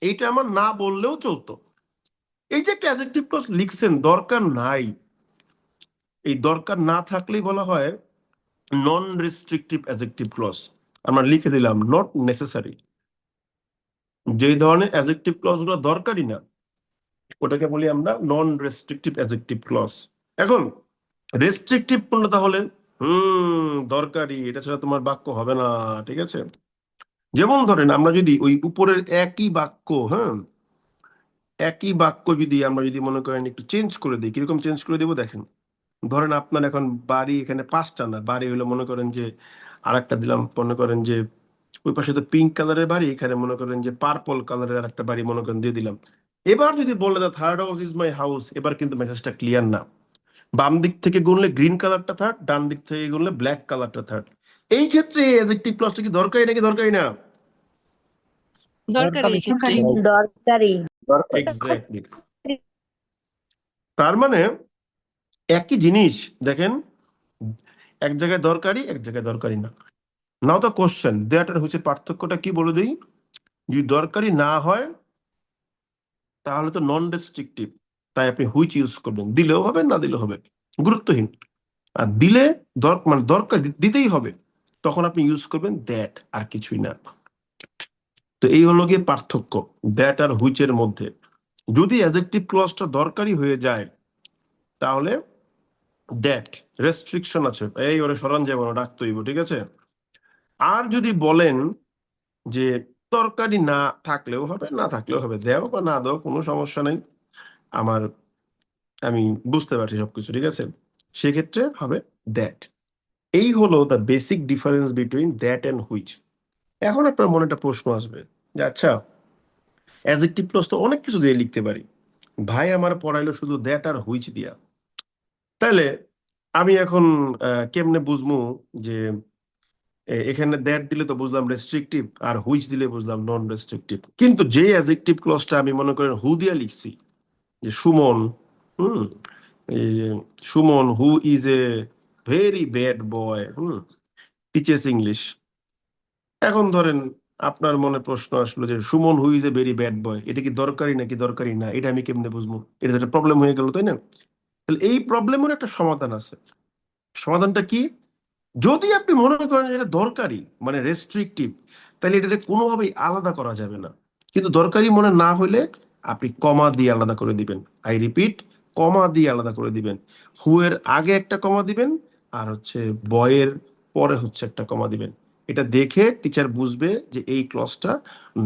এইটা আমার না বললেও চলতো। এই যে একটা অ্যাডজেক্টিভ ক্লজ লিখছেন, দরকার নাই, এই দরকার না থাকলেই বলা হয় নন রেস্ট্রিকটিভ অ্যাডজেক্টিভ ক্লজ। আমরা লিখে দিলাম নট নেসেসারি। যেই ধরনের অ্যাডজেক্টিভ ক্লজ গুলো দরকারি না, ওটাকে বলি আমরা নন রেস্ট্রিকটিভ অ্যাডজেক্টিভ ক্লজ। এখন রেস্ট্রিকটিভ কোনটা তাহলে? দরকারি, এটা ছাড়া তোমার বাক্য হবে না, ঠিক আছে। যেমন ধরেন আমরা যদি ওই উপরের একই বাক্য, হ্যাঁ, একই বাক্য যদি আমরা যদি মনে করেন একটু চেঞ্জ করে দিই, কিরকম চেঞ্জ করে দেবো দেখেন। ধরেন আপনার এখন বাড়ি এখানে 5টা না, বাড়ি হলো মনে করেন যে আরেকটা দিলাম, মনে করেন যে ওই পাশে তো পিঙ্ক কালারের বাড়ি, এখানে মনে করেন যে পার্পল কালারের আরেকটা বাড়ি মনে করেন দিয়ে দিলাম। এবার যদি বলে the third house is my house, এবার কিন্তু মেসেজটা ক্লিয়ার না। বাম দিক থেকে গুনলে গ্রিন কালারটা থার্ড, ডান দিক থেকে গুনলে ব্ল্যাক কালারটা থার্ড। এই ক্ষেত্রে অ্যাডজেক্টিভ ক্লজটা কি দরকারি নাকি দরকারি না? দরকারি এই ক্ষেত্রে। দরকারি। এক্স্যাক্টলি। তার মানে একই জিনিস দেখেন, এক জায়গায় দরকারি, এক জায়গায় দরকারি না। নাও দ্য কোশ্চেন, দ্যাটার হচ্ছে পার্থক্যটা কি বলে দিই। যদি দরকারি না হয় তাহলে তো নন রেস্ট্রিকটিভ, তাই আপনি হুইচ ইউজ করবেন, দিলেও হবে না দিলেও হবে, গুরুত্বহীন। আর দিলে মানে দরকার দিতেই হবে, তখন আপনি ইউজ করবেন দ্যাট, আর কিছুই না। তো এই হলো গিয়ে পার্থক্য দ্যাট আর হুইচের মধ্যে। যদি অ্যাডজেক্টিভ ক্লজটা দরকারি হয়ে যায় তাহলে দ্যাট রেস্ট্রিকশন আছে, এই ওরে সরান যাবো না, ডাকতে হইব, ঠিক আছে। আর যদি বলেন যে তরকারি না থাকলেও হবে, না থাকলেও হবে, দেও বা না দাও কোনো সমস্যা নাই, আমি বুঝতে পারছি সবকিছু, ঠিক আছে, সেক্ষেত্রে হবে দ্যাট। এই হলো the basic difference between that and which. এখন আপনার মনে একটা প্রশ্ন আসবে যে আচ্ছা, অ্যাডজেক্টিভ ক্লজ তো অনেক কিছু দিয়ে লিখতে পারি, ভাই আমার পড়াইলো শুধু দ্যাট আর হুইচ দিয়া, তাহলে আমি এখন কেমনে বুঝবো যে এখানে দ্যাট দিলে তো বুঝলাম রেস্ট্রিকটিভ, আর হুইচ দিলে বুঝলাম নন রেস্ট্রিকটিভ। কিন্তু যে অ্যাডজেক্টিভ ক্লজটা আমি মনে করেন হু দিয়া লিখছি, যে সুমন, হুম, এই যে সুমন হু is a very bad boy, teaches English. এখন ধরেন আপনার মনে প্রশ্ন আসলো যে সুমন হু is a very bad boy, এটা কি দরকারি নাকি দরকারি না, এটা আমি কেমনে বুঝবো? এটা তো একটা প্রবলেম হয়ে গেল, তাই না? তাহলে এই প্রবলেমের একটা সমাধান আছে। সমাধানটা কি? যদি আপনি মনে করেন যে এটা দরকারি মানে রেস্ট্রিকটিভ, তাহলে এটা কোনোভাবেই আলাদা করা যাবে না। কিন্তু দরকারি মনে না হলে আপনি কমা দিয়ে আলাদা করে দিবেন। আই রিপিট, কমা দিয়ে আলাদা করে দিবেন। হু এর আগে একটা কমা দিবেন, আর হচ্ছে বয়ের পরে হচ্ছে একটা কমা দিবেন। এটা দেখে টিচার বুঝবে যে এই ক্লজটা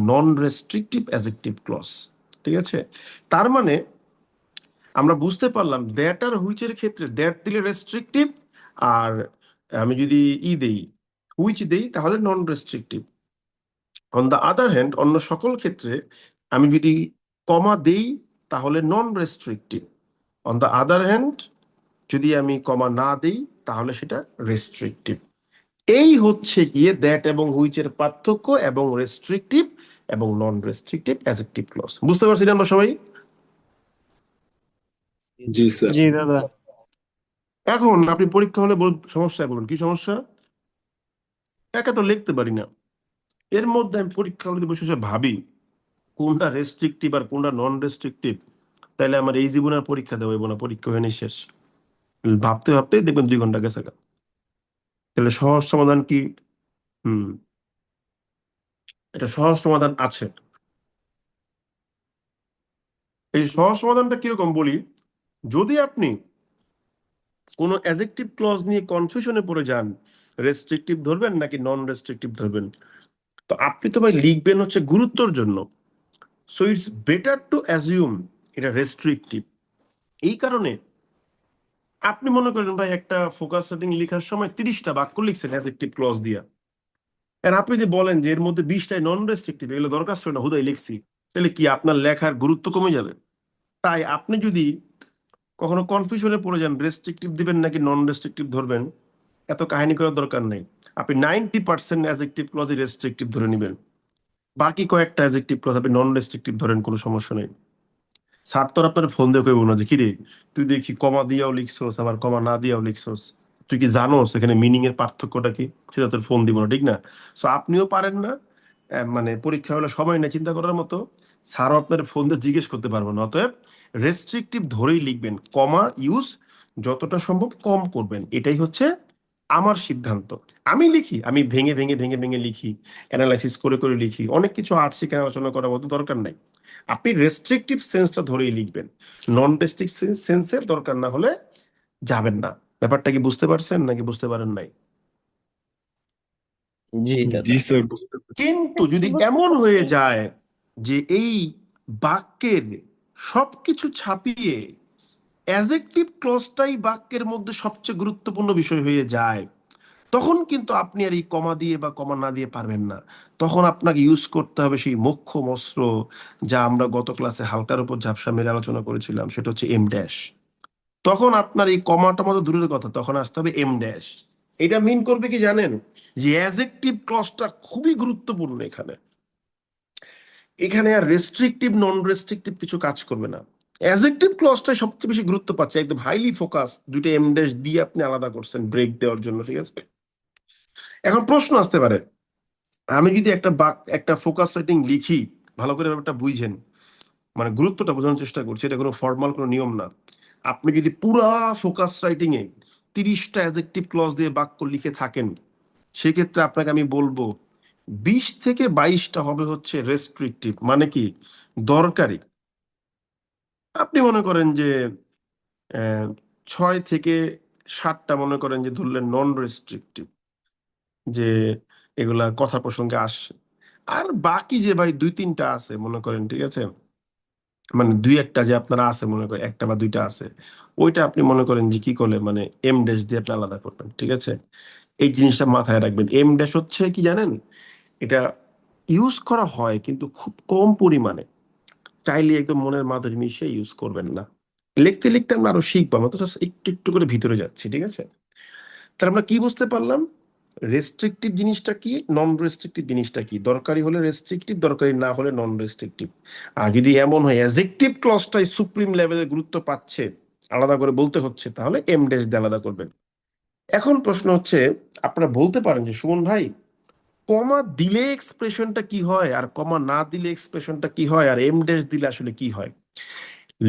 নন রেস্ট্রিকটিভ অ্যাডজেক্টিভ ক্লজ। ঠিক আছে, তার মানে আমরা বুঝতে পারলাম দ্যাট আর হুইচের ক্ষেত্রে দ্যাট দিলে রেস্ট্রিকটিভ, আর আমি যদি দেই হুইচ দেই তাহলে non restrictive. On the other hand অন্য সকল ক্ষেত্রে আমি যদি কমা দেই তাহলে non restrictive. On the other hand যদি আমি কমা না দেই তাহলে সেটা রেস্ট্রিকটিভ। এই হচ্ছে গিয়ে দ্যাট এবং হুইচের পার্থক্য এবং রেস্ট্রিকটিভ এবং নন রেস্ট্রিকটিভ অ্যাডজেক্টিভ ক্লজ। বুঝতে পারছি না আমরা সবাই? জি স্যার। জি দাদা। এখন আপনি পরীক্ষা হলে সমস্যায় বলুন কি সমস্যা? একা তো লিখতে পারি না, এর মধ্যে আমি পরীক্ষা হলে বসে বসে ভাবি কোনটা রেস্ট্রিকটিভ আর কোনটা নন রেস্ট্রিকটিভ, তাহলে আমার এই জীবনে আর পরীক্ষা দেওয়া হইব না, পরীক্ষা হয়ে নেই শেষ। ভাবতে ভাবতেই দেখবেন 2 ঘন্টা গেছে গা। তাহলে সহজ সমাধান কি? এটা সহজ সমাধান আছে। এই সহজ সমাধানটা কিরকম বলি, যদি আপনি কোনো অ্যাডজেক্টিভ ক্লজ নিয়ে কনফিউশনে পড়ে যান, রেস্ট্রিকটিভ ধরবেন নাকি নন রেস্ট্রিকটিভ ধরবেন, তো আপনি তো ভাই লিখবেন হচ্ছে গুরুত্বর জন্য। So it's better to assume এটা রেস্ট্রিকটিভ। এই কারণে আপনি মনে করেন ভাই একটা ফোকাস সেটিং লেখার সময় 30টা বাক্য লিখছেন অ্যাডজেক্টিভ ক্লজ দিয়া, আর আপনি যদি বলেন যে এর মধ্যে 20টাই নন রেস্ট্রিকটিভ, এগুলো দরকার ছিল না, হুদাই লিখছি, তাহলে কি আপনার লেখার গুরুত্ব কমে যাবে? তাই আপনি যদি কখনো কনফিউশনে পড়ে যান রেস্ট্রিকটিভ দিবেন নাকি নন রেস্ট্রিকটিভ ধরবেন, এত কাহিনী করার দরকার নেই। আপনি 90% অ্যাডজেক্টিভ ক্লজই রেস্ট্রিকটিভ ধরে নেবেন, বাকি কয়েকটা অ্যাডজেক্টিভ ক্লজ আপনি নন রেস্ট্রিকটিভ ধরেন, কোনো সমস্যা নেই। স্যার তো আর আপনার ফোন দিয়ে কইব না যে কিরে তুই দেখি কমা দিয়াও লিখছোস আবার কমা না দিয়াও লিখছোস, তুই কি জানোস এখানে মিনিং এর পার্থক্যটা কি, সেটা তোর ফোন দিব না, ঠিক না? সো আপনিও পারেন না, মানে পরীক্ষা হলে সময় না চিন্তা করার মতো, স্যারও আপনার ফোন দিয়ে জিজ্ঞেস করতে পারবো না। অতএব রেস্ট্রিকটিভ ধরেই লিখবেন, কমা ইউজ যতটা সম্ভব কম করবেন, এটাই হচ্ছে আমার সিদ্ধান্ত। আমি লিখি, আমি ভেঙে ভেঙে ভেঙে ভেঙে লিখি, অ্যানালাইসিস করে করে লিখি, অনেক কিছু আর্টসে কেন আলোচনা করার মতো দরকার নাই। আপনি রেস্ট্রিকটিভ সেন্সটা ধরেই লিখবেন, নন রেস্ট্রিকটিভ সেন্সের দরকার না হলে যাবেন না। ব্যাপারটা কি বুঝতে পারছেন নাকি বুঝতে পারেন নাই? জি দাদা। জি স্যার। কিন্তু যদি বুঝতে এমন পারছি। হয়ে যায় যে এই বাক্যের সবকিছু ছাপিয়ে অ্যাডজেক্টিভ ক্লজটাই বাক্যের মধ্যে সবচেয়ে গুরুত্বপূর্ণ বিষয় হয়ে যায়, তখন কিন্তু আপনি আর এই কমা দিয়ে বা কমা না দিয়ে পারবেন না। তখন আপনাকে ইউজ করতে হবে সেই মোক্ষম অস্ত্র, যা আমরা গত ক্লাসে হালকার উপর ঝাপসা মেরে আলোচনা করেছিলাম, সেটা হচ্ছে এম ড্যাশ। তখন আপনার এই কমাটা মতো দূরের কথা, তখন আসতে হবে এম ড্যাশ। এটা মিন করবে কি জানেন, যে অ্যাডজেক্টিভ ক্লজটা খুবই গুরুত্বপূর্ণ এখানে। এখানে আর রেস্ট্রিকটিভ নন রেস্ট্রিকটিভ কিছু কাজ করবে না, অ্যাডজেক্টিভ ক্লজটাই সবচেয়ে বেশি গুরুত্ব পাচ্ছে, একদম হাইলি ফোকাস, দুইটা এম ড্যাশ দিয়ে আপনি আলাদা করছেন ব্রেক দেওয়ার জন্য, ঠিক আছে? এখন প্রশ্ন আসতে পারে, আমি যদি একটা ফোকাস রাইটিং লিখি, ভালো করে ব্যাপারটা বুঝেন, মানে গুরুত্বটা বোঝানোর চেষ্টা করছি, এটা কোনো ফর্মাল কোনো নিয়ম না। আপনি যদি পুরা ফোকাস রাইটিং এ 30টা অ্যাডজেক্টিভ ক্লজ দিয়ে বাক্য লিখে থাকেন, সেক্ষেত্রে আপনাকে আমি বলবো 20 থেকে 22টা হবে হচ্ছে রেস্ট্রিকটিভ, মানে কি দরকারি। আপনি মনে করেন যে 6 থেকে 7টা মনে করেন যে ধরলেন নন রেস্ট্রিকটিভ, যে এগুলা কথা প্রসঙ্গে আসে। আর বাকি যে ভাই 2-3টা আছে মনে করেন, ঠিক আছে, মানে 2-1টা যে আপনারা আছে মনে করেন, 1টা বা 2টা আছে, ওইটা আপনি মনে করেন যে কি করলে মানে এম ড্যাশ দিয়ে আপনি আলাদা করবেন, ঠিক আছে? এই জিনিসটা মাথায় রাখবেন। এম ড্যাশ হচ্ছে কি জানেন, এটা ইউজ করা হয় কিন্তু খুব কম পরিমাণে, চাইলে একদম মনের মাধুরী মিশিয়ে ইউজ করবেন না। লিখতে লিখতে আমরা আরো শিখবো, আমরা তো just একটু একটু করে ভিতরে যাচ্ছি, ঠিক আছে? তাহলে আমরা কি বুঝতে পারলাম, রেস্ট্রিকটিভ জিনিসটা কি, নন রেস্ট্রিকটিভ জিনিসটা কি, দরকারি হলে রেস্ট্রিকটিভ, দরকারি না হলে নন রেস্ট্রিকটিভ। আর যদি এমন হয় অ্যাডজেক্টিভ ক্লজটাই সুপ্রিম লেভেলে গুরুত্ব পাচ্ছে, আলাদা করে বলতে হচ্ছে, তাহলে এম ড্যাশ দিয়ে আলাদা করবেন। এখন প্রশ্ন হচ্ছে, আপনারা বলতে পারেন যে সুমন ভাই কমা দিলে এক্সপ্রেশনটা কি হয় আর কমা না দিলে এক্সপ্রেশনটা কি হয়, আর এম ড্যাশ দিলে আসলে কি হয়?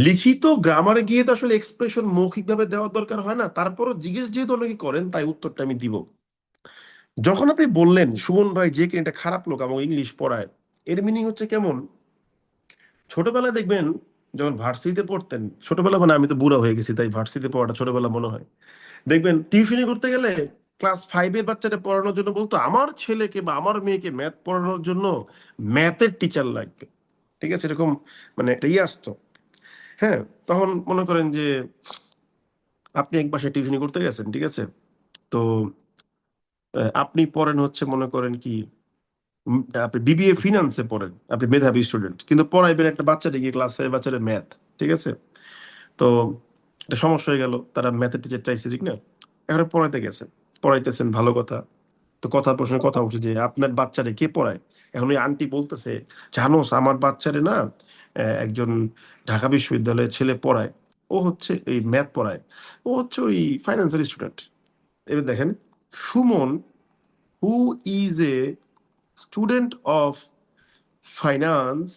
লিখিত গ্রামারে গিয়ে তো আসলে এক্সপ্রেশন মৌখিকভাবে দেওয়ার দরকার হয় না, তারপরও জিজ্ঞেস যেহেতু অনেকে করেন তাই উত্তরটা আমি দিব। যখন আপনি বললেন সুমন ভাই যে কিনা এটা খারাপ লোক এবং ইংলিশ পড়ায়, এর মিনিং হচ্ছে কেমন, ছোটবেলায় দেখবেন যখন ভার্সিটিতে পড়তেন, ছোটবেলা মানে আমি তো বুড়া হয়ে গেছি তাই ভার্সিটিতে পড়াটা ছোটবেলা মনে হয়, দেখবেন টিউশনি করতে গেলে ক্লাস 5-এর বাচ্চাটা পড়ানোর জন্য বলতো আমার ছেলেকে বা আমার মেয়েকে ম্যাথ পড়ানোর জন্য ম্যাথের টিচার লাগবে, ঠিক আছে, এরকম মানে একটা ইয়ে আসতো। হ্যাঁ, তখন মনে করেন যে আপনি এক বাসায় টিউশনি করতে গেছেন, ঠিক আছে, তো আপনি পড়েন হচ্ছে মনে করেন কি আপনি বিবিএ ফিনান্সে পড়েন, আপনি মেধাবী স্টুডেন্ট, কিন্তু পড়াইবেন একটা বাচ্চাটা গিয়ে ক্লাস 5 বাচ্চাটা ম্যাথ, ঠিক আছে, তো একটা সমস্যা হয়ে গেল, তারা ম্যাথের টিচার চাইছে, ঠিক না, এখন পড়াইতে গেছেন, পড়াইতেছেন ভালো কথা, তো কথা প্রশ্নের কথা উঠছে যে আপনার বাচ্চারে কে পড়ায়, এখন ওই আন্টি বলতেছে জানোস আমার বাচ্চারে না একজন ঢাকা বিশ্ববিদ্যালয়ের ছেলে পড়ায়, ও হচ্ছে এই ম্যাথ পড়ায়, ও হচ্ছে ওই ফাইন্যান্সের স্টুডেন্ট। এবার দেখেন সুমন হু is a student of finance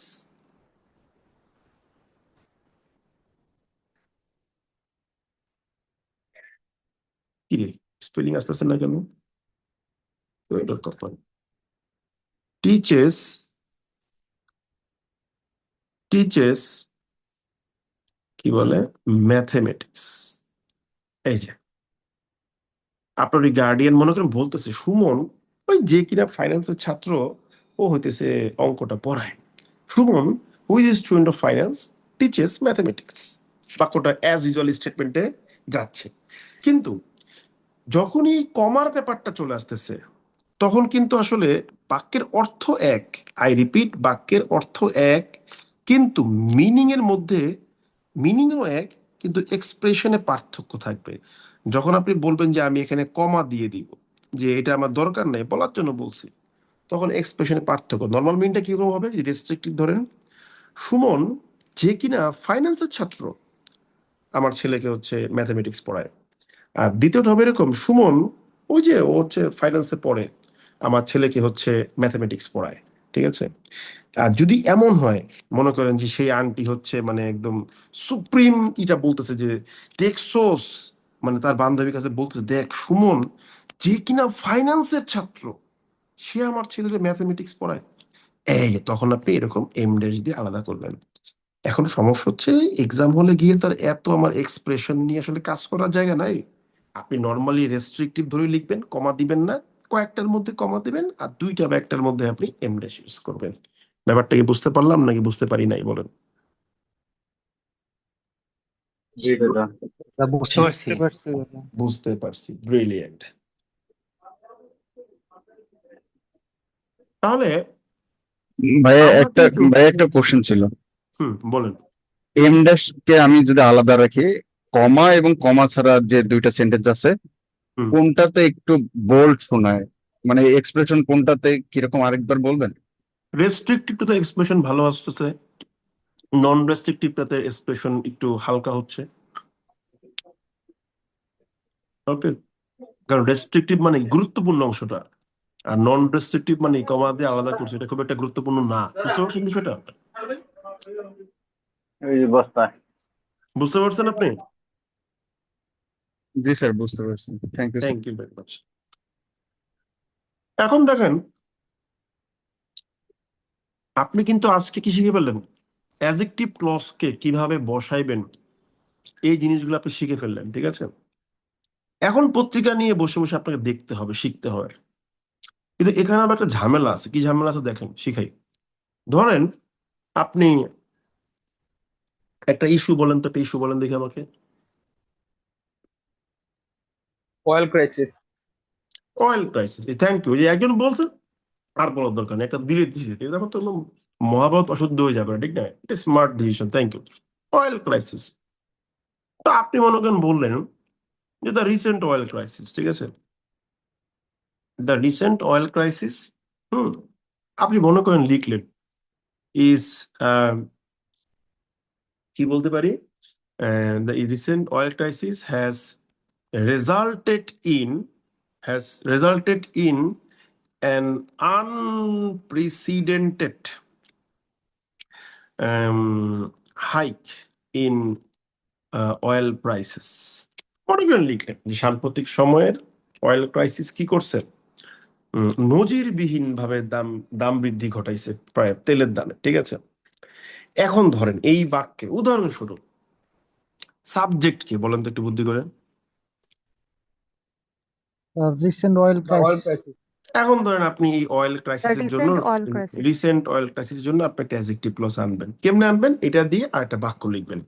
কি রে স্পেলিং আসতেছে না কেন, টিচেস টিচেস কি বলে ম্যাথমেটিক্স। এই যে আপনার ওই গার্ডিয়ান মনে করেন বলতেছে সুমন ওই যে কিনা ফাইন্যান্সের ছাত্র, ও হইতেছে অঙ্কটা পড়ায়, Suman who is student of finance teaches mathematics. বাক্যটা অ্যাজ ইউজুয়াল স্টেটমেন্টে যাচ্ছে, কিন্তু যখনই কমার ব্যাপারটা চলে আসতেছে তখন কিন্তু আসলে বাক্যের অর্থ এক, আই রিপিট বাক্যের অর্থ এক, কিন্তু মিনিং এর মধ্যে মিনিংও এক, কিন্তু এক্সপ্রেশনে পার্থক্য থাকবে। যখন আপনি বলবেন যে আমি এখানে কমা দিয়ে দিব, যে এটা আমার দরকার নেই বলার জন্য বলছি, তখন এক্সপ্রেশনে পার্থক্য। নর্মাল মিনটা কিরকম হবে, যে রেস্ট্রিক্টিভ ধরেন সুমন যে কিনা ফাইন্যান্সের ছাত্র আমার ছেলেকে হচ্ছে ম্যাথমেটিক্স পড়ায়, আর দ্বিতীয়টা হবে এরকম সুমন ওই যে ও হচ্ছে ফাইন্যান্সে পড়ে আমার ছেলেকে হচ্ছে ম্যাথমেটিক্স পড়ায়, ঠিক আছে। আর যদি এমন হয় মনে করেন যে সেই আন্টি হচ্ছে মানে একদম সুপ্রিম এটা বলতেছে যে দেখছোস, মানে তার বান্ধবীর কাছে বলতেছে দেখ সুমন যে কিনা ফাইন্যান্সের ছাত্র সে আমার ছেলের ম্যাথমেটিক্স পড়ায়, এই তখন আপনি এরকম এম ড্যাশ দিয়ে আলাদা করবেন। এখন সমস্যা হচ্ছে এক্সাম হলে গিয়ে তার এত আমার এক্সপ্রেশন নিয়ে আসলে কাজ করার জায়গা নাই, আপনি নর্মালি রেস্ট্রিক্টিভ ধরে লিখবেন, কমা দিবেন না, কয়েকটার মধ্যে কমা দিবেন আর দুইটা বা একটার মধ্যে আপনি এম ড্যাশ ইউজ করবেন। ব্যাপারটা কি বুঝতে পারলাম নাকি বুঝতে পারি নাই বলেন? জি দাদা বুঝতে ঠিক, পারছি। বুঝতে পারছি দাদা। বুঝতে পারছি, ব্রিলিয়েন্ট। তাহলে ভাইয়া আমরা একটা কিন্তু ভাইয়া একটা কোশ্চেন ছিল। বলেন। এম ড্যাশ কে আমি যদি আলাদা রাখি, কমা এবং কমা ছাড়া যে দুইটা সেন্টেন্স আছে হুম কোনটাতে একটু বোল্ড শোনায়, মানে এক্সপ্রেশন কোনটাতে কিরকম আরেকবার বলবেন? রেস্ট্রিক্টিভটাতে এক্সপ্রেশন ভালো আসতেছে, নন রেস্ট্রিক্টিভটাতে এক্সপ্রেশন একটু হালকা হচ্ছে। ওকে, কারণ রেস্ট্রিক্টিভ মানে গুরুত্বপূর্ণ অংশটা, আর নন রেস্ট্রিক্টিভ মানে কমা দিয়ে আলাদা করছে, এটা খুব একটা গুরুত্বপূর্ণ না। বুঝতে পারছেন বিষয়টা? এই বস্তা। বুঝতে পারছেন আপনি? জি স্যার বুঝতে পারছি, thank you sir. Thank you very much. এখন দেখেন আপনি কিন্তু আজকে কি শিখে ফেললেন, অ্যাডজেক্টিভ ক্লজকে কিভাবে বসাইবেন এই জিনিসগুলো আপনি শিখে ফেললেন, ঠিক আছে। এখন পত্রিকা নিয়ে বসে বসে আপনাকে দেখতে হবে, শিখতে হবে, কিন্তু এখানে আবার একটা ঝামেলা আছে। কি ঝামেলা আছে দেখেন, শিখাই। ধরেন আপনি একটা ইস্যু বলেন তো, একটা ইস্যু বলেন দেখি আমাকে। Oil crisis. Oil crisis, thank you, যে একজন বলছে আর বলার দরকার নেই, একটা দিলে দিচ্ছে, এখন তো মহাভারত অশুদ্ধ হয়ে যাবে না, ঠিক না, এটা smart decision, thank you. Oil crisis, তো আপনি মনে করেন বললেন যে দ্য রিসেন্ট অয়েল ক্রাইসিস, ঠিক আছে, দ্য রিসেন্ট অয়েল ক্রাইসিস। আপনি মনে করেন লিখলেন ইজ কি বলতে পারি, the recent oil crisis resulted in has resulted in an unprecedented hike in oil prices. মনে করেন লিখলেন যে সাম্প্রতিক সময়ের অয়েল ক্রাইসিস কি করছে, নজিরবিহীন ভাবে দাম বৃদ্ধি ঘটাইছে প্রায় তেলের দামে, ঠিক আছে। এখন ধরেন এই বাক্যে উদাহরণস্বরূপ সাবজেক্ট কি বলেন তো একটু বুদ্ধি করে। Recent oil crisis. এখন ধরেন আপনি এই অয়েল ক্রাইসিসের জন্য recent oil crisis. Recent oil ক্রাইসিসের জন্য আপনি একটা অ্যাডজেক্টিভ ক্লজ আনবেন। কেমনে আনবেন? এটা দিয়ে আর একটা বাক্য লিখবেন।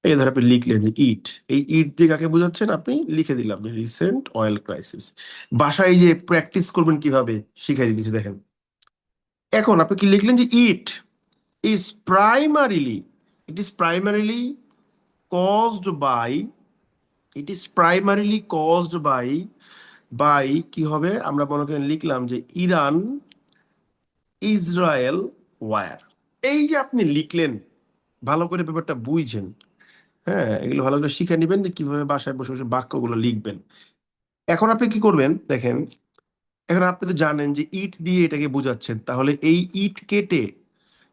এই ধর আপনি লিখলেন যে ইট, এই ইট দিয়ে কাকে বোঝাচ্ছেন? আপনি লিখে দিলাম যে রিসেন্ট অয়েল ক্রাইসিস। বাসায় যে প্র্যাকটিস করবেন কিভাবে শিখাই দিয়েছি দেখেন। এখন আপনি কি লিখলেন যে it is primarily, it is primarily caused by, it is primarily caused by কি হবে? আমরা মনে করেন লিখলাম যে ইরান ইসরায়েল ওয়ার। এই যে আপনি লিখলেন, ভালো করে ব্যাপারটা বুঝছেন, হ্যাঁ, এগুলো ভালো করে শিখে নেবেন যে কিভাবে বাসায় বসে বসে বাক্যগুলো লিখবেন। এখন আপনি কি করবেন দেখেন, এখন আপনি তো জানেন যে ইট দিয়ে এটাকে বোঝাচ্ছেন, তাহলে এই ইট কেটে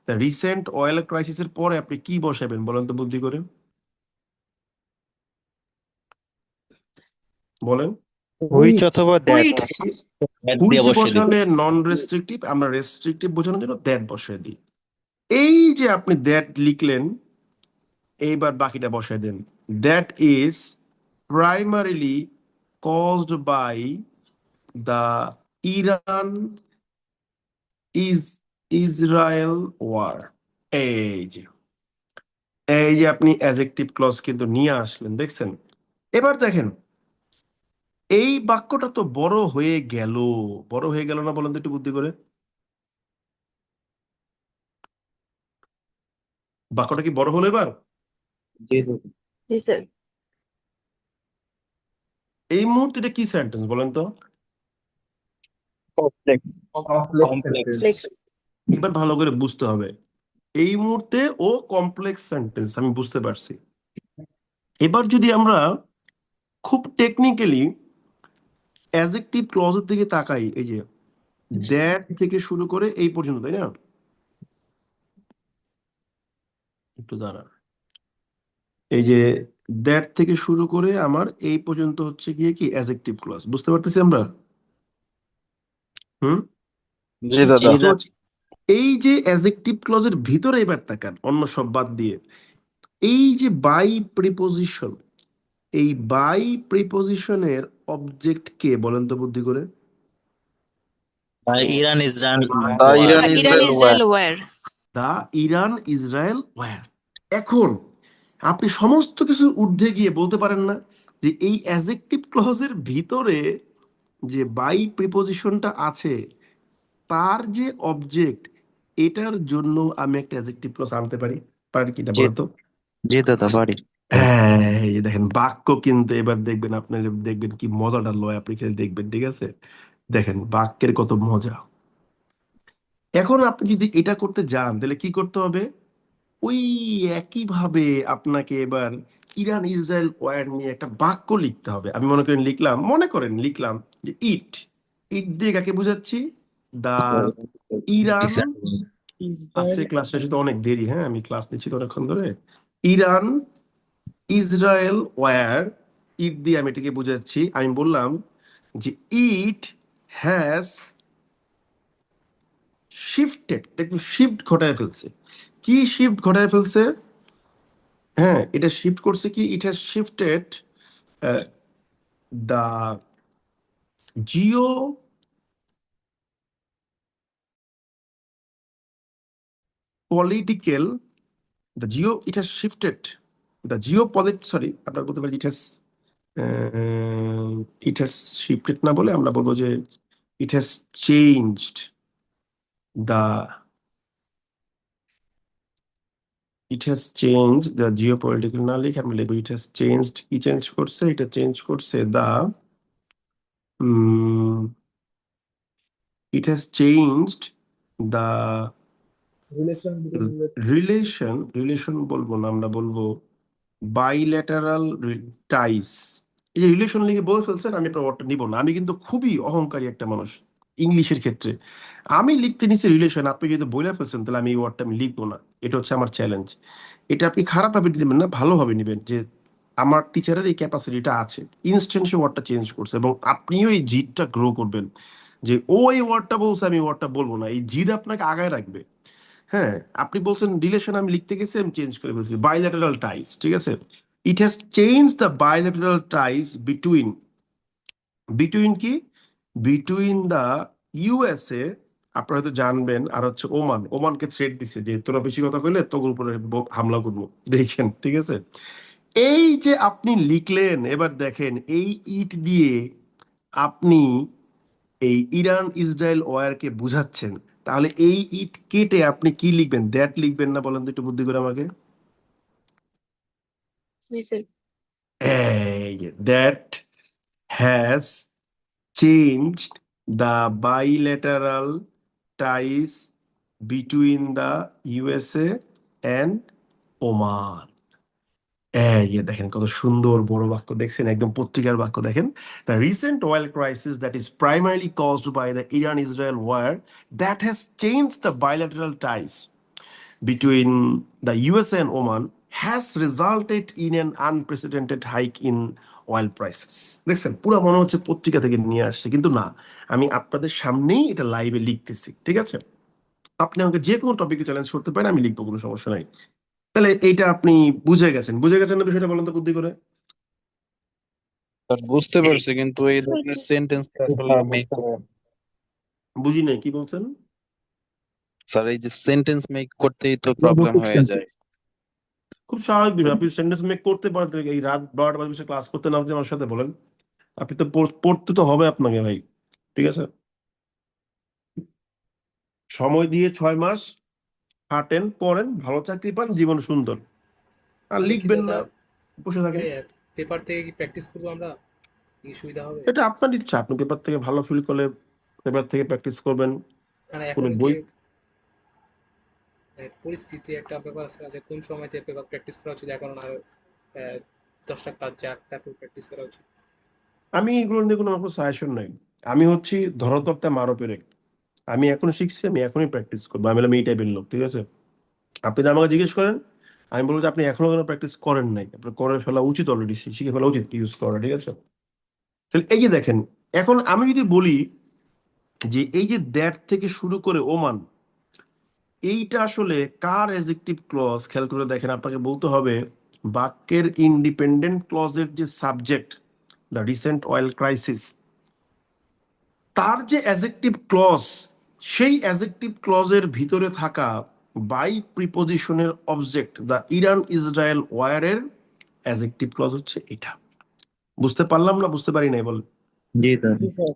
রিসেন্ট অয়েল ক্রাইসিসের পরে আপনি কি বসাবেন বলেন তো বুদ্ধি করে বলেন। হুইচ অথবা দ্যাট হুইচ। দ্যাট হুইচ দিয়ে বসিয়ে দিই। বসালে নন রেস্ট্রিকটিভ, আমরা রেস্ট্রিকটিভ বোঝানোর জন্য দ্যাট বসায় দিই। এই যে আপনি দ্যাট লিখলেন, এইবার বাকিটা বসায় দেন। That is primarily caused by the Iran Israel war. এই যে আপনি অ্যাডজেক্টিভ ক্লজ কিন্তু নিয়ে আসলেন, দেখছেন? এবার দেখেন এই বাক্যটা তো বড় হয়ে গেল, বড় হয়ে গেল না বলেন তো একটু বুদ্ধি করে। বাক্যটা কি বড় হলো এবার? জি স্যার। এই মুহূর্তে এটা কি সেন্টেন্স বলেন তো? কমপ্লেক্স। এবার ভালো করে বুঝতে হবে, এই মুহূর্তে ও কমপ্লেক্স সেন্টেন্স, আমি বুঝতে পারছি। এবার যদি আমরা খুব টেকনিক্যালি অ্যাডজেক্টিভ ক্লজের দিকে তাকাই, এই যে দ্যাট থেকে শুরু করে এই পর্যন্ত, তাই না? একটু দাঁড়া, এই যে দ্যাট থেকে শুরু করে আমার এই পর্যন্ত হচ্ছে গিয়ে কি অ্যাডজেক্টিভ ক্লজ, বুঝতে পারতেছি আমরা? হুম। জি দাদা। So, এই যে অ্যাডজেক্টিভ ক্লজের ভিতরে এবার তাকান, অন্য সব বাদ দিয়ে, এই যে বাই প্রিপোজিশন, এই বাই প্রিপোজিশনের অবজেক্ট কে বলেন তো বুদ্ধি করে? Iran Israel Iran Israel war. The Iran Israel war. এখন আপনি সমস্ত কিছুর ঊর্ধ্বে গিয়ে বলতে পারেন না যে এই অ্যাডজেক্টিভ ক্লজের ভিতরে যে বাই প্রিপোজিশনটা আছে তার যে অবজেক্ট, এটার জন্য আমি একটা অ্যাডজেক্টিভ ক্লজ আনতে পারি, পারি কিনা জি বলতো? জি দাদা পারি। হ্যাঁ, এই যে দেখেন বাক্য কিন্তু এবার দেখবেন, আপনার দেখবেন কি মজাটা লয়, আপনি খেলে দেখবেন, ঠিক আছে? দেখেন বাক্যের কত মজা। এখন আপনি যদি এটা করতে যান তাহলে কি করতে হবে? ওই একইভাবে আপনাকে এবার ইরান ইসরায়েল ওয়ার নিয়ে একটা বাক্য লিখতে হবে। আমি মনে করেন লিখলাম যে ইট, ইট দিয়ে কাকে বোঝাচ্ছি? দা ইরান, আজকে ক্লাস শেষে তো অনেক দেরি, হ্যাঁ, আমি ক্লাস নিচ্ছি তো অনেকক্ষণ ধরে। ইরান ইসরায়েল ওয়ার, ইট দিয়ে আমি এটাকে বোঝাচ্ছি। আমি বললাম যে ইট হ্যাজ শিফটেড, একটু শিফট ঘটায় ফেলছে। কি শিফট ঘটায় ফেলছে? হ্যাঁ, এটা শিফট করছে কি? It has shifted the Jio political, the Jio, it has shifted the sorry, আমরা বলতে পারি ইট হ্যাজ শিফটেড না বলে আমরা বলবো যে it has changed the, it has change the Jio political, না লিখে আমি লিখবো ইট হ্যাজ চেঞ্জড, কি চেঞ্জ করছে? এটা চেঞ্জ করছে the, it has changed the relation বলবো না, আমরা বলবো বাইল্যাটারাল টাইস। এই যে রিলেশন লিখে বলে ফেলছেন, আমি আপনার ওয়ার্ডটা নিব না। আমি কিন্তু খুবই অহংকারী একটা মানুষ ইংলিশের ক্ষেত্রে, আমি লিখতে নিচ্ছি রিলেশন, আপনি যদি বলে ফেলছেন তাহলে আমি এই ওয়ার্ডটা আমি লিখবো না। এটা হচ্ছে আমার চ্যালেঞ্জ। এটা আপনি খারাপভাবে নেবেন না, ভালোভাবে নেবেন যে আমার টিচারের এই ক্যাপাসিটিটা আছে, ইনস্ট্যান্ট ওয়ার্ডটা চেঞ্জ করছে, এবং আপনিও এই জিদটা গ্রো করবেন যে ও এই ওয়ার্ডটা বলছে আমি ওয়ার্ডটা বলবো না, এই জিদ আপনাকে আগায় রাখবে। হ্যাঁ, আপনি বলছেন রিলেশন, আমি লিখতে গেছি আমি চেঞ্জ করে বলছি বাইল্যাটারাল টাইস, ঠিক আছে? It has change the bilateral ties between কি, বিটুইন দ্য ইউএসএ, আপনারা হয়তো জানবেন, আর হচ্ছে ওমানকে থ্রেট দিছে যে তোরা বেশি কথা কইলে তোর উপরে হামলা করবো, দেখেন, ঠিক আছে? এই যে আপনি লিখলেন, এবার দেখেন এই ইট দিয়ে আপনি এই ইরান ইসরায়েল ওয়ারকে বুঝাচ্ছেন, তাহলে এই ইট কেটে আপনি কি লিখবেন? দ্যাট লিখবেন না? বলেন তো একটু বুদ্ধি করে আমাকে। That has changed the bilateral ties between the USA and Oman. দেখেন কত সুন্দর বড় বাক্য, দেখছেন? একদম পত্রিকার বাক্য। দেখেন, the recent oil crisis that is primarily caused by the Iran Israel war that has change the bilateral ties between the USA and Oman has resulted in an unprecedented hike in oil prices. দেখছেন, পুরো মনে হচ্ছে পত্রিকা থেকে নিয়ে আসছে, কিন্তু না, আমি আপনাদের সামনেই এটা লাইভে লিখতেছি, ঠিক আছে? আপনি আমাকে যে কোনো টপিকে চ্যালেঞ্জ করতে পারেন, আমি লিখবো, কোনো সমস্যা নাই। তাহলে এইটা আপনি বুঝে গেছেন না বিষয়টা? বলেন তো বুদ্ধি করে। স্যার বুঝতে পারছি, কিন্তু এই ধরনের সেন্টেন্স আসলে মেক বুঝি নাই, কি বলছেন? স্যার এই যে সেন্টেন্স মেক করতেই তো প্রবলেম হয়ে যায়। খুব স্বাভাবিক বিষয়, আপনি সেন্টেন্স মেক করতে পারতেন, এই রাত 12টা বাজে ক্লাস করতে না, আপনি আমার সাথে বলেন, আপনি তো পড়তে তো হবে আপনাকে ভাই, ঠিক আছে? সময় দিয়ে 6 মাস হাঁটেন, পড়েন, ভালো চাকরি পান, জীবন সুন্দর। আর লিখবেন না, বসে থাকেন। পেপার থেকে কি প্র্যাকটিস করবো আমরা, কি সুবিধা হবে? এটা আপনার ইচ্ছা, আপনি পেপার থেকে ভালো ফিল করলে পেপার থেকে প্র্যাকটিস করবেন। মানে কোনো এখন বই, কি পরিস্থিতি একটা ব্যাপার আছে, কোন সময়তে পেপার প্র্যাকটিস করা উচিত, এখন আর 10টা ক্লাস যাক তারপর প্র্যাকটিস করা উচিত? আমি এগুলো নিয়ে কোনো আমার সাজেশন নাই। আমি হচ্ছি ধরতপ্তে মারো পেরে, আমি এখন শিখছি, আমি এখনই প্র্যাকটিস করবো, আমি হলাম এই টাইপের লোক, ঠিক আছে? আপনি যদি আমাকে জিজ্ঞেস করেন, আমি বলবো যে আপনি এখনো কেন প্র্যাকটিস করেন নাই, আপনার করে ফেলা উচিত, অলরেডি শিখে ফেলা উচিত ইউজ করা, ঠিক আছে? তাহলে এই যে দেখেন, এখন আমি যদি বলি যে এই যে দ্যাট থেকে শুরু করে ওমান, এইটা আসলে কার অ্যাডজেক্টিভ ক্লজ, খেয়াল করে দেখেন, আপনাকে বলতে হবে বাক্যের ইন্ডিপেন্ডেন্ট ক্লজের যে subject, the recent oil crisis, তার যে অ্যাডজেক্টিভ ক্লজ, সেই অ্যাডজেক্টিভ ক্লজের ভিতরে থাকা বাই প্রিপোজিশনের অবজেক্ট দ্য ইরান ইসরায়েল ওয়ারের অ্যাডজেক্টিভ ক্লজ হচ্ছে এটা। বুঝতে পারলাম না বুঝতে পারি নাই বল? জি স্যার।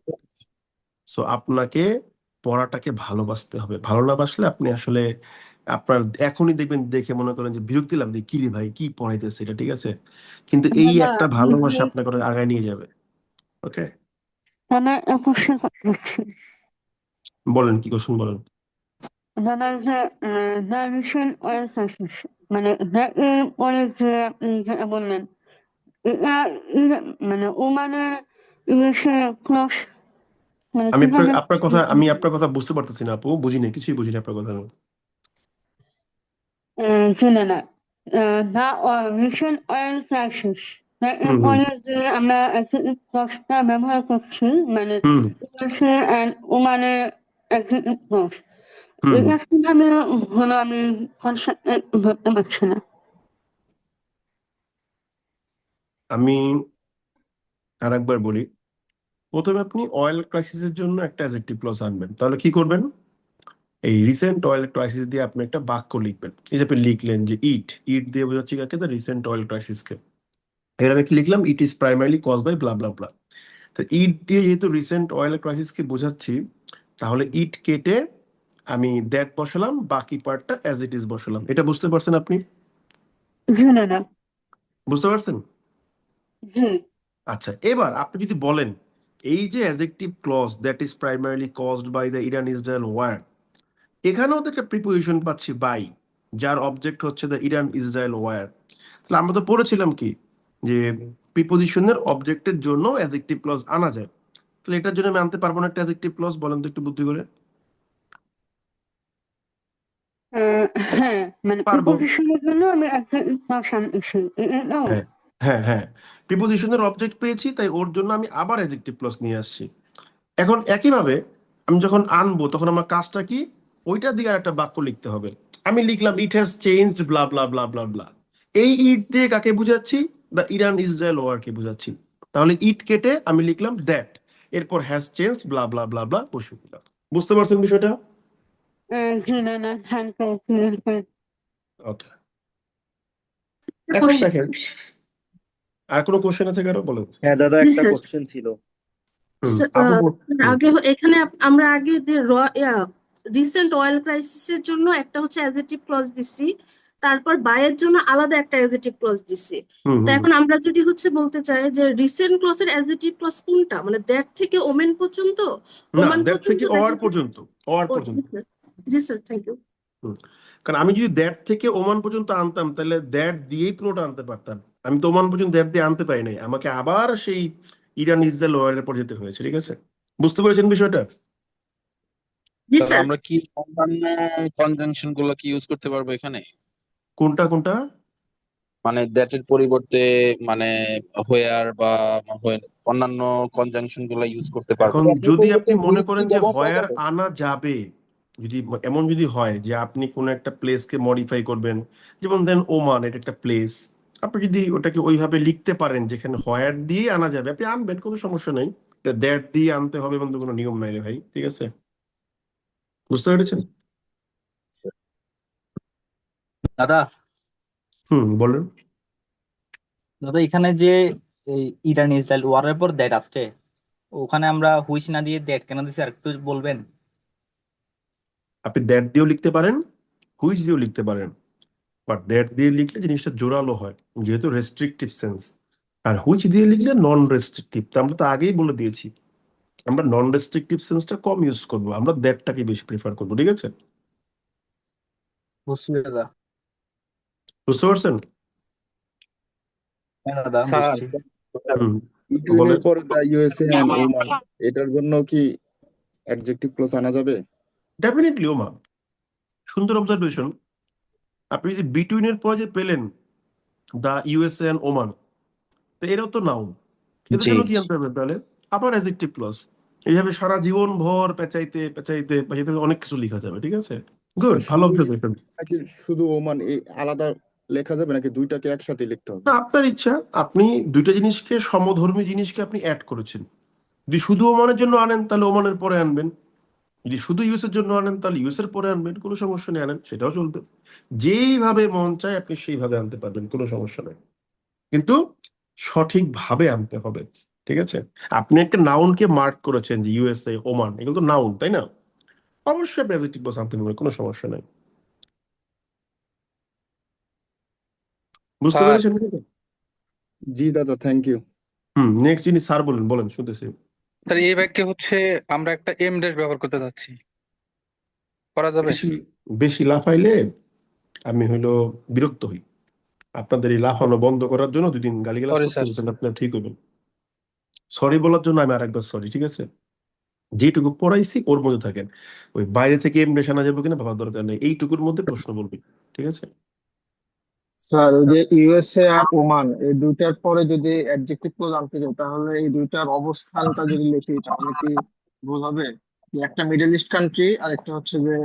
সো আপনাকে পড়াটাকে ভালোবাসতে হবে, ভালো না বাসলে আপনি আসলে আপনার এখনই দেখবেন, দেখে মনে করেন যে বিরক্তি লাগবে, কি রে ভাই কি পড়াইতেছে এটা, ঠিক আছে? কিন্তু এই দাদা একটা ভালোবাসা আপনাকে অনেক আগায় নিয়ে যাবে। ওকে, দাদা কোশ্চেন করছি। বলেন কি কোশ্চেন বলেন। দাদা যে দ্য রিসেন্ট অয়েল ক্রাইসিস, মানে that এর পরে যে আপনি যেটা বললেন, এটা মানে ওমানের ইংলিশে ক্লস, মানে আমি কিভাবে? আপনার কথা বুঝতে পারতেছি না আপু, বুঝিনি, কিছুই বুঝিনি আপনার কথা আমি। শুনে না, দ্য রিসেন্ট অয়েল ক্রাইসিস, এর হুম হুম পরে যে আমরা ক্লসটা ব্যবহার করছি, মানে হুম ইংলিশে অ্যান্ড ওমানের অ্যাডজেক্টিভ ক্লস, হুম এটা কিভাবে হলো আমি কনসেপ্টে ধরতে পারছি না। আমি আর একবার বলি, প্রথমে আপনি অয়েল ক্রাইসিসের জন্য একটা অ্যাডজেক্টিভ ক্লজ আনবেন, তাহলে কি করবেন? এই রিসেন্ট অয়েল ক্রাইসিস দিয়ে আপনি একটা বাক্য লিখবেন। এই যে আপনি লিখলেন যে ইট দিয়ে বোঝাচ্ছি কাকে? দ্য রিসেন্ট অয়েল ক্রাইসিসকে। এর আমি কি লিখলাম? It is primarily cause by blah blah blah. তো ইট দিয়ে যেহেতু রিসেন্ট অয়েল ক্রাইসিসকে বোঝাচ্ছি, তাহলে ইট কেটে আমি দ্যাট বসালাম, বাকি পার্টটা অ্যাজ ইট ইজ বসালাম। এটা বুঝতে পারছেন আপনি? জি দাদা। বুঝতে পারছেন? জি। আচ্ছা, এবার আপনি যদি বলেন এই যে adjective clause that is primarily caused by the Iran Israel war, এখানেও তো একটা প্রিপোজিশন পাচ্ছি বাই, যার অবজেক্ট হচ্ছে দ্য ইরান ইসরায়েল ওয়ার। তাহলে আমরা তো পড়েছিলাম কি, যে প্রিপোজিশনের অবজেক্টের জন্য অ্যাডজেক্টিভ ক্লজ আনা যায়। তাহলে এটার জন্য আমি আনতে পারবো না একটা অ্যাডজেক্টিভ ক্লজ? বলেন তো একটু বুদ্ধি করে। হ্যাঁ, মানে পারবো। প্রিপোজিশনের জন্য আমি একটা ফাংশন ইস্যু, হ্যাঁ হ্যাঁ হ্যাঁ, প্রিপোজিশনের অবজেক্ট পেয়েছি, তাই ওর জন্য আমি আবার অ্যাডজেক্টিভ ক্লজ নিয়ে আসছি। এখন একইভাবে আমি যখন আনবো, তখন আমার কাজটা কি? ওইটা দিয়ে আর একটা বাক্য লিখতে হবে। আমি লিখলাম it has changed blah blah blah blah ব্লা। এই ইট দিয়ে কাকে বুঝাচ্ছি? দ্য ইরান ইসরায়েল ওয়ারকে বুঝাচ্ছি। তাহলে ইট কেটে আমি লিখলাম দ্যাট, এরপর has changed blah blah blah ব্লা বসে দিলাম। বুঝতে পারছেন বিষয়টা? জি না না থ্যাংক ইউ ক্লিয়ার করে। ওকে, এখন দেখেন আর কোনো কোশ্চেন আছে কারো? বলো। হ্যাঁ দাদা, জি একটা স্যার। কোশ্চেন ছিল। আপু হুম। আগে এখানে আমরা আগে যে রিসেন্ট অয়েল ক্রাইসিসের জন্য একটা হচ্ছে অ্যাডজেক্টিভ ক্লজ দিছি, তারপর বায়ের জন্য আলাদা একটা অ্যাডজেক্টিভ ক্লজ দিছি। হুম তো হুম এখন আমরা যদি হচ্ছে বলতে চাই যে রিসেন্ট ক্লজের অ্যাডজেক্টিভ ক্লজ কোনটা, মানে দ্যাট থেকে ওমেন পর্যন্ত, না, ওমান দ্যাট থেকে পর্যন্ত অর নাকি? পর্যন্ত, অর পর্যন্ত। জি স্যার, থ্যাংক ইউ। হুম। কারণ আমি যদি দ্যাট থেকে ওমান পর্যন্ত আনতাম তাহলে দ্যাট দিয়েই পুরোটা আনতে পারতাম। আমি তো ওমান পর্যন্ত দ্যাট দিয়ে আনতে পারি নাই, আমাকে আবার সেই ইরান ইসরায়েল ওয়ারের পর যেতে হয়েছে। ঠিক আছে, বুঝতে পেরেছেন বিষয়টা? জি তাহলে স্যার। আমরা কি অন্যান্য কনজাংশন গুলো কি ইউজ করতে পারবো এখানে? কোনটা কোনটা? মানে দ্যাট এর পরিবর্তে মানে হোয়ার বা অন্যান্য কনজাংশন গুলো ইউজ করতে পারবো? এখন যদি আপনি মনে করেন যে হোয়ার আনা যাবে, যদি এমন যদি হয় যে আপনি কোন একটা প্লেসকে মডিফাই করবেন, যেমন দেন ওমান, এটা একটা প্লেস, আপনি যদি ওটাকে ওইভাবে লিখতে পারেন যেখানে হোয়ার দিয়ে আনা যাবে, আপনি আনবেন, কোনো সমস্যা নেই। এটা দ্যাট দিয়ে আনতে হবে এবং তো কোনো নিয়ম নাই রে ভাই। ঠিক আছে, বুঝতে পেরেছেন? দাদা, বলেন। দাদা এখানে যে এই ইরান ইসরায়েল ওয়ারের পর দ্যাট আসছে, ওখানে আমরা হুইচ না দিয়ে দ্যাট কেন দিছি আর একটু বলবেন? আপনি দ্যাট দিয়েও লিখতে পারেন, হুইচ দিয়েও লিখতে পারেন, বাট দ্যাট দিয়ে লিখলে জিনিসটা জোরালো হয়, যেহেতু রেস্ট্রিকটিভ সেন্স। আর হুইচ দিয়ে লিখলে নন রেস্ট্রিকটিভ। তো আমরা তো আগেই বলে দিয়েছি আমরা নন রেস্ট্রিকটিভ সেন্সটা কম ইউজ করবো, আমরা দ্যাটটাকে বেশি প্রেফার করবো। ঠিক আছে, বুঝছি দাদা। বুঝতে পারছেন? হ্যাঁ দাদা, স্যার, বুঝছি। হুম, বিটুইনের বলেন। পরে দা ইউএসএ এন্ড ওমান, এটার জন্য কি অ্যাডজেক্টিভ ক্লজ আনা যাবে? ডেফিনেটলি ওমা, সুন্দর অবজারভেশন। আপনি যদি বিটুইনের পরে যে পেলেন দা ইউএসএ এন্ড ওমান, তো এরাও তো নাউন, এদের জি জন্য কি আনতে হবে তাহলে? আবার অ্যাডজেক্টিভ ক্লজ। এইভাবে সারা জীবন ভর পেঁচাইতে পেঁচাইতে পেঁচাইতে অনেক কিছু লেখা যাবে। ঠিক আছে, গুড, স্যার, ভালো শুধু অবজারভেশন। নাকি শুধু ওমান এই আলাদা লেখা যাবে নাকি দুইটাকে একসাথে লিখতে হবে? না, আপনার ইচ্ছা। আপনি দুইটা জিনিসকে, সমধর্মী জিনিসকে আপনি অ্যাড করেছেন। যদি শুধু ওমানের জন্য আনেন তাহলে ওমানের পরে আনবেন, যদি শুধু ইউএস এর জন্য আনেন তাহলে ইউএস এর পরে আনবেন, কোনো সমস্যা নেই, আনেন, সেটাও চলবে। যেইভাবে মন চায় আপনি সেইভাবে আনতে পারবেন, কোনো সমস্যা নেই, কিন্তু সঠিকভাবে আনতে হবে। ঠিক আছে, আপনি একটা নাউনকে মার্ক করেছেন যে ইউএসএ, ওমান, এগুলো তো নাউন, তাই না? অবশ্যই আপনি অ্যাডজেক্টিভ ক্লজ আনতে পারবেন, কোনো সমস্যা নেই। বুঝতে স্যার, পেরেছেন? জি দাদা, থ্যাংক ইউ। নেক্সট যিনি স্যার বলেন, বলেন, শুনতেছি। স্যার, এই বাক্যে হচ্ছে আমরা একটা এম ড্যাশ ব্যবহার করতে চাচ্ছি, করা যাবে? বেশি বেশি লাফাইলে আমি হইলো বিরক্ত হই। আপনাদের এই লাফানো বন্ধ করার জন্য 2 দিন গালিগালাজ সরি করতে স্যার। বলছেন, আপনার ঠিক হইবেন। সরি বলার জন্য আমি আরেকবার সরি। ঠিক আছে, যেটুকু পড়াইছি ওর মধ্যে থাকেন, ওই বাইরে থেকে এমনি শোনা যাবে কিনা ভাবার দরকার নেই, এইটুকুর মধ্যে প্রশ্ন বলবি। ঠিক আছে, স্যার, ওই যে ইউএসএ আর ওমান এই দুইটার পরে যদি অ্যাডজেক্টিভ ক্লজ আনতে যাই, তাহলে এই দুইটার অবস্থানটা যদি লিখি তাহলে কি ভুল হবে? যে একটা মিডল ইস্ট কান্ট্রি আর একটা হচ্ছে যে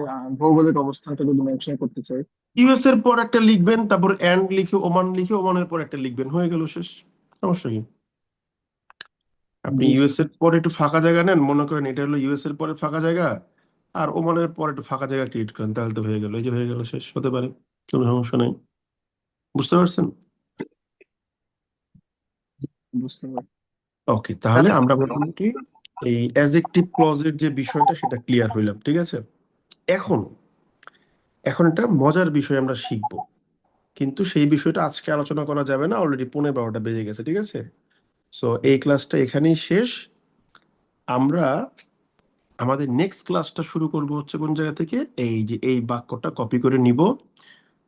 ভৌগোলিক অবস্থানটা যদি মেনশন করতে চাই। ইউএস এর পর একটা লিখবেন, তারপর এন্ড লিখে ওমান লিখে ওমানের পর একটা লিখবেন, হয়ে গেল, শেষ। সমস্যা কি? আপনি জি ইউএস স্যার। এর পরে একটু ফাঁকা জায়গা নেন, মনে করেন এটা হলো ইউএস এর পরে ফাঁকা জায়গা, আর ওমানের পর একটু ফাঁকা জায়গা ক্রিয়েট করেন, তাহলে তো হয়ে গেল, এই যে হয়ে গেল, শেষ, হতে পারে, কোনো সমস্যা নেই। বুঝতে পারছেন? বুঝতে পারি। ওকে, তাহলে আমরা মোটামুটি এই অ্যাডজেক্টিভ ক্লজের যে বিষয়টা সেটা ক্লিয়ার হইলাম। ঠিক আছে, এখন এখন একটা মজার বিষয় আমরা শিখবো, কিন্তু সেই বিষয়টা আজকে আলোচনা করা যাবে না, অলরেডি 11:15 বেজে গেছে। ঠিক আছে, সো এই ক্লাসটা এখানেই শেষ। আমরা আমাদের নেক্সট ক্লাসটা শুরু করব হচ্ছে কোন জায়গা থেকে, এই যে এই বাক্যটা কপি করে নিব।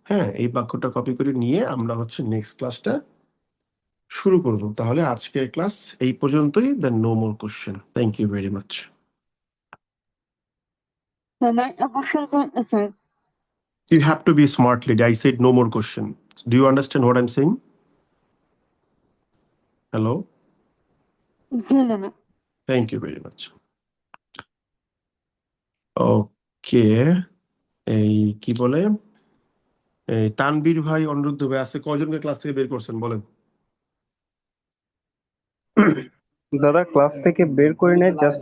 হ্যাঁ, এই বাক্যটা কপি করে নিয়ে আমরা হচ্ছে নেক্সট ক্লাসটা শুরু করব। তাহলে আজকের ক্লাস এই পর্যন্তই, then no more question. Thank you very much. Can I have a question? You have to be smart, lady. I said no more question. Do you understand what I'm saying? Hello? জি না না। Thank you very much. Okay. এই কি বলে এই তানবীর ভাই, অনিরুদ্ধ ভাই আছে, কয়জনকে class থেকে বের করছেন বলেন? দাদা ক্লাস থেকে বের করে নেয় জাস্ট